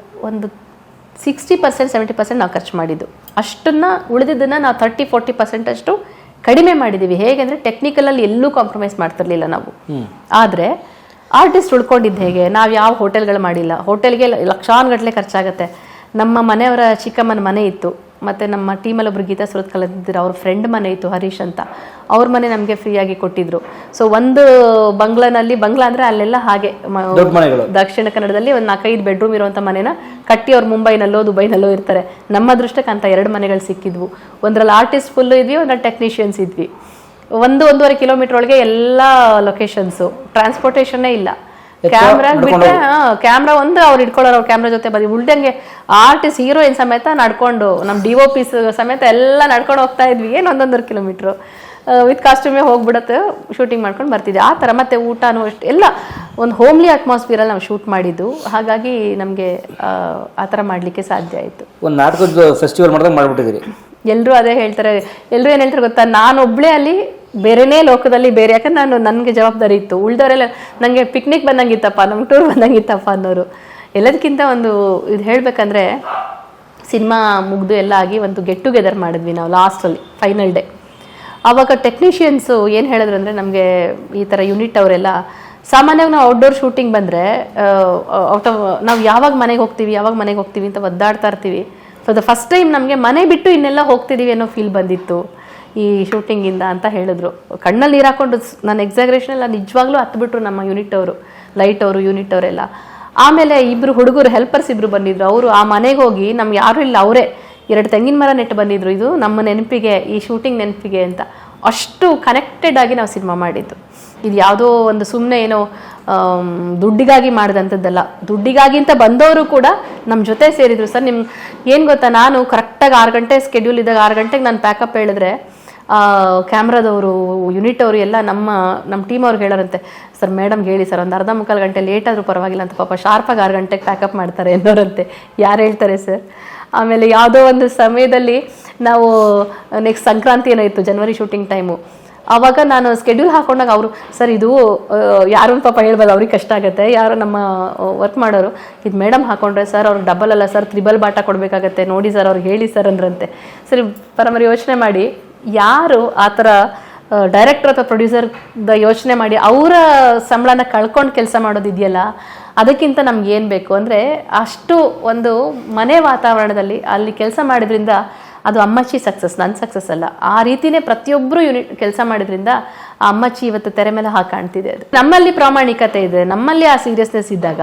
ಒಂದು 60% 70% ನಾವು ಖರ್ಚು ಮಾಡಿದ್ದು. ಅಷ್ಟನ್ನು ಉಳಿದಿದ್ದನ್ನು ನಾವು 30-40% ಅಷ್ಟು ಕಡಿಮೆ ಮಾಡಿದ್ದೀವಿ. ಹೇಗೆ ಅಂದರೆ ಟೆಕ್ನಿಕಲಲ್ಲಿ ಎಲ್ಲೂ ಕಾಂಪ್ರಮೈಸ್ ಮಾಡ್ತಿರ್ಲಿಲ್ಲ ನಾವು. ಆದರೆ ಆರ್ಟಿಸ್ಟ್ ಉಳ್ಕೊಂಡಿದ್ದು ಹೇಗೆ, ನಾವು ಯಾವ ಹೋಟೆಲ್ಗಳು ಮಾಡಿಲ್ಲ. ಹೋಟೆಲ್ಗೆ ಲಕ್ಷಾನುಗಟ್ಟಲೆ ಖರ್ಚಾಗುತ್ತೆ. ನಮ್ಮ ಮನೆಯವರ ಚಿಕ್ಕಮ್ಮನ ಮನೆ ಇತ್ತು, ಮತ್ತು ನಮ್ಮ ಟೀಮಲ್ಲಿ ಒಬ್ರು ಗೀತಾ ಸುರತ್ ಕಲಿತಿದ್ರು, ಅವ್ರ ಫ್ರೆಂಡ್ ಮನೆ ಇತ್ತು ಹರೀಶ್ ಅಂತ, ಅವ್ರ ಮನೆ ನಮಗೆ ಫ್ರೀಯಾಗಿ ಕೊಟ್ಟಿದ್ರು. ಸೊ ಒಂದು ಬಂಗ್ಲಾ ಅಂದರೆ ಅಲ್ಲೆಲ್ಲ ಹಾಗೆ ದಕ್ಷಿಣ ಕನ್ನಡದಲ್ಲಿ ಒಂದು 4-5 ಬೆಡ್ರೂಮ್ ಇರುವಂಥ ಮನೆನ ಕಟ್ಟಿ ಅವ್ರು ಮುಂಬೈನಲ್ಲೋ ದುಬೈನಲ್ಲೋ ಇರ್ತಾರೆ. ನಮ್ಮ ಅದೃಷ್ಟಕ್ಕೆ ಅಂತ 2 ಮನೆಗಳು ಸಿಕ್ಕಿದ್ವು. ಒಂದರಲ್ಲಿ ಆರ್ಟಿಸ್ಟ್ ಫುಲ್ಲು ಇದ್ವಿ, ಒಂದರಲ್ಲಿ ಟೆಕ್ನಿಷಿಯನ್ಸ್ ಇದ್ವಿ. 1-1.5 ಕಿಲೋಮೀಟರ್ ಒಳಗೆ ಎಲ್ಲ ಲೊಕೇಶನ್ಸು, ಟ್ರಾನ್ಸ್ಪೋರ್ಟೇಷನ್ನೇ ಇಲ್ಲ. ಕ್ಯಾಮ್ರಾ ಬಿಟ್ಟರೆ ಕ್ಯಾಮ್ರಾ ಒಂದು ಅವ್ರು ಇಟ್ಕೊಳ್ಳೋರು, ಅವ್ರ ಕ್ಯಾಮ್ರಾ ಜೊತೆ ಬದಿ ಉಳ್ದಂಗೆ ಆರ್ಟಿಸ್ಟ್ ಹೀರೋಯಿನ್ ಸಮೇತ ನಡ್ಕೊಂಡು, ನಮ್ಮ DOPs ಸಮೇತ ಎಲ್ಲ ನಡ್ಕೊಂಡು ಹೋಗ್ತಾ ಇದ್ವಿ. ಏನು 1-1.5 ಕಿಲೋಮೀಟ್ರು ವಿತ್ ಕಾಸ್ಟ್ಯೂಮೇ ಹೋಗ್ಬಿಡತ್ತೆ, ಶೂಟಿಂಗ್ ಮಾಡ್ಕೊಂಡು ಬರ್ತಿದ್ವಿ. ಆ ಥರ ಮತ್ತೆ ಊಟನೂ ಅಷ್ಟು ಎಲ್ಲ ಒಂದು ಹೋಮ್ಲಿ ಅಟ್ಮಾಸ್ಫಿಯರಲ್ಲಿ ನಾವು ಶೂಟ್ ಮಾಡಿದ್ದು. ಹಾಗಾಗಿ ನಮಗೆ ಆ ಥರ ಮಾಡಲಿಕ್ಕೆ ಸಾಧ್ಯ ಆಯಿತು.
ಒಂದು ನಾಟಕದ ಫೆಸ್ಟಿವಲ್ ಮಾಡಿದಾಗ ಮಾಡಿಬಿಟ್ಟಿದ್ದೀರಿ.
ಎಲ್ಲರೂ ಅದೇ ಹೇಳ್ತಾರೆ. ಎಲ್ಲರೂ ಏನು ಹೇಳ್ತಾರೆ ಗೊತ್ತಾ, ನಾನೊಬ್ಬಳೇ ಅಲ್ಲಿ ಬೇರೆನೇ ಲೋಕದಲ್ಲಿ ಬೇರೆ, ಯಾಕಂದ್ರೆ ನನಗೆ ಜವಾಬ್ದಾರಿ ಇತ್ತು. ಉಳಿದವರೆಲ್ಲ ನನಗೆ ಪಿಕ್ನಿಕ್ ಬಂದಂಗಿತ್ತಪ್ಪ, ನಮ್ಗೆ ಟೂರ್ ಬಂದಂಗಿತ್ತಪ್ಪ ಅನ್ನೋರು. ಎಲ್ಲದಕ್ಕಿಂತ ಒಂದು ಇದು ಹೇಳಬೇಕಂದ್ರೆ, ಸಿನಿಮಾ ಮುಗಿದು ಎಲ್ಲ ಆಗಿ ಒಂದು ಗೆಟ್ ಟುಗೆದರ್ ಮಾಡಿದ್ವಿ ನಾವು ಲಾಸ್ಟಲ್ಲಿ, ಫೈನಲ್ ಡೇ. ಆವಾಗ ಟೆಕ್ನಿಷಿಯನ್ಸು ಏನು ಹೇಳಿದ್ರು ಅಂದರೆ, ನಮಗೆ ಈ ಥರ ಯೂನಿಟ್ ಅವರೆಲ್ಲ ಸಾಮಾನ್ಯವಾಗಿ ನಾವು ಔಟ್ಡೋರ್ ಶೂಟಿಂಗ್ ಬಂದರೆ ನಾವು ಯಾವಾಗ ಮನೆಗೆ ಹೋಗ್ತೀವಿ ಅಂತ ಒದ್ದಾಡ್ತಾ ಇರ್ತೀವಿ. ಫಾರ್ ದ ಫಸ್ಟ್ ಟೈಮ್ ನಮಗೆ ಮನೆ ಬಿಟ್ಟು ಇನ್ನೆಲ್ಲ ಹೋಗ್ತಿದ್ದೀವಿ ಅನ್ನೋ ಫೀಲ್ ಬಂದಿತ್ತು ಈ ಶೂಟಿಂಗಿಂದ ಅಂತ ಹೇಳಿದ್ರು. ಕಣ್ಣಲ್ಲಿ ನೀರು ಹಾಕೊಂಡು, ನಾನು ಎಕ್ಸಾಗ್ರೇಷನ್ ಎಲ್ಲ ನಿಜವಾಗ್ಲೂ ಹತ್ಬಿಟ್ರು ನಮ್ಮ ಯೂನಿಟ್ ಅವರು, ಲೈಟ್ ಅವರು, ಯೂನಿಟ್ ಅವರೆಲ್ಲ. ಆಮೇಲೆ 2 ಹುಡುಗರು ಹೆಲ್ಪರ್ಸ್ 2 ಬಂದಿದ್ರು. ಅವರು ಆ ಮನೆಗೆ ಹೋಗಿ, ನಮ್ಗೆ ಯಾರೂ ಇಲ್ಲ, ಅವರೇ 2 ತೆಂಗಿನ ಮರ ನೆಟ್ಟು ಬಂದಿದ್ರು, ಇದು ನಮ್ಮ ನೆನಪಿಗೆ, ಈ ಶೂಟಿಂಗ್ ನೆನಪಿಗೆ ಅಂತ. ಅಷ್ಟು ಕನೆಕ್ಟೆಡ್ ಆಗಿ ನಾವು ಸಿನಿಮಾ ಮಾಡಿದ್ದು. ಇದು ಯಾವುದೋ ಒಂದು ಸುಮ್ಮನೆ ಏನೋ ದುಡ್ಡಿಗಾಗಿ ಮಾಡಿದಂಥದ್ದಲ್ಲ. ದುಡ್ಡಿಗಾಗಿ ಅಂತ ಬಂದವರು ಕೂಡ ನಮ್ಮ ಜೊತೆ ಸೇರಿದ್ರು. ಸರ್ ನಿಮ್ಗೆ ಏನು ಗೊತ್ತಾ, ನಾನು ಕರೆಕ್ಟಾಗಿ 6 ಗಂಟೆ ಸ್ಕೆಡ್ಯೂಲ್ ಇದ್ದಾಗ 6 ಗಂಟೆಗೆ ನಾನು ಪ್ಯಾಕಪ್ ಹೇಳಿದ್ರೆ, ಕ್ಯಾಮ್ರಾದವರು, ಯೂನಿಟ್ ಅವರು ಎಲ್ಲ ನಮ್ಮ ಟೀಮ್ ಅವ್ರಿಗೆ ಹೇಳೋರಂತೆ, ಸರ್ ಮೇಡಮ್ಗೆ ಹೇಳಿ ಸರ್ ಒಂದು 1/2-3 ಗಂಟೆ ಲೇಟ್ ಆದರೂ ಪರವಾಗಿಲ್ಲ ಅಂತ. ಪಾಪ ಶಾರ್ಪಾಗಿ 6 ಗಂಟೆಗೆ ಪ್ಯಾಕಪ್ ಮಾಡ್ತಾರೆ ಅನ್ನೋರಂತೆ. ಯಾರು ಹೇಳ್ತಾರೆ ಸರ್. ಆಮೇಲೆ ಯಾವುದೋ ಒಂದು ಸಮಯದಲ್ಲಿ ನಾವು ನೆಕ್ಸ್ಟ್ ಸಂಕ್ರಾಂತಿ ಏನೋ ಇತ್ತು, ಜನವರಿ ಶೂಟಿಂಗ್ ಟೈಮು. ಆವಾಗ ನಾನು ಸ್ಕೆಡ್ಯೂಲ್ ಹಾಕೊಂಡಾಗ ಅವರು, ಸರ್ ಇದು ಯಾರು ಪಾಪ ಹೇಳ್ಬೋದು, ಅವ್ರಿಗೆ ಕಷ್ಟ ಆಗುತ್ತೆ, ಯಾರು ನಮ್ಮ ವರ್ಕ್ ಮಾಡೋರು, ಇದು ಮೇಡಮ್ ಹಾಕೊಂಡ್ರೆ ಸರ್ ಅವ್ರಿಗೆ ಡಬಲ್ ಅಲ್ಲ ಸರ್, 3 ಬಾಟ ಕೊಡಬೇಕಾಗತ್ತೆ, ನೋಡಿ ಸರ್ ಅವ್ರಿಗೆ ಹೇಳಿ ಸರ್ ಅಂದ್ರಂತೆ. ಸರಿ ಪರಮರಿ ಯೋಚನೆ ಮಾಡಿ, ಯಾರು ಆ ಥರ ಡೈರೆಕ್ಟರ್ ಅಥವಾ ಪ್ರೊಡ್ಯೂಸರ್ದ ಯೋಚನೆ ಮಾಡಿ ಅವರ ಸಂಬಳನ ಕಳ್ಕೊಂಡು ಕೆಲಸ ಮಾಡೋದಿದೆಯಲ್ಲ, ಅದಕ್ಕಿಂತ ನಮ್ಗೆ ಏನು ಬೇಕು ಅಂದರೆ, ಅಷ್ಟು ಒಂದು ಮನೆ ವಾತಾವರಣದಲ್ಲಿ ಅಲ್ಲಿ ಕೆಲಸ ಮಾಡಿದ್ರಿಂದ ಅದು ಅಮ್ಮಚ್ಚಿ ಸಕ್ಸಸ್, ನನ್ನ ಸಕ್ಸಸ್ ಅಲ್ಲ. ಆ ರೀತಿನೇ ಪ್ರತಿಯೊಬ್ಬರು ಯೂನಿಟ್ ಕೆಲಸ ಮಾಡಿದ್ರಿಂದ ಆ ಅಮ್ಮಚ್ಚಿ ಇವತ್ತು ತೆರೆ ಮೇಲೆ ಹಾಕಿ ಕಾಣ್ತಿದೆ. ಅದು ನಮ್ಮಲ್ಲಿ ಪ್ರಾಮಾಣಿಕತೆ ಇದೆ, ನಮ್ಮಲ್ಲಿ ಆ ಸೀರಿಯಸ್ನೆಸ್ ಇದ್ದಾಗ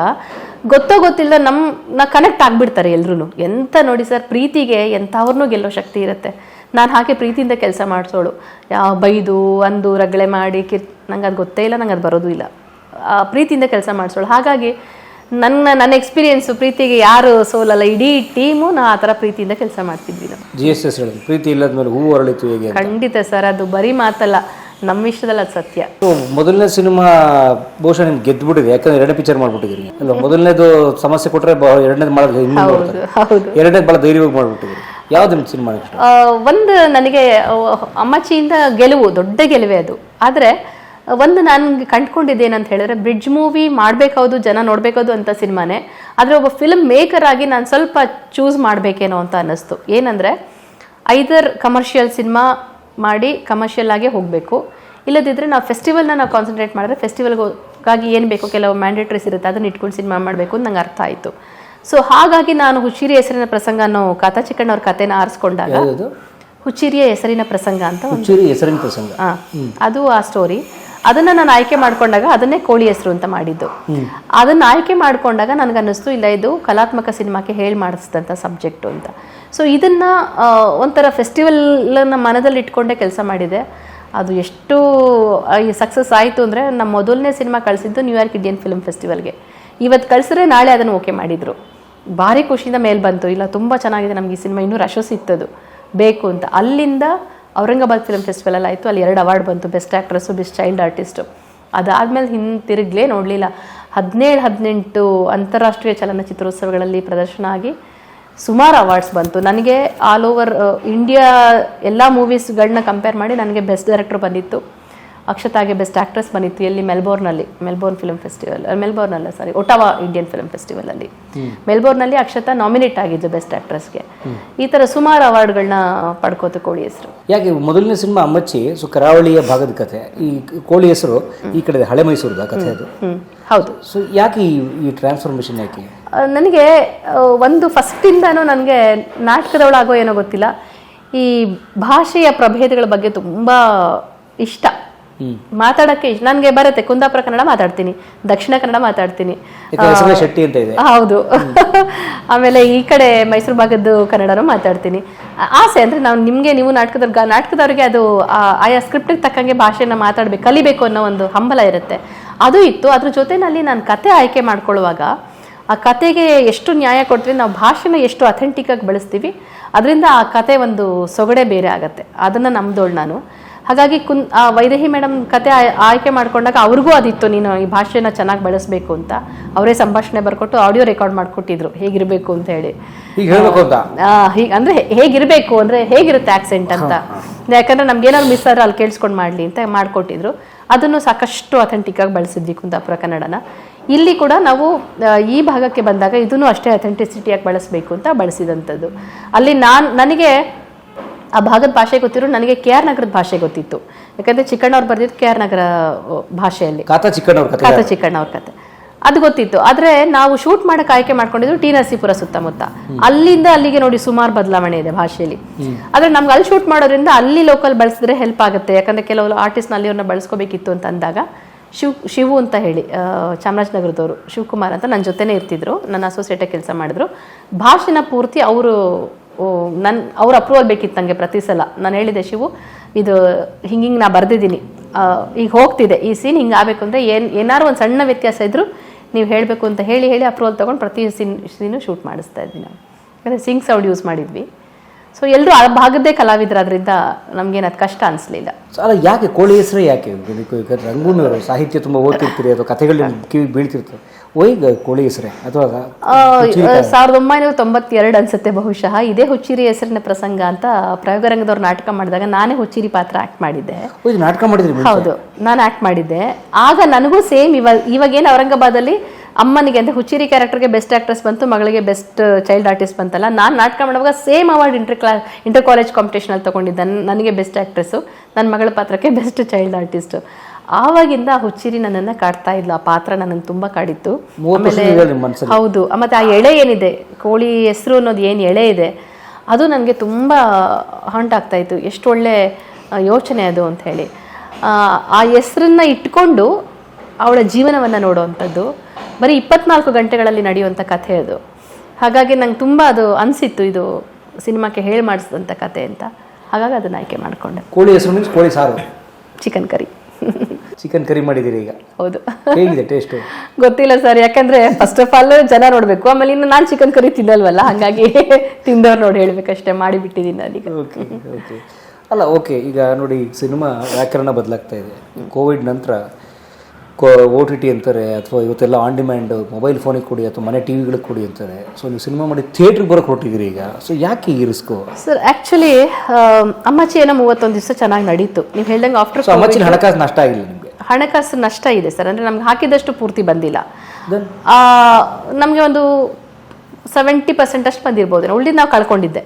ಗೊತ್ತಿಲ್ಲ ನಮ್ಮನ್ನ ಕನೆಕ್ಟ್ ಆಗಿಬಿಡ್ತಾರೆ ಎಲ್ರೂ. ಎಂತ ನೋಡಿ ಸರ್, ಪ್ರೀತಿಗೆ ಎಂಥವ್ರನ್ನೂ ಗೆಲ್ಲೋ ಶಕ್ತಿ ಇರುತ್ತೆ. ನಾನು ಹಾಗೆ ಪ್ರೀತಿಯಿಂದ ಕೆಲಸ ಮಾಡಿಸೋಳು, ಬೈದು ಅಂದು ರಗಳೆ ಮಾಡಿ ನಂಗೆ ಅದು ಗೊತ್ತೇ ಇಲ್ಲ, ನಂಗೆ ಅದು ಬರೋದು ಇಲ್ಲ. ಪ್ರೀತಿಯಿಂದ ಕೆಲಸ ಮಾಡಿಸೋಳು. ಹಾಗಾಗಿ ನನ್ನ ಎಕ್ಸ್ಪೀರಿಯೆನ್ಸು, ಪ್ರೀತಿಗೆ ಯಾರು ಸೋಲಲ್ಲ, ಇಡೀ ಟೀಮು ನಾವು ಆ ಥರ ಪ್ರೀತಿಯಿಂದ ಕೆಲಸ ಮಾಡ್ತಿದ್ವಿ. ನಾವು
GSS ಹೇಳಿದ್ವಿ, ಪ್ರೀತಿ ಇಲ್ಲದ ಮೇಲೆ ಹೂವು ಅರಳಿತು ಹೇಗೆ. ಖಂಡಿತ
ಸರ್, ಅದು ಬರೀ ಮಾತಲ್ಲ, ನಮ್ಮ ಇಷ್ಟದಲ್ಲಿ ಅದು ಸತ್ಯ.
ಮೊದಲನೇ ಸಿನಿಮಾ ಬಹುಶಃ ನಿಮ್ಗೆ ಗೆದ್ದುಬಿಟ್ಟಿದೆ, ಯಾಕಂದ್ರೆ 2ನೇ ಪಿಕ್ಚರ್ ಮಾಡ್ಬಿಟ್ಟಿದ್ರಿ ಅಲ್ಲ. ಮೊದಲನೇದು ಸಮಸ್ಯೆ ಕೊಟ್ಟರೆ 2ನೇದು ಮಾಡೋದು
ಹೌದು,
2ನೇದು ಭಾಳ ಧೈರ್ಯವಾಗಿ ಮಾಡ್ಬಿಟ್ಟಿದ್ರಿ. ಯಾವ್ದು ನಿಮ್ಗೆ ಸಿನಿಮಾ ಇಷ್ಟ?
ಒಂದು ನನಗೆ ಅಮ್ಮಚ್ಚಿಯಿಂದ ಗೆಲುವು, ದೊಡ್ಡ ಗೆಲುವೇ ಅದು. ಆದರೆ ಒಂದು ನನಗೆ ಕಂಡುಕೊಂಡಿದ್ದೇನಂತ ಹೇಳಿದ್ರೆ ಬ್ರಿಡ್ಜ್ ಮೂವಿ ಮಾಡಬೇಕಾದ್ರು ಜನ ನೋಡಬೇಕಾದ್ರು ಅಂತ ಸಿನಿಮಾನೇ, ಆದರೆ ಒಬ್ಬ ಫಿಲ್ಮ್ ಮೇಕರ್ ಆಗಿ ನಾನು ಸ್ವಲ್ಪ ಚೂಸ್ ಮಾಡಬೇಕೇನೋ ಅಂತ ಅನ್ನಿಸ್ತು. ಏನಂದರೆ ಐದರ್ ಕಮರ್ಷಿಯಲ್ ಸಿನಿಮಾ ಮಾಡಿ ಕಮರ್ಷಿಯಲ್ ಆಗೇ ಹೋಗಬೇಕು, ಇಲ್ಲದಿದ್ದರೆ ನಾವು ಫೆಸ್ಟಿವಲ್ನ ನಾವು ಕಾನ್ಸಂಟ್ರೇಟ್ ಮಾಡಿದ್ರೆ ಫೆಸ್ಟಿವಲ್ಗಾಗಿ ಏನು ಬೇಕೋ ಕೆಲವು ಮ್ಯಾಂಡೇಟ್ರೀಸ್ ಇರುತ್ತೆ ಅದನ್ನು ಇಟ್ಕೊಂಡು ಸಿನಿಮಾ ಮಾಡಬೇಕು ಅಂತ ನಂಗೆ ಅರ್ಥ ಆಯಿತು. ಸೊ ಹಾಗಾಗಿ ನಾನು ಹುಚ್ಚೀರಿ ಹೆಸರಿನ ಪ್ರಸಂಗ ಅನ್ನೋ ಕಾತಾ ಚಿಕ್ಕಣ್ಣವ್ರ ಕಥೆನ ಆರಿಸ್ಕೊಂಡಾಗ, ಹುಚ್ಚೀರಿಯ ಹೆಸರಿನ ಪ್ರಸಂಗ ಅಂತ
ಹೆಸರಿನ ಪ್ರಸಂಗ,
ಅದು ಆ ಸ್ಟೋರಿ, ಅದನ್ನು ನಾನು ಆಯ್ಕೆ ಮಾಡ್ಕೊಂಡಾಗ ಅದನ್ನೇ ಕೋಳಿ ಹೆಸರು ಅಂತ ಮಾಡಿದ್ದು. ಅದನ್ನು ಆಯ್ಕೆ ಮಾಡ್ಕೊಂಡಾಗ ನನಗನ್ನಿಸ್ತು ಇಲ್ಲ ಇದು ಕಲಾತ್ಮಕ ಸಿನಿಮಾಕ್ಕೆ ಹೇಳಿ ಮಾಡಿಸಿದಂಥ ಸಬ್ಜೆಕ್ಟು ಅಂತ. ಸೊ ಇದನ್ನು ಒಂಥರ ಫೆಸ್ಟಿವಲ್ನ ಮನದಲ್ಲಿ ಇಟ್ಕೊಂಡೇ ಕೆಲಸ ಮಾಡಿದೆ. ಅದು ಎಷ್ಟು ಸಕ್ಸಸ್ ಆಯಿತು ಅಂದರೆ ನಮ್ಮ ಮೊದಲನೇ ಸಿನಿಮಾ ಕಳಿಸಿದ್ದು ನ್ಯೂಯಾರ್ಕ್ ಇಂಡಿಯನ್ ಫಿಲ್ಮ್ ಫೆಸ್ಟಿವಲ್ಗೆ. ಇವತ್ತು ಕಳಿಸಿದ್ರೆ ನಾಳೆ ಅದನ್ನು ಓಕೆ ಮಾಡಿದರು. ಭಾರಿ ಖುಷಿಯಿಂದ ಮೇಲೆ ಬಂತು, ಇಲ್ಲ ತುಂಬ ಚೆನ್ನಾಗಿದೆ ನಮಗೆ ಈ ಸಿನಿಮಾ, ಇನ್ನೂ ರಶು ಸಿಗ್ತದು ಬೇಕು ಅಂತ. ಅಲ್ಲಿಂದ ಔರಂಗಾಬಾದ್ ಫಿಲ್ಮ್ ಫೆಸ್ಟಿವಲಲ್ಲಿ ಆಯಿತು, ಅಲ್ಲಿ 2 ಅವಾರ್ಡ್ ಬಂತು, best actress, best child artist. ಅದಾದಮೇಲೆ ಹಿಂತಿರುಗಲೇ ನೋಡಲಿಲ್ಲ. 17-18 ಅಂತಾರಾಷ್ಟ್ರೀಯ ಚಲನಚಿತ್ರೋತ್ಸವಗಳಲ್ಲಿ ಪ್ರದರ್ಶನ ಆಗಿ ಸುಮಾರು ಅವಾರ್ಡ್ಸ್ ಬಂತು. ನನಗೆ ಆಲ್ ಓವರ್ ಇಂಡಿಯಾ ಎಲ್ಲ ಮೂವೀಸ್ಗಳನ್ನ ಕಂಪೇರ್ ಮಾಡಿ ನನಗೆ ಬೆಸ್ಟ್ ಡೈರೆಕ್ಟರ್ ಬಂದಿತ್ತು, ಅಕ್ಷತಾಗೆ ಬೆಸ್ಟ್ ಆ್ಯಕ್ಟ್ರೆಸ್ ಬಂದಿತ್ತು. ಎಲ್ಲಿ Melbourne film festival, Ottawa Indian film ಫೆಸ್ಟಿವಲಲ್ಲಿ ಮೆಲ್ಬೋರ್ನಲ್ಲಿ ಅಕ್ಷತಾ ನಾಮಿನೇಟ್ ಆಗಿದ್ದು ಬೆಸ್ಟ್ ಆ್ಯಕ್ಟ್ರೆಸ್ಗೆ. ಈ ಥರ ಸುಮಾರು ಅವಾರ್ಡ್ಗಳನ್ನ ಪಡ್ಕೋತು ಕೋಳಿ ಹೆಸರು.
ಯಾಕೆ ಮೊದಲನೇ ಸಿನಿಮಾ ಅಮ್ಮಚ್ಚಿ, ಸೊ ಕರಾವಳಿಯ ಭಾಗದ ಕಥೆ, ಈ ಕೋಳಿ ಹೆಸರು ಈ ಕಡೆ ಹಳೆ ಮೈಸೂರದ ಕಥೆ ಅದು.
ಹೌದು.
ಸೊ ಯಾಕೆ ಈ ಟ್ರಾನ್ಸ್ಫಾರ್ಮೇಷನ್ ಯಾಕೆ?
ನನಗೆ ಒಂದು ಫಸ್ಟಿಂದನೂ ನನಗೆ ನಾಟಕದೊಳಾಗೋ ಏನೋ ಗೊತ್ತಿಲ್ಲ, ಈ ಭಾಷೆಯ ಪ್ರಭೇದಗಳ ಬಗ್ಗೆ ತುಂಬ ಇಷ್ಟ, ಮಾತಾಡೋಕ್ಕೆ ಇಷ್ಟ. ನನಗೆ ಬರುತ್ತೆ, ಕುಂದಾಪುರ ಕನ್ನಡ ಮಾತಾಡ್ತೀನಿ, ದಕ್ಷಿಣ ಕನ್ನಡ ಮಾತಾಡ್ತೀನಿ,
ಶೆಟ್ಟಿ ಅಂತ ಇದೆ,
ಹೌದು. ಆಮೇಲೆ ಈ ಕಡೆ ಮೈಸೂರು ಭಾಗದ್ದು ಕನ್ನಡನೂ ಮಾತಾಡ್ತೀನಿ. ಆಸೆ ಅಂದರೆ ನೀವು ನಾಟಕದವ್ರಿಗೆ ಅದು ಆಯಾ ಸ್ಕ್ರಿಪ್ಟಿಗೆ ತಕ್ಕಂಗೆ ಭಾಷೆನ ಮಾತಾಡಬೇಕು, ಕಲಿಬೇಕು ಅನ್ನೋ ಒಂದು ಹಂಬಲ ಇರುತ್ತೆ. ಅದು ಇತ್ತು. ಅದ್ರ ಜೊತೆಯಲ್ಲಿ ನಾನು ಕತೆ ಆಯ್ಕೆ ಮಾಡ್ಕೊಳ್ಳುವಾಗ ಆ ಕತೆಗೆ ಎಷ್ಟು ನ್ಯಾಯ ಕೊಡ್ತೀವಿ, ನಾವು ಭಾಷೆನ ಎಷ್ಟು ಅಥೆಂಟಿಕ್ಕಾಗಿ ಬಳಸ್ತೀವಿ, ಅದರಿಂದ ಆ ಕತೆ ಒಂದು ಸೊಗಡೆ ಬೇರೆ ಆಗುತ್ತೆ. ಅದನ್ನು ನಂಬ್ದೋಳು ನಾನು. ಹಾಗಾಗಿ ವೈದೇಹಿ ಮೇಡಮ್ ಕತೆ ಆಯ್ಕೆ ಮಾಡ್ಕೊಂಡಾಗ ಅವ್ರಿಗೂ ಅದಿತ್ತು, ನೀನು ಈ ಭಾಷೆನ ಚೆನ್ನಾಗಿ ಬಳಸಬೇಕು ಅಂತ. ಅವರೇ ಸಂಭಾಷಣೆ ಬರ್ಕೊಟ್ಟು ಆಡಿಯೋ ರೆಕಾರ್ಡ್ ಮಾಡಿಕೊಟ್ಟಿದ್ರು ಹೇಗಿರಬೇಕು ಅಂತ ಹೇಳಿ. ಅಂದರೆ ಹೇಗಿರಬೇಕು ಅಂದರೆ ಹೇಗಿರುತ್ತೆ ಆಕ್ಸೆಂಟ್ ಅಂತ, ಯಾಕಂದರೆ ನಮ್ಗೇನಾದ್ರು ಮಿಸ್ ಆದ್ರೆ ಅಲ್ಲಿ ಕೇಳಿಸ್ಕೊಂಡು ಮಾಡಲಿ ಅಂತ ಮಾಡಿಕೊಟ್ಟಿದ್ರು. ಅದನ್ನು ಸಾಕಷ್ಟು ಅಥೆಂಟಿಕ್ಕಾಗಿ ಬಳಸಿದ್ವಿ ಕುಂದಾಪುರ ಕನ್ನಡನ. ಇಲ್ಲಿ ಕೂಡ ನಾವು ಈ ಭಾಗಕ್ಕೆ ಬಂದಾಗ ಇದನ್ನು ಅಷ್ಟೇ ಅಥೆಂಟಿಸಿಟಿಯಾಗಿ ಬಳಸಬೇಕು ಅಂತ ಬಳಸಿದಂಥದ್ದು. ಅಲ್ಲಿ ನನಗೆ ಆ ಭಾಗದ ಭಾಷೆ ಗೊತ್ತಿರೋ, ನನಗೆ KR ನಗರದ ಭಾಷೆ ಗೊತ್ತಿತ್ತು, ಯಾಕಂದರೆ ಚಿಕ್ಕಣ್ಣವ್ರು ಬರೆದಿದ್ದು KR ನಗರ ಭಾಷೆಯಲ್ಲಿ, ಕಾತಾ ಚಿಕ್ಕಣ್ಣವ್ರ ಕತೆ ಅದು ಗೊತ್ತಿತ್ತು. ಆದರೆ ನಾವು ಶೂಟ್ ಮಾಡೋಕೆ ಆಯ್ಕೆ ಮಾಡ್ಕೊಂಡಿದ್ದು ಟಿ ನರಸೀಪುರ ಸುತ್ತಮುತ್ತ. ಅಲ್ಲಿಂದ ಅಲ್ಲಿಗೆ ನೋಡಿ ಸುಮಾರು ಬದಲಾವಣೆ ಇದೆ ಭಾಷೆಯಲ್ಲಿ. ಆದರೆ ನಮ್ಗೆ ಅಲ್ಲಿ ಶೂಟ್ ಮಾಡೋದ್ರಿಂದ ಅಲ್ಲಿ ಲೋಕಲ್ ಬಳಸಿದ್ರೆ ಹೆಲ್ಪ್ ಆಗುತ್ತೆ, ಯಾಕಂದರೆ ಕೆಲವು ಆರ್ಟಿಸ್ಟ್ನ ಅಲ್ಲಿಯವ್ರನ್ನ ಬಳಸ್ಕೋಬೇಕಿತ್ತು ಅಂತ ಅಂದಾಗ ಶಿವು ಅಂತ ಹೇಳಿ ಚಾಮರಾಜನಗರದವರು, ಶಿವಕುಮಾರ್ ಅಂತ ನನ್ನ ಜೊತೆನೇ ಇರ್ತಿದ್ರು, ನನ್ನ ಅಸೋಸಿಯೇಟಾಗಿ ಕೆಲಸ ಮಾಡಿದ್ರು. ಭಾಷೆನ ಪೂರ್ತಿ ಅವ್ರ ಅಪ್ರೂವಲ್ ಬೇಕಿತ್ತು ನನಗೆ ಪ್ರತಿ ಸಲ. ನಾನು ಹೇಳಿದೆ, ಶಿವು ಇದು ಹಿಂಗೆ ನಾ ಬರೆದಿದ್ದೀನಿ, ಈಗ ಹೋಗ್ತಿದೆ ಈ ಸೀನ್ ಹಿಂಗೆ ಆಗಬೇಕು ಅಂದರೆ ಏನಾದ್ರು ಒಂದು ಸಣ್ಣ ವ್ಯತ್ಯಾಸ ಇದ್ದರೂ ನೀವು ಹೇಳಬೇಕು ಅಂತ ಹೇಳಿ ಅಪ್ರೂವಲ್ ತೊಗೊಂಡು ಪ್ರತಿ ಸೀನು ಶೂಟ್ ಮಾಡಿಸ್ತಾ ಇದ್ವಿ ನಾವು. ಯಾಕಂದರೆ ಸಿಂಗ್ ಸೌಂಡ್ ಯೂಸ್ ಮಾಡಿದ್ವಿ. ಸೊ ಎಲ್ಲರೂ ಆ ಭಾಗದ್ದೇ ಕಲಾವಿದರಾದ್ರಿಂದ ನಮಗೇನು ಅದು ಕಷ್ಟ ಅನಿಸ್ಲಿಲ್ಲ.
ಅಲ್ಲ, ಯಾಕೆ ಕೋಳಿ ಹೆಸರು ಯಾಕೆ? ರಂಗೂನವರು ಸಾಹಿತ್ಯ ತುಂಬ ಓದ್ತಿರ್ತೀರಿ, ಅಥವಾ ಕಥೆಗಳು ಕಿವಿ ಬೀಳ್ತಿರ್ತವೆ, ಈಗ ಕೋಳಿ ಹೆಸರೇ ಅಥವಾ
1992 ಅನ್ಸುತ್ತೆ ಬಹುಶಃ, ಇದೇ ಹುಚ್ಚೀರಿ ಹೆಸರಿನ ಪ್ರಸಂಗ ಅಂತ ಪ್ರಯೋಗರಂಗದವ್ರು ನಾಟಕ ಮಾಡಿದಾಗ ನಾನೇ ಹುಚ್ಚೀರಿ ಪಾತ್ರ ಆಕ್ಟ್ ಮಾಡಿದ್ದೆ.
ನಾಟಕ ಮಾಡಿದ್ರಿ?
ಹೌದು, ನಾನು ಆಕ್ಟ್ ಮಾಡಿದ್ದೆ. ಆಗ ನನಗೂ ಸೇಮ್ ಇವಾಗೇನು ಔರಂಗಾಬಾದಲ್ಲಿ ಅಮ್ಮನಿಗೆ ಅಂದರೆ ಹುಚ್ಚೀರಿ ಕ್ಯಾರೆಕ್ಟರ್ಗೆ ಬೆಸ್ಟ್ ಆಕ್ಟ್ರೆಸ್ ಬಂತು, ಮಗಳಿಗೆ ಬೆಸ್ಟ್ ಚೈಲ್ಡ್ ಆರ್ಟಿಸ್ಟ್ ಬಂತಲ್ಲ, ನಾನು ನಾಟಕ ಮಾಡುವಾಗ ಸೇಮ್ ಅವಾರ್ಡ್ ಇಂಟರ್ ಕಾಲೇಜ್ ಕಾಂಪಿಟೇಷನಲ್ಲಿ ತೊಗೊಂಡಿದ್ದೆ. ನನಗೆ ಬೆಸ್ಟ್ ಆಕ್ಟ್ರೆಸ್ಸು, ನನ್ನ ಮಗಳ ಪಾತ್ರಕ್ಕೆ ಬೆಸ್ಟ್ ಚೈಲ್ಡ್ ಆರ್ಟಿಸ್ಟು. ಆವಾಗಿಂದ ಹುಚ್ಚೀರಿ ನನ್ನನ್ನು ಕಾಡ್ತಾ ಇದ್ಲು, ಆ ಪಾತ್ರ ನನ್ನನ್ನು ತುಂಬ ಕಾಡಿತ್ತು. ಆಮೇಲೆ ಹೌದು, ಮತ್ತು ಆ ಎಳೆ ಏನಿದೆ, ಕೋಳಿ ಹೆಸರು ಅನ್ನೋದು ಏನು ಎಳೆ ಇದೆ, ಅದು ನನಗೆ ತುಂಬ ಹಾಂಟ್ ಆಗ್ತಾಯಿತ್ತು. ಎಷ್ಟು ಒಳ್ಳೆ ಯೋಚನೆ ಅದು ಅಂತ ಹೇಳಿ. ಆ ಹೆಸರನ್ನ ಇಟ್ಕೊಂಡು ಅವಳ ಜೀವನವನ್ನು ನೋಡುವಂಥದ್ದು, ಬರೀ 24 ಗಂಟೆಗಳಲ್ಲಿ ನಡೆಯುವಂಥ ಕಥೆ ಅದು. ಹಾಗಾಗಿ ನಂಗೆ ತುಂಬ ಅದು ಅನಿಸಿತ್ತು, ಇದು ಸಿನಿಮಾಕ್ಕೆ ಹೇಳಿ ಮಾಡಿಸಿದಂಥ ಕತೆ ಅಂತ. ಹಾಗಾಗಿ ಅದನ್ನು ಆಯ್ಕೆ ಮಾಡಿಕೊಂಡೆ.
ಕೋಳಿ ಹೆಸರು ಮೀನ್ಸ್ ಕೋಳಿ ಸಾರು,
ಚಿಕನ್ ಕರಿ.
ಚಿಕನ್ ಕರಿ ಮಾಡಿದ್ದೀರಿ ಈಗ? ಹೌದು. ಹೇಗಿದೆ ಟೇಸ್ಟು?
ಗೊತ್ತಿಲ್ಲ ಸರ್, ಯಾಕಂದರೆ ಫಸ್ಟ್ ಆಫ್ ಆಲ್ ಜನ ನೋಡಬೇಕು, ಆಮೇಲೆ ಇನ್ನು ನಾನು ಚಿಕನ್ ಕರಿ ತಿನ್ನಲ್ವಲ್ಲ, ಹಾಗಾಗಿ ತಿಂದವ್ರು ನೋಡಿ ಹೇಳಬೇಕಷ್ಟೇ, ಮಾಡಿಬಿಟ್ಟಿದ್ದೀನಿ ನಾನೀಗ.
ಓಕೆ. ಅಲ್ಲ, ಓಕೆ, ಈಗ ನೋಡಿ ಸಿನಿಮಾ ವ್ಯಾಕರಣ ಬದಲಾಗ್ತಾ ಇದೆ. ಕೋವಿಡ್ ನಂತರ OTT ಅಂತಾರೆ, ಅಥವಾ ಇವತ್ತೆಲ್ಲ ಆನ್ ಡಿಮ್ಯಾಂಡ್ ಮೊಬೈಲ್ ಫೋನಿಗೆ ಕೊಡಿ ಅಥವಾ ಮನೆ ಟಿವಿಗಳಿಗೆ ಕೊಡಿ ಅಂತಾರೆ. ಸೊ ನೀವು ಸಿನಿಮಾ ಮಾಡಿ ಥಿಯೇಟ್ರಿಗೆ ಬರೋಕ್ಕೆ ಹೊರಟಿದ್ದೀರಿ ಈಗ. ಸೊ ಯಾಕೆ ಈ ರಿಸ್ಕು?
ಸರ್ ಆ್ಯಕ್ಚುಲಿ ಅಮ್ಮಚ್ಚಿ ಏನೋ 31 ದಿವಸ ಚೆನ್ನಾಗಿ ನಡೀತು. ನೀವು ಹೇಳ್ದಂಗೆ ಆಫ್ಟರ್
ಅಮ್ಮಚ್ಚಿನ ಹಣಕಾಸು ನಷ್ಟ ಆಗಿಲ್ಲ ನಿಮಗೆ?
ಹಣಕಾಸು ನಷ್ಟ ಇದೆ ಸರ್. ಅಂದರೆ ನಮ್ಗೆ ಹಾಕಿದಷ್ಟು ಪೂರ್ತಿ ಬಂದಿಲ್ಲ.
Then?
ನಮಗೆ ಒಂದು 70% ಅಷ್ಟು ಬಂದಿರ್ಬೋದು. ಉಳಿದು ನಾವು ಕಳ್ಕೊಂಡಿದ್ದೆ.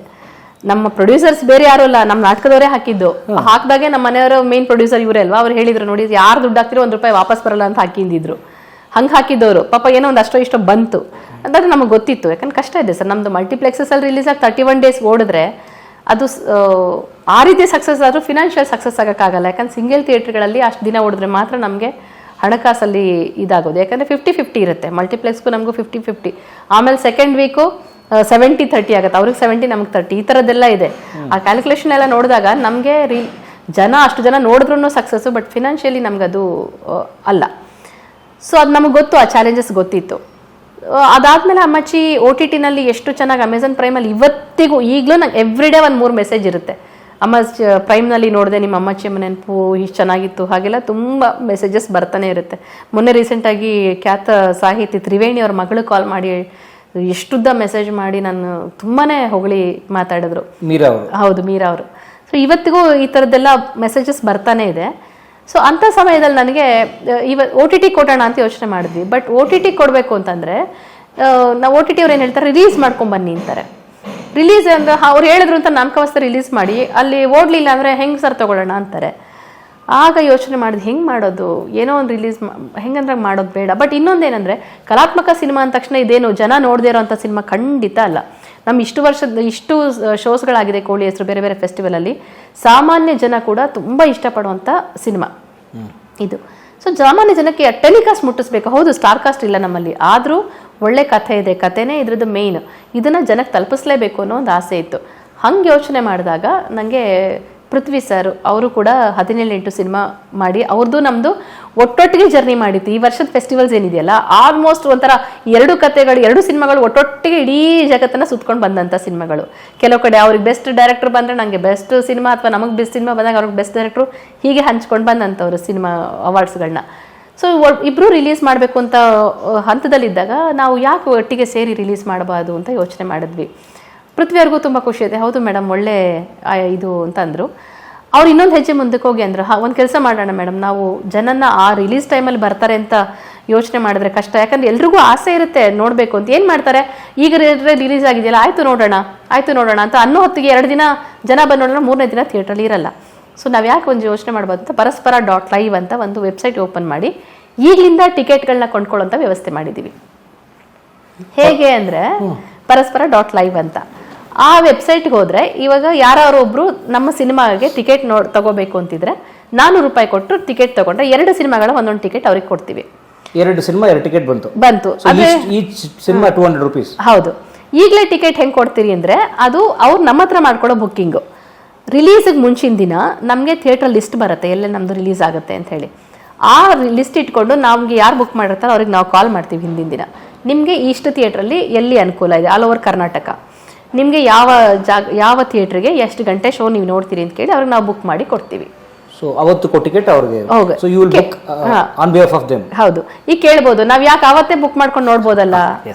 ನಮ್ಮ ಪ್ರೊಡ್ಯೂಸರ್ಸ್ ಬೇರೆ ಯಾರು ಅಲ್ಲ, ನಮ್ಮ ನಾಟಕದವರೇ ಹಾಕಿದ್ದು. ಹಾಕಿದಾಗೆ ನಮ್ಮ ಮನೆಯವರ ಮೇನ್ ಪ್ರೊಡ್ಯೂಸರ್ ಇವರೇ ಅಲ್ವಾ, ಅವ್ರು ಹೇಳಿದ್ರು ನೋಡಿ ಯಾರು ದುಡ್ಡು ಹಾಕ್ತಿರೋ ₹1 ವಾಪಸ್ ಬರಲ್ಲ ಅಂತ ಹಾಕಿದ್ರು. ಹಂಗೆ ಹಾಕಿದ್ದವರು ಪಾಪ ಏನೋ ಒಂದು ಅಷ್ಟೋ ಇಷ್ಟೋ ಬಂತು ಅಂತಂದ್ರೆ ನಮಗೆ ಗೊತ್ತಿತ್ತು. ಯಾಕಂದ್ರೆ ಕಷ್ಟ ಇದೆ ಸರ್. ನಮ್ಮದು ಮಲ್ಟಿಪ್ಲೆಕ್ಸಲ್ಲಿ ರಿಲೀಸ್ ಆಗಿ 31 ಡೇಸ್ ಓಡಿದ್ರೆ ಅದು ಆ ರೀತಿ ಸಕ್ಸಸ್ ಆದರೂ ಫಿನಾನ್ಷಿಯಲ್ ಸಕ್ಸಸ್ ಆಗೋಕ್ಕಾಗಲ್ಲ. ಯಾಕಂದ್ರೆ ಸಿಂಗಲ್ ಥಿಯೇಟ್ರ್ಗಳಲ್ಲಿ ಅಷ್ಟು ದಿನ ಓಡಿದ್ರೆ ಮಾತ್ರ ನಮಗೆ ಹಣಕಾಸಲ್ಲಿ ಇದಾಗೋದು. ಯಾಕಂದರೆ 50-50 ಇರುತ್ತೆ, ಮಲ್ಟಿಪ್ಲೆಕ್ಸ್ಗೂ ನಮಗೂ 50-50. ಆಮೇಲೆ ಸೆಕೆಂಡ್ ವೀಕು 70-30 ಆಗುತ್ತೆ, ಅವ್ರಿಗೆ 70 ನಮ್ಗೆ 30, ಈ ಥರದ್ದೆಲ್ಲ ಇದೆ. ಆ ಕ್ಯಾಲ್ಕುಲೇಷನ್ ಎಲ್ಲ ನೋಡಿದಾಗ ನಮಗೆ ಅಷ್ಟು ಜನ ನೋಡಿದ್ರೂ ಸಕ್ಸಸ್ಸು, ಬಟ್ ಫಿನಾನ್ಷಿಯಲಿ ನಮಗದು ಅಲ್ಲ. ಸೊ ಅದು ನಮಗೆ ಗೊತ್ತು, ಆ ಚಾಲೆಂಜಸ್ ಗೊತ್ತಿತ್ತು. ಅದಾದಮೇಲೆ ಅಮ್ಮಚ್ಚಿ OTTನಲ್ಲಿ ಎಷ್ಟು ಚೆನ್ನಾಗಿ ಅಮೆಝಾನ್ ಪ್ರೈಮಲ್ಲಿ ಇವತ್ತಿಗೂ ಈಗಲೂ ನಂಗೆ ಎವ್ರಿಡೇ ಒಂದು 3 ಮೆಸೇಜ್ ಇರುತ್ತೆ. ಅಮ್ಮ ಪ್ರೈಮ್ನಲ್ಲಿ ನೋಡಿದೆ, ನಿಮ್ಮ ಅಮ್ಮಚ್ಚಿ ಅಮ್ಮ ನೆನಪು ಇಷ್ಟು ಚೆನ್ನಾಗಿತ್ತು, ಹಾಗೆಲ್ಲ ತುಂಬ ಮೆಸೇಜಸ್ ಬರ್ತಾನೆ ಇರುತ್ತೆ. ಮೊನ್ನೆ ರೀಸೆಂಟಾಗಿ ಖ್ಯಾತ ಸಾಹಿತಿ ತ್ರಿವೇಣಿ ಅವ್ರ ಮಗಳು ಕಾಲ್ ಮಾಡಿ ಎಷ್ಟುದ್ದ ಮೆಸೇಜ್ ಮಾಡಿ ನಾನು ತುಂಬಾ ಹೊಗಳಿ ಮಾತಾಡಿದ್ರು.
ಮೀರಾ ಅವರು? ಹೌದು,
ಮೀರಾ ಅವರು. ಸೊ ಇವತ್ತಿಗೂ ಈ ಥರದ್ದೆಲ್ಲ ಮೆಸೇಜಸ್ ಬರ್ತಾನೆ ಇದೆ. ಸೊ ಅಂಥ ಸಮಯದಲ್ಲಿ ನನಗೆ OTT ಕೊಡೋಣ ಅಂತ ಯೋಚನೆ ಮಾಡಿದ್ವಿ. ಬಟ್ OTT ಕೊಡಬೇಕು ಅಂತಂದರೆ ನಾವು OTT ಅವ್ರು ಏನು ಹೇಳ್ತಾರೆ, ರಿಲೀಸ್ ಮಾಡ್ಕೊಂಬನ್ನಿ ಅಂತಾರೆ. ರಿಲೀಸ್ ಅಂದರೆ ಅವ್ರು ಹೇಳಿದ್ರು ಅಂತ ನಾಮಕಾವಸ್ಥೆ ರಿಲೀಸ್ ಮಾಡಿ ಅಲ್ಲಿ ಓಡಲಿಲ್ಲ ಅಂದರೆ ಹೆಂಗೆ ಸರ್ ತೊಗೊಳ್ಳೋಣ ಅಂತಾರೆ. ಆಗ ಯೋಚನೆ ಮಾಡಿದ್ವಿ ಹೆಂಗೆ ಮಾಡೋದು, ಏನೋ ಒಂದು ರಿಲೀಸ್ ಹೆಂಗಂದ್ರೆ ಮಾಡೋದು ಬೇಡ. ಬಟ್ ಇನ್ನೊಂದೇನೆಂದರೆ ಕಲಾತ್ಮಕ ಸಿನಿಮಾ ಅಂದ ತಕ್ಷಣ ಇದೇನು ಜನ ನೋಡದೇ ಇರೋವಂಥ ಸಿನಿಮಾ ಖಂಡಿತ ಅಲ್ಲ. ನಮ್ಮ ಇಷ್ಟು ಶೋಸ್ಗಳಾಗಿದೆ ಕೋಳಿ ಹೆಸರು ಬೇರೆ ಬೇರೆ ಫೆಸ್ಟಿವಲಲ್ಲಿ, ಸಾಮಾನ್ಯ ಜನ ಕೂಡ ತುಂಬ ಇಷ್ಟಪಡುವಂಥ ಸಿನಿಮಾ ಇದು. ಸೊ ಸಾಮಾನ್ಯ ಜನಕ್ಕೆ ಟೆಲಿಕಾಸ್ಟ್ ಮುಟ್ಟಿಸ್ಬೇಕು. ಹೌದು, ಸ್ಟಾರ್ ಕಾಸ್ಟ್ ಇಲ್ಲ ನಮ್ಮಲ್ಲಿ, ಆದರೂ ಒಳ್ಳೆ ಕಥೆ ಇದೆ, ಕಥೆನೇ ಇದ್ರದ್ದು ಮೇಯ್ನ್, ಇದನ್ನು ಜನಕ್ಕೆ ತಲುಪಿಸ್ಲೇಬೇಕು ಅನ್ನೋ ಒಂದು ಆಸೆ ಇತ್ತು. ಹಂಗೆ ಯೋಚನೆ ಮಾಡಿದಾಗ ನನಗೆ ಪೃಥ್ವಿ ಸರ್ ಅವರು ಕೂಡ 17-8 ಸಿನಿಮಾ ಮಾಡಿ ಅವ್ರದ್ದು ನಮ್ಮದು ಒಟ್ಟೊಟ್ಟಿಗೆ ಜರ್ನಿ ಮಾಡಿತ್ತು. ಈ ವರ್ಷದ ಫೆಸ್ಟಿವಲ್ಸ್ ಏನಿದೆಯಲ್ಲ ಆಲ್ಮೋಸ್ಟ್ ಒಂಥರ 2 ಸಿನಿಮಾಗಳು ಒಟ್ಟೊಟ್ಟಿಗೆ ಇಡೀ ಜಗತ್ತನ್ನು ಸುತ್ಕೊಂಡು ಬಂದಂಥ ಸಿನಿಮಾಗಳು. ಕೆಲವು ಕಡೆ ಅವ್ರಿಗೆ ಬೆಸ್ಟ್ ಡೈರೆಕ್ಟರ್ ಬಂದರೆ ನನಗೆ ಬೆಸ್ಟ್ ಸಿನಿಮಾ, ಅಥವಾ ನಮಗೆ ಬೆಸ್ಟ್ ಸಿನಿಮಾ ಬಂದಾಗ ಅವ್ರಿಗೆ ಬೆಸ್ಟ್ ಡೈರೆಕ್ಟ್ರು, ಹೀಗೆ ಹಂಚ್ಕೊಂಡು ಬಂದಂಥವ್ರು ಸಿನಿಮಾ ಅವಾರ್ಡ್ಸ್ಗಳನ್ನ. ಸೊ ಇಬ್ಬರು ರಿಲೀಸ್ ಮಾಡಬೇಕು ಅಂತ ಹಂತದಲ್ಲಿದ್ದಾಗ ನಾವು ಯಾಕೆ ಒಟ್ಟಿಗೆ ಸೇರಿ ರಿಲೀಸ್ ಮಾಡಬಾರ್ದು ಅಂತ ಯೋಚನೆ ಮಾಡಿದ್ವಿ. ಪೃಥ್ವಿಯವ್ರಿಗೂ ತುಂಬ ಖುಷಿ ಇದೆ. ಹೌದು ಮೇಡಮ್, ಒಳ್ಳೆ ಇದು ಅಂತಂದರು. ಅವ್ರು ಇನ್ನೊಂದು ಹೆಜ್ಜೆ ಮುಂದಕ್ಕೆ ಹೋಗಿ ಅಂದರು, ಒಂದು ಕೆಲಸ ಮಾಡೋಣ ಮೇಡಮ್, ನಾವು ಜನನ ಆ ರಿಲೀಸ್ ಟೈಮಲ್ಲಿ ಬರ್ತಾರೆ ಅಂತ ಯೋಚನೆ ಮಾಡಿದ್ರೆ ಕಷ್ಟ. ಯಾಕಂದ್ರೆ ಎಲ್ರಿಗೂ ಆಸೆ ಇರುತ್ತೆ ನೋಡಬೇಕು ಅಂತ. ಏನು ಮಾಡ್ತಾರೆ, ಈಗ ರಿಲೀಸ್ ಆಗಿದೆಯಲ್ಲ ಆಯಿತು ನೋಡೋಣ ಅಂತ ಅನ್ನೋ ಹೊತ್ತಿಗೆ 2 ದಿನ ಜನ ಬಂದು ನೋಡೋಣ, 3ನೇ ದಿನ ಥಿಯೇಟ್ರಲ್ಲಿ ಇರಲ್ಲ. ಸೊ ನಾವು ಯಾಕೆ ಒಂದು ಯೋಚನೆ ಮಾಡ್ಬೋದು ಅಂತ ಪರಸ್ಪರ.live ಅಂತ ಒಂದು ವೆಬ್ಸೈಟ್ ಓಪನ್ ಮಾಡಿ ಈಗಲಿಂದ ಟಿಕೆಟ್ಗಳನ್ನ ಕೊಂಡ್ಕೊಳ್ಳೋಂಥ ವ್ಯವಸ್ಥೆ ಮಾಡಿದ್ದೀವಿ. ಹೇಗೆ ಅಂದರೆ ಪರಸ್ಪರ.live ಅಂತ ಆ ವೆಬ್ಸೈಟ್ಗೆ ಹೋದರೆ ಇವಾಗ ಯಾರು ಒಬ್ಬರು ನಮ್ಮ ಸಿನಿಮಾಗೆ ಟಿಕೆಟ್ ತಗೋಬೇಕು ಅಂತಿದ್ರೆ ₹400 ಕೊಟ್ಟು ಟಿಕೆಟ್ ತಗೊಂಡ್ರೆ 2 ಸಿನಿಮಾಗಳ ಒಂದೊಂದು ಟಿಕೆಟ್ ಅವ್ರಿಗೆ ಕೊಡ್ತೀವಿ.
2 ಸಿನಿಮಾ 2 ಟಿಕೆಟ್ ಬಂತು. ಸಿನಿಮಾ ₹200.
ಹೌದು. ಈಗಲೇ ಟಿಕೆಟ್ ಹೆಂಗೆ ಕೊಡ್ತೀರಿ ಅಂದರೆ ಅದು ಅವ್ರು ನಮ್ಮ ಹತ್ರ ಮಾಡ್ಕೊಳ್ಳೋ ಬುಕ್ಕಿಂಗು. ರಿಲೀಸಿಗೆ ಮುಂಚಿನ ದಿನ ನಮಗೆ ಥಿಯೇಟ್ರ್ ಲಿಸ್ಟ್ ಬರುತ್ತೆ, ಎಲ್ಲೇ ನಮ್ಮದು ರಿಲೀಸ್ ಆಗುತ್ತೆ ಅಂತ ಹೇಳಿ. ಆ ಲಿಸ್ಟ್ ಇಟ್ಕೊಂಡು ನಮಗೆ ಯಾರು ಬುಕ್ ಮಾಡಿರ್ತಾರೋ ಅವ್ರಿಗೆ ನಾವು ಕಾಲ್ ಮಾಡ್ತೀವಿ ಹಿಂದಿನ ದಿನ. ನಿಮಗೆ ಇಷ್ಟು ಥಿಯೇಟ್ರಲ್ಲಿ ಎಲ್ಲಿ ಅನುಕೂಲ ಇದೆ, ಆಲ್ ಓವರ್ ಕರ್ನಾಟಕ, ನಿಮಗೆ ಯಾವ ಥಿಯೇಟ್ರಿಗೆ ಎಷ್ಟು ಗಂಟೆ ಶೋ ನೀವು ನೋಡ್ತೀರಿ ಅಂತ ಕೇಳಿ ಅವ್ರಿಗೆ ನಾವು ಬುಕ್ ಮಾಡಿ ಕೊಡ್ತೀವಿ.
ಸೊ ಅವತ್ತು ಟಿಕೆಟ್ ಅವ್ರಿಗೆ. So you will book on behalf of them.
ಹೌದು. ಈಗ ಕೇಳ್ಬೋದು, ನಾವು ಯಾಕೆ ಅವತ್ತೇ ಬುಕ್ ಮಾಡ್ಕೊಂಡು ನೋಡ್ಬೋದಲ್ಲ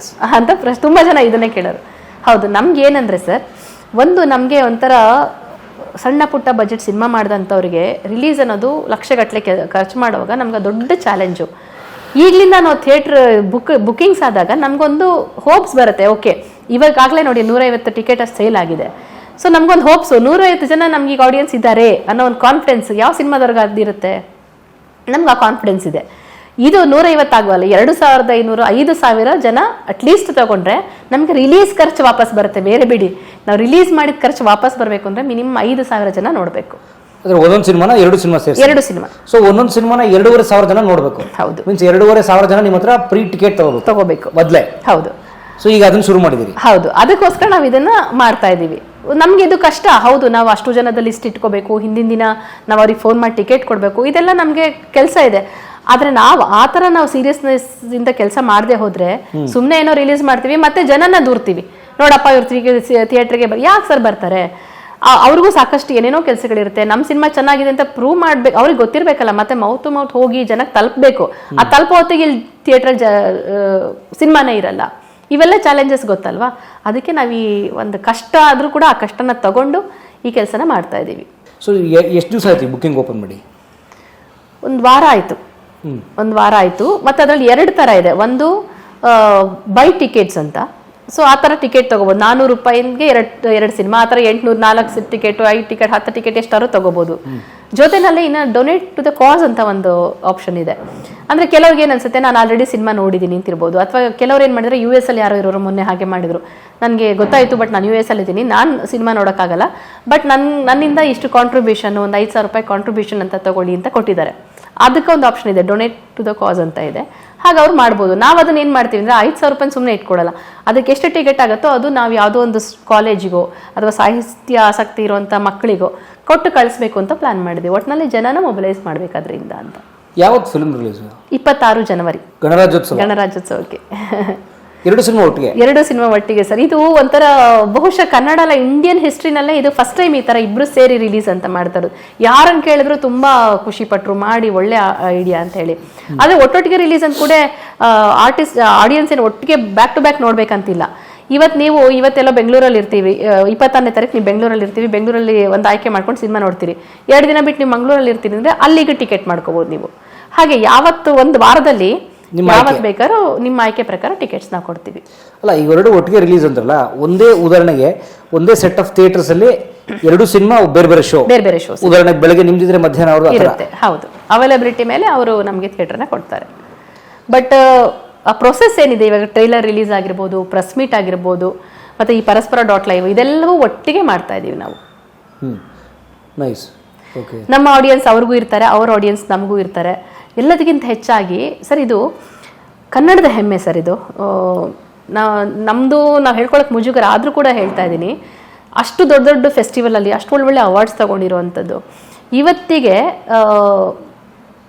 ಅಂತ ತುಂಬ ಜನ ಇದನ್ನೇ ಕೇಳೋರು. ಹೌದು, ನಮ್ಗೆ ಏನಂದರೆ ಸರ್, ಒಂದು ನಮಗೆ ಒಂಥರ ಸಣ್ಣ ಪುಟ್ಟ ಬಜೆಟ್ ಸಿನಿಮಾ ಮಾಡಿದಂಥವ್ರಿಗೆ ರಿಲೀಸ್ ಅನ್ನೋದು ಲಕ್ಷಗಟ್ಟಲೆ ಖರ್ಚು ಮಾಡುವಾಗ ನಮ್ಗೆ ದೊಡ್ಡ ಚಾಲೆಂಜು. ಈಗಲಿಂದ ನಾವು ಥಿಯೇಟ್ರ್ ಬುಕ್ಕಿಂಗ್ಸ್ ಆದಾಗ ನಮಗೊಂದು ಹೋಪ್ಸ್ ಬರುತ್ತೆ. ಓಕೆ, ಇವಾಗಲೇ ನೋಡಿ 150 ಟಿಕೆಟ್ ಅಷ್ಟು ಸೇಲ್ ಆಗಿದೆ. ಸೊ ನಮಗೊಂದು ಹೋಪ್ಸು, 150 ಜನ ನಮ್ಗೆ ಈಗ ಆಡಿಯನ್ಸ್ ಇದ್ದಾರೆ ಅನ್ನೋ ಒಂದು ಕಾನ್ಫಿಡೆನ್ಸ್ ಯಾವ ಸಿನಿಮಾದವ್ರಿಗೆ ಅದಿರುತ್ತೆ, ನಮ್ಗೆ ಆ ಕಾನ್ಫಿಡೆನ್ಸ್ ಇದೆ. ಇದು 150 ಆಗುವಲ್ಲ, 2500 5,000 ಜನ ಅಟ್ಲೀಸ್ಟ್ ತಗೊಂಡ್ರೆ ನಮಗೆ ರಿಲೀಸ್ ಖರ್ಚು ವಾಪಸ್ ಬರುತ್ತೆ. ಬೇರೆ ಬಿಡಿ, ನಾವು ರಿಲೀಸ್ ಮಾಡಿದ ಖರ್ಚು ವಾಪಸ್ ಬರಬೇಕು ಅಂದರೆ ಮಿನಿಮಮ್ 5,000 ಜನ ನೋಡಬೇಕು.
ಒಂದೊಂದು ಸಿನಿಮಾನ 2 ಸಿನಿಮಾ ಸೇರಿ
2 ಸಿನಿಮಾ.
ಸೊ ಒಂದೊಂದು ಸಿನಿಮಾನ 2,500 ಜನ ನೋಡಬೇಕು.
ಹೌದು.
ಮೀನ್ಸ್ 2,500 ಜನ ನಿಮ್ಮ ಹತ್ರ ಪ್ರೀ ಟಿಕೆಟ್ ತಗೋಬೇಕು ಮೊದಲೇ.
ಹೌದು.
ಸೊ ಈಗ ಅದನ್ನ ಶುರು ಮಾಡಿದಿರಿ.
ಹೌದು, ಅದಕ್ಕೋಸ್ಕರ ನಾವು ಇದನ್ನ ಮಾಡ್ತಾ ಇದ್ದೀವಿ. ನಮ್ಗೆ ಇದು ಕಷ್ಟ. ಹೌದು, ನಾವು ಅಷ್ಟು ಜನದ ಲಿಸ್ಟ್ ಇಟ್ಕೋಬೇಕು, ಹಿಂದಿನ ದಿನ ನಾವು ಅವ್ರಿಗೆ ಫೋನ್ ಮಾಡಿ ಟಿಕೆಟ್ ಕೊಡಬೇಕು, ಇದೆಲ್ಲ ನಮಗೆ ಕೆಲಸ ಇದೆ. ಆದರೆ ನಾವು ಆ ಥರ ನಾವು ಸೀರಿಯಸ್ನೆಸ್ ಇಂದ ಕೆಲಸ ಮಾಡದೆ ಹೋದರೆ ಸುಮ್ಮನೆ ಏನೋ ರಿಲೀಸ್ ಮಾಡ್ತೀವಿ, ಮತ್ತೆ ಜನನ ದೂರ್ತೀವಿ. ನೋಡಪ್ಪ ಇವ್ರು ಥಿಯೇಟ್ರಿಗೆ ಯಾಕೆ ಸರ್ ಬರ್ತಾರೆ, ಅವ್ರಿಗೂ ಸಾಕಷ್ಟು ಏನೇನೋ ಕೆಲಸಗಳಿರುತ್ತೆ. ನಮ್ಮ ಸಿನಿಮಾ ಚೆನ್ನಾಗಿದೆ ಅಂತ ಪ್ರೂವ್ ಮಾಡ್ಬೇಕು, ಅವ್ರಿಗೆ ಗೊತ್ತಿರಬೇಕಲ್ಲ. ಮತ್ತೆ ಮೌತ್ ಟು ಮೌತ್ ಹೋಗಿ ಜನಕ್ಕೆ ತಲುಪಬೇಕು. ಆ ತಲುಪೋ ಹೊತ್ತಿಗೆ ಇಲ್ಲಿ ಥಿಯೇಟ್ರಲ್ಲಿ ಸಿನಿಮಾನೇ ಇರಲ್ಲ. ಇವೆಲ್ಲ ಚಾಲೆಂಜಸ್ ಗೊತ್ತಲ್ವಾ. ಅದಕ್ಕೆ ನಾವು ಈ ಒಂದು ಕಷ್ಟ ಆದರೂ ಕೂಡ ಆ ಕಷ್ಟನ ತಗೊಂಡು ಈ ಕೆಲಸನ ಮಾಡ್ತಾ ಇದ್ದೀವಿ.
ಸೊ ಎಷ್ಟು ದಿವಸ ಆಯ್ತು ಬುಕ್ಕಿಂಗ್ ಓಪನ್ ಮಾಡಿ?
1 ವಾರ ಆಯಿತು. ಒಂದು ವಾರ ಆಯಿತು. ಮತ್ತು ಅದರಲ್ಲಿ 2 ಥರ ಇದೆ. ಒಂದು ಬೈ ಟಿಕೆಟ್ಸ್ ಅಂತ. ಸೊ ಆ ಥರ ಟಿಕೆಟ್ ತೊಗೋಬೋದು. 400 ರೂಪಾಯಿಗೆ ಎರಡು ಸಿನಿಮಾ, ಆ ಥರ 800 4 ಟಿಕೆಟು 5 ಟಿಕೆಟ್ 10 ಟಿಕೆಟ್ ಎಷ್ಟಾದ್ರು ತೊಗೋಬೋದು. ಜೊತೆನಲ್ಲಿ ಇನ್ನು ಡೊನೇಟ್ ಟು ದ ಕಾಸ್ ಅಂತ ಒಂದು ಆಪ್ಷನ್ ಇದೆ. ಅಂದರೆ ಕೆಲವ್ರಿಗೆ ಏನು ಅನ್ಸುತ್ತೆ, ನಾನು ಆಲ್ರೆಡಿ ಸಿನಿಮಾ ನೋಡಿದ್ದೀನಿ ಅಂತಿರ್ಬೋದು. ಅಥವಾ ಕೆಲವ್ರು ಏನು ಮಾಡಿದ್ರೆ, US ಅಲ್ಲಿ ಯಾರೋ ಇರೋರು ಮೊನ್ನೆ ಹಾಗೆ ಮಾಡಿದ್ರು, ನನಗೆ ಗೊತ್ತಾಯಿತು ಬಟ್ ನಾನು US ಅಲ್ಲಿ ಇದ್ದೀನಿ, ನಾನು ಸಿನಿಮಾ ನೋಡೋಕ್ಕಾಗಲ್ಲ, ಬಟ್ ನನ್ನಿಂದ ಇಷ್ಟು ಕಾಂಟ್ರಿಬ್ಯೂಷನ್, ಒಂದು 5,000 ರೂಪಾಯಿ ಕಾಂಟ್ರಿಬ್ಯೂಷನ್ ಅಂತ ತಗೊಳ್ಳಿ ಅಂತ ಕೊಟ್ಟಿದ್ದಾರೆ. ಅದಕ್ಕೆ ಒಂದು ಆಪ್ಷನ್ ಇದೆ, ಡೊನೇಟ್ ಟು ದ ಕಾಸ್ ಅಂತ ಇದೆ. ಹಾಗೆ ಅವ್ರು ಮಾಡ್ಬೋದು. ನಾವು ಅದನ್ನ ಏನು ಮಾಡ್ತೀವಿ ಅಂದರೆ 5,000 ರೂಪಾಯಿ ಸುಮ್ಮನೆ ಇಟ್ಕೊಡಲ್ಲ. ಅದಕ್ಕೆ ಎಷ್ಟು ಟಿಕೆಟ್ ಆಗುತ್ತೋ ಅದು ನಾವು ಯಾವುದೋ ಒಂದು ಕಾಲೇಜಿಗೋ ಅಥವಾ ಸಾಹಿತ್ಯ ಆಸಕ್ತಿ ಇರುವಂಥ ಮಕ್ಕಳಿಗೋ ಕೊಟ್ಟು ಕಳಿಸ್ಬೇಕು ಅಂತ ಪ್ಲಾನ್ ಮಾಡಿದ್ವಿ. ಒಟ್ಟಿನಲ್ಲಿ ಜನನ ಮೊಬಿಲೈಸ್ ಮಾಡಬೇಕಾದ್ರಿಂದ ಅಂತ.
ಯಾವತ್ತು ಫಿಲ್ಮ್ ರಿಲೀಸ್?
26 ಜನವರಿ ಗಣರಾಜ್ಯೋತ್ಸವಕ್ಕೆ.
2 ಸಿನಿಮಾ ಒಟ್ಟಿಗೆ? 2
ಸಿನಿಮಾ ಒಟ್ಟಿಗೆ ಸರ್. ಇದು ಒಂಥರ ಬಹುಶಃ ಕನ್ನಡ ಅಲ್ಲ, ಇಂಡಿಯನ್ ಹಿಸ್ಟ್ರಿನಲ್ಲೇ ಇದು ಫಸ್ಟ್ ಟೈಮ್ ಈ ಥರ ಇಬ್ಬರು ಸೇರಿ ರಿಲೀಸ್ ಅಂತ ಮಾಡ್ತಾರೆ. ಯಾರನ್ನು ಕೇಳಿದ್ರು ತುಂಬ ಖುಷಿ ಪಟ್ಟರು, ಮಾಡಿ ಒಳ್ಳೆ ಐಡಿಯಾ ಅಂತ ಹೇಳಿ. ಆದರೆ ಒಟ್ಟೊಟ್ಟಿಗೆ ರಿಲೀಸ್ ಅಂತ ಕೂಡ ಆಡಿಯನ್ಸ್ ಏನು ಒಟ್ಟಿಗೆ ಬ್ಯಾಕ್ ಟು ಬ್ಯಾಕ್ ನೋಡ್ಬೇಕಂತಿಲ್ಲ. ಇವತ್ತೆಲ್ಲ ಬೆಂಗಳೂರಲ್ಲಿ ಇರ್ತೀವಿ, 26ನೇ ತಾರೀಕು ನೀವು ಬೆಂಗಳೂರಲ್ಲಿ ಇರ್ತೀವಿ, ಬೆಂಗಳೂರಲ್ಲಿ ಒಂದು ಆಯ್ಕೆ ಮಾಡ್ಕೊಂಡು ಸಿನಿಮಾ ನೋಡ್ತೀರಿ. 2 ದಿನ ಬಿಟ್ಟು ನೀವು ಮಂಗಳೂರಲ್ಲಿ ಇರ್ತೀರಿ ಅಂದರೆ ಅಲ್ಲಿಗೆ ಟಿಕೆಟ್ ಮಾಡ್ಕೋಬೋದು ನೀವು. ಹಾಗೆ ಯಾವತ್ತು ಒಂದು ವಾರದಲ್ಲಿ ಯಾವತ್ತು ಬೇಕಾದ್ರೂ ನಿಮ್ಮ ಆಯ್ಕೆ ಪ್ರಕಾರ ಟಿಕೆಟ್ಸ್ ನಾವು ಕೊಡ್ತೀವಿ.
ಅಲ್ಲ, ಈ 2 ಒಟ್ಟಿಗೆ ರಿಲೀಸ್ ಅಂತಾರಲ್ಲ, ಒಂದೇ ಉದಾಹರಣೆಗೆ ಒಂದೇ ಸೆಟ್ ಆಫ್ ಥಿಯೇಟರ್ಸ್ ಅಲ್ಲಿ 2 ಸಿನಿಮಾ ಬೇರೆ ಬೇರೆ ಶೋ ಉದಾಹರಣೆಗೆ ಬೆಳಗ್ಗೆ ನಿಮ್ದಿದ್ರೆ ಮಧ್ಯಾಹ್ನ ಅವರು
ಇರುತ್ತೆ. ಹೌದು, ಅವೈಲಬಿಲಿಟಿ ಮೇಲೆ ಅವರು ನಮಗೆ ಥಿಯೇಟರ್ನ ಕೊಡ್ತಾರೆ. ಬಟ್ ಆ ಪ್ರೊಸೆಸ್ ಏನಿದೆ, ಇವಾಗ ಟ್ರೈಲರ್ ರಿಲೀಸ್ ಆಗಿರ್ಬೋದು, ಪ್ರೆಸ್ ಮೀಟ್ ಆಗಿರ್ಬೋದು, ಮತ್ತು ಈ ಪರಸ್ಪರ.live ಇದೆಲ್ಲವೂ ಒಟ್ಟಿಗೆ ಮಾಡ್ತಾ ಇದ್ದೀವಿ ನಾವು.
ನೈಸ್. ಓಕೆ.
ನಮ್ಮ ಆಡಿಯನ್ಸ್ ಅವ್ರಿಗೂ ಇರ್ತಾರೆ, ಅವ್ರ ಆಡಿಯನ್ಸ್ ನಮಗೂ ಇರ್ತಾರೆ. ಎಲ್ಲದಕ್ಕಿಂತ ಹೆಚ್ಚಾಗಿ ಸರ್ ಇದು ಕನ್ನಡದ ಹೆಮ್ಮೆ ಸರ್. ಇದು ನಮ್ಮದು ನಾವು ಹೇಳ್ಕೊಳಕ್ಕೆ ಮುಜುಗರ ಆದರೂ ಕೂಡ ಹೇಳ್ತಾ ಇದ್ದೀನಿ, ಅಷ್ಟು ದೊಡ್ಡ ದೊಡ್ಡ ಫೆಸ್ಟಿವಲಲ್ಲಿ ಅಷ್ಟು ಒಳ್ಳೊಳ್ಳೆ ಅವಾರ್ಡ್ಸ್ ತಗೊಂಡಿರುವಂಥದ್ದು. ಇವತ್ತಿಗೆ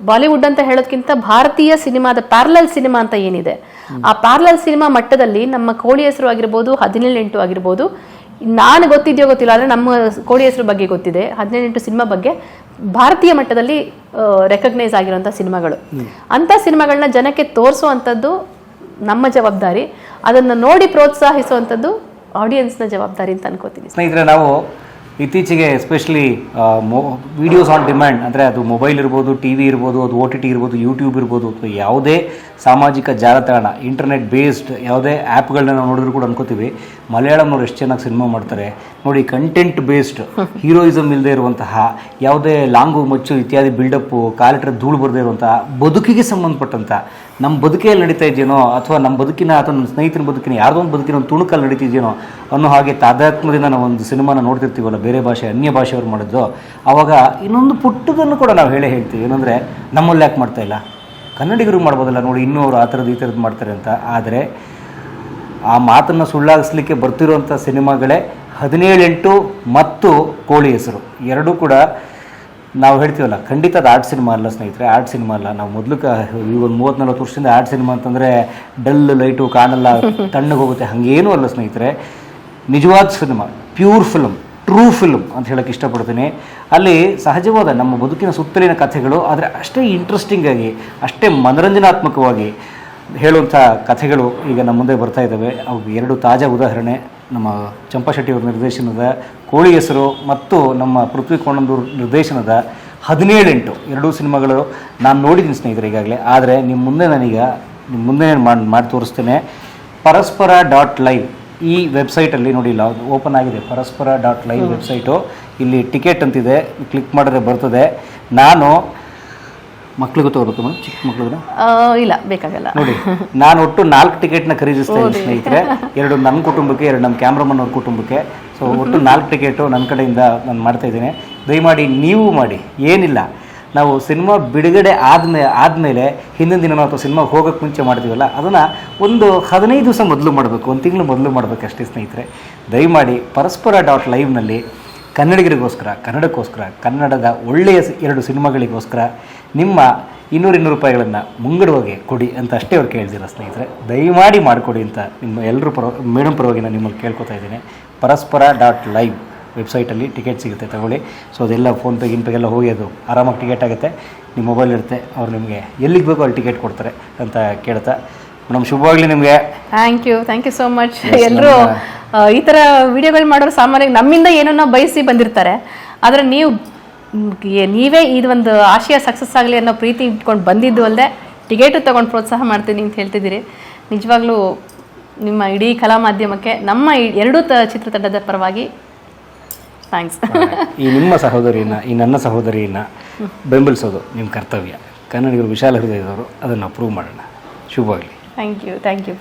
ಬಾಲಿವುಡ್ ಅಂತ ಹೇಳೋದಕ್ಕಿಂತ ಭಾರತೀಯ ಸಿನಿಮಾದ ಪ್ಯಾರಲಲ್ ಸಿನಿಮಾ ಅಂತ ಏನಿದೆ, ಆ ಪ್ಯಾರಲಲ್ ಸಿನಿಮಾ ಮಟ್ಟದಲ್ಲಿ ನಮ್ಮ ಕೋಳಿ ಹೆಸರು ಆಗಿರ್ಬೋದು, 17 ಆಗಿರ್ಬೋದು, ನಾನು ಗೊತ್ತಿದೆಯೋ ಗೊತ್ತಿಲ್ಲ, ಆದರೆ ನಮ್ಮ ಕೋಳಿ ಹೆಸರು ಬಗ್ಗೆ ಗೊತ್ತಿದೆ. 17 ಸಿನಿಮಾ ಬಗ್ಗೆ ಭಾರತೀಯ ಮಟ್ಟದಲ್ಲಿ ರೆಕಗ್ನೈಸ್ ಆಗಿರುವಂಥ ಸಿನಿಮಾಗಳು. ಅಂಥ ಸಿನಿಮಾಗಳನ್ನ ಜನಕ್ಕೆ ತೋರಿಸುವಂಥದ್ದು ನಮ್ಮ ಜವಾಬ್ದಾರಿ. ಅದನ್ನು ನೋಡಿ ಪ್ರೋತ್ಸಾಹಿಸುವಂಥದ್ದು ಆಡಿಯನ್ಸ್ನ ಜವಾಬ್ದಾರಿ ಅಂತ ಅನ್ಕೋತೀನಿ.
ಸ್ನೇಹಿತರೆ, ನಾವು ಇತ್ತೀಚೆಗೆ ಎಸ್ಪೆಷಲಿ ವಿಡಿಯೋಸ್ ಆನ್ ಡಿಮ್ಯಾಂಡ್, ಅಂದರೆ ಅದು ಮೊಬೈಲ್ ಇರ್ಬೋದು, TV ಇರ್ಬೋದು, ಅದು OTT ಇರ್ಬೋದು, ಯೂಟ್ಯೂಬ್ ಇರ್ಬೋದು, ಅಥವಾ ಯಾವುದೇ ಸಾಮಾಜಿಕ ಜಾಲತಾಣ ಇಂಟರ್ನೆಟ್ ಬೇಸ್ಡ್ ಯಾವುದೇ ಆ್ಯಪ್ಗಳನ್ನ ನಾವು ನೋಡಿದ್ರು ಕೂಡ ಅನ್ಕೋತೀವಿ, ಮಲಯಾಳಂನವ್ರು ಎಷ್ಟು ಚೆನ್ನಾಗಿ ಸಿನಿಮಾ ಮಾಡ್ತಾರೆ ನೋಡಿ. ಕಂಟೆಂಟ್ ಬೇಸ್ಡ್, ಹೀರೋಯಿಸಮ್ ಇಲ್ಲದೆ ಇರುವಂತಹ, ಯಾವುದೇ ಲಾಂಗು ಮಚ್ಚು ಇತ್ಯಾದಿ ಬಿಲ್ಡಪ್ಪು, ಕಾಲಿಟ್ರೆ ಧೂಳು ಬರದೇ ಇರುವಂತಹ, ಬದುಕಿಗೆ ಸಂಬಂಧಪಟ್ಟಂಥ, ನಮ್ಮ ಬದುಕಿಯಲ್ಲಿ ನಡೀತಾ ಇದೆಯೇನೋ, ಅಥವಾ ನಮ್ಮ ಬದುಕಿನ ಅಥವಾ ನಮ್ಮ ಸ್ನೇಹಿತನ ಬದುಕಿನ ಯಾರ್ದೋ ಒಂದು ಬದುಕಿನ ಒಂದು ತುಣುಕಲ್ಲಿ ನಡೀತಿದೆಯೇನೋ ಅನ್ನೋ ಹಾಗೆ ತಾದಾತ್ಮ್ಯದಿಂದ ನಾವು ಒಂದು ಸಿನಿಮಾನ ನೋಡ್ತಿರ್ತೀವಲ್ಲ, ಬೇರೆ ಭಾಷೆ ಅನ್ಯ ಭಾಷೆಯವ್ರು ಮಾಡಿದ್ದು. ಆವಾಗ ಇನ್ನೊಂದು ಪುಟ್ಟದನ್ನು ಕೂಡ ನಾವು ಹೇಳ್ತೀವಿ, ಏನಂದರೆ ನಮ್ಮಲ್ಲಿ ಯಾಕೆ ಮಾಡ್ತಾ ಇಲ್ಲ, ಕನ್ನಡಿಗರು ಮಾಡ್ಬೋದಲ್ಲ ನೋಡಿ, ಇನ್ನೂ ಅವರು ಆ ಥರದ್ದು ಈ ಥರದ್ದು ಮಾಡ್ತಾರೆ ಅಂತ. ಆದರೆ ಆ ಮಾತನ್ನು ಸುಳ್ಳಾಗಿಸ್ಲಿಕ್ಕೆ ಬರ್ತಿರೋಂಥ ಸಿನಿಮಾಗಳೇ 17 ಮತ್ತು ಕೋಳಿ ಹೆಸರು ಎರಡೂ ಕೂಡ. ನಾವು ಹೇಳ್ತೀವಲ್ಲ, ಖಂಡಿತ ಅದು ಆರ್ಟ್ ಸಿನಿಮಾ ಅಲ್ಲ ಸ್ನೇಹಿತರೆ, ಆರ್ಟ್ ಸಿನಿಮಾ ಅಲ್ಲ. ನಾವು ಮೊದಲು ಈಗ ಒಂದು 30-40 ವರ್ಷದಿಂದ ಆರ್ಟ್ ಸಿನಿಮಾ ಅಂತಂದರೆ ಡಲ್ ಲೈಟು ಕಾಣಲ್ಲ, ತಣ್ಣಗೆ ಹೋಗುತ್ತೆ, ಹಾಗೇನೂ ಅಲ್ಲ ಸ್ನೇಹಿತರೆ. ನಿಜವಾದ cinema, pure film, true film ಅಂತ ಹೇಳೋಕ್ಕೆ ಇಷ್ಟಪಡ್ತೀನಿ. ಅಲ್ಲಿ ಸಹಜವಾದ ನಮ್ಮ ಬದುಕಿನ ಸುತ್ತಲಿನ ಕಥೆಗಳು, ಆದರೆ ಅಷ್ಟೇ ಇಂಟ್ರೆಸ್ಟಿಂಗ್ ಆಗಿ, ಅಷ್ಟೇ ಮನರಂಜನಾತ್ಮಕವಾಗಿ ಹೇಳುವಂಥ ಕಥೆಗಳು ಈಗ ನಮ್ಮ ಮುಂದೆ ಬರ್ತಾ ಇದ್ದಾವೆ. ಅವು 2 ತಾಜಾ ಉದಾಹರಣೆ, ನಮ್ಮ ಚಂಪಾ ಶೆಟ್ಟಿ ಅವರ ನಿರ್ದೇಶನದ ಕೋಳಿ ಹೆಸರು ಮತ್ತು ನಮ್ಮ ಪೃಥ್ವಿ ಕೋಣಂದೂರು ನಿರ್ದೇಶನದ 17 2 ಸಿನಿಮಾಗಳು ನಾನು ನೋಡಿದ್ದೀನಿ ಸ್ನೇಹಿತರೆ ಈಗಾಗಲೇ. ಆದರೆ ನಿಮ್ಮ ಮುಂದೆ ಮಾಡಿ ತೋರಿಸ್ತೇನೆ. ಪರಸ್ಪರ.live ಈ ವೆಬ್ಸೈಟಲ್ಲಿ ನೋಡಿ, ಓಪನ್ ಆಗಿದೆ ಪರಸ್ಪರ.live ವೆಬ್ಸೈಟು. ಇಲ್ಲಿ ಟಿಕೆಟ್ ಅಂತಿದೆ, ಕ್ಲಿಕ್ ಮಾಡಿದ್ರೆ ಬರ್ತದೆ. ನಾನು ಮಕ್ಳಿಗೂ ತಗೋಬೇಕು ಮೇಡಮ್, ಚಿಕ್ಕ ಮಕ್ಳಿಗೂ
ಇಲ್ಲ ಬೇಕಾಗಲ್ಲ
ನೋಡಿ. ನಾನು ಒಟ್ಟು 4 ಟಿಕೆಟ್ನ ಖರೀದಿಸ್ತಾ ಇದ್ದೀನಿ ಸ್ನೇಹಿತರೆ. 2 ನಮ್ಮ ಕುಟುಂಬಕ್ಕೆ, 2 ನಮ್ಮ ಕ್ಯಾಮ್ರಾಮನ್ ಅವ್ರ ಕುಟುಂಬಕ್ಕೆ. ಸೊ ಒಟ್ಟು 4 ಟಿಕೆಟು ನನ್ನ ಕಡೆಯಿಂದ ನಾನು ಮಾಡ್ತಾಯಿದ್ದೀನಿ. ದಯಮಾಡಿ ನೀವು ಮಾಡಿ. ಏನಿಲ್ಲ, ನಾವು ಸಿನಿಮಾ ಬಿಡುಗಡೆ ಆದಮೇಲೆ ಹಿಂದಿನ ದಿನ ಅಥವಾ ಸಿನಿಮಾಗೆ ಹೋಗೋಕ್ಕೆ ಮುಂಚೆ ಮಾಡ್ತೀವಲ್ಲ, ಅದನ್ನು ಒಂದು 15 ದಿವಸ ಮೊದಲು ಮಾಡಬೇಕು, 1 ತಿಂಗಳು ಮೊದಲು ಮಾಡಬೇಕು ಅಷ್ಟೇ ಸ್ನೇಹಿತರೆ. ದಯಮಾಡಿ ಪರಸ್ಪರ.liveನಲ್ಲಿ ಕನ್ನಡಿಗರಿಗೋಸ್ಕರ, ಕನ್ನಡಕ್ಕೋಸ್ಕರ, ಕನ್ನಡದ ಒಳ್ಳೆಯ 2 ಸಿನಿಮಾಗಳಿಗೋಸ್ಕರ ನಿಮ್ಮ 200 ರೂಪಾಯಿಗಳನ್ನು ಮುಂಗಡವಾಗಿ ಕೊಡಿ ಅಂತ ಅಷ್ಟೇ ಅವ್ರು ಕೇಳ್ದಿಲ್ಲ ಸ್ನೇಹಿತರೆ. ದಯಮಾಡಿ ಮಾಡಿಕೊಡಿ ಅಂತ ನಿಮ್ಮ ಎಲ್ಲರೂ ಮೇಡಮ್ ಪರವಾಗಿ ನಾನು ನಿಮ್ಮಲ್ಲಿ ಕೇಳ್ಕೊತಾ ಇದ್ದೀನಿ. ಪರಸ್ಪರ.live ವೆಬ್ಸೈಟಲ್ಲಿ ಟಿಕೆಟ್ ಸಿಗುತ್ತೆ, ತಗೊಳ್ಳಿ. ಸೊ ಅದೆಲ್ಲ ಫೋನ್ಪೇ ಗಿನ್ಪೇಗೆಲ್ಲ ಹೋಗಿ ಅದು ಆರಾಮಾಗಿ ಟಿಕೆಟ್ ಆಗುತ್ತೆ. ನಿಮ್ಮ ಮೊಬೈಲ್ ಇರುತ್ತೆ, ಅವ್ರು ನಿಮಗೆ ಎಲ್ಲಿಗೆ ಬೇಕೋ ಅಲ್ಲಿ ಟಿಕೆಟ್ ಕೊಡ್ತಾರೆ ಅಂತ ಕೇಳ್ತಾ, ಮೇಡಮ್ ಶುಭವಾಗಲಿ ನಿಮಗೆ.
Thank you so much. ಎಲ್ಲರೂ ಈ ಥರ ವಿಡಿಯೋಗಳು ಮಾಡೋರು ಸಾಮಾನ್ಯವಾಗಿ ನಮ್ಮಿಂದ ಏನೋ ಬಯಸಿ ಬಂದಿರ್ತಾರೆ, ಆದರೆ ನೀವು ನೀವೇ ಇದೊಂದು ಆಶಯ ಸಕ್ಸಸ್ ಆಗಲಿ ಅನ್ನೋ ಪ್ರೀತಿ ಇಟ್ಕೊಂಡು ಬಂದಿದ್ದು ಅಲ್ಲದೆ ಟಿಕೆಟು ತೊಗೊಂಡು ಪ್ರೋತ್ಸಾಹ ಮಾಡ್ತೀನಿ ಅಂತ ಹೇಳ್ತಿದ್ದೀರಿ. ನಿಜವಾಗ್ಲೂ ನಿಮ್ಮ ಇಡೀ ಕಲಾ ಮಾಧ್ಯಮಕ್ಕೆ ನಮ್ಮ ಎರಡೂ ಚಿತ್ರತಂಡದ ಪರವಾಗಿ ಥ್ಯಾಂಕ್ಸ್.
ಈ ನಿಮ್ಮ ಸಹೋದರಿನ ಈ ನನ್ನ ಸಹೋದರಿಯನ್ನು ಬೆಂಬಲಿಸೋದು ನಿಮ್ಮ ಕರ್ತವ್ಯ. ಕನ್ನಡಿಗರು ವಿಶಾಲ ಹೃದಯದವರು, ಅದನ್ನು ಪ್ರೂವ್ ಮಾಡೋಣ. ಶುಭವಾಗಲಿ.
Thank you.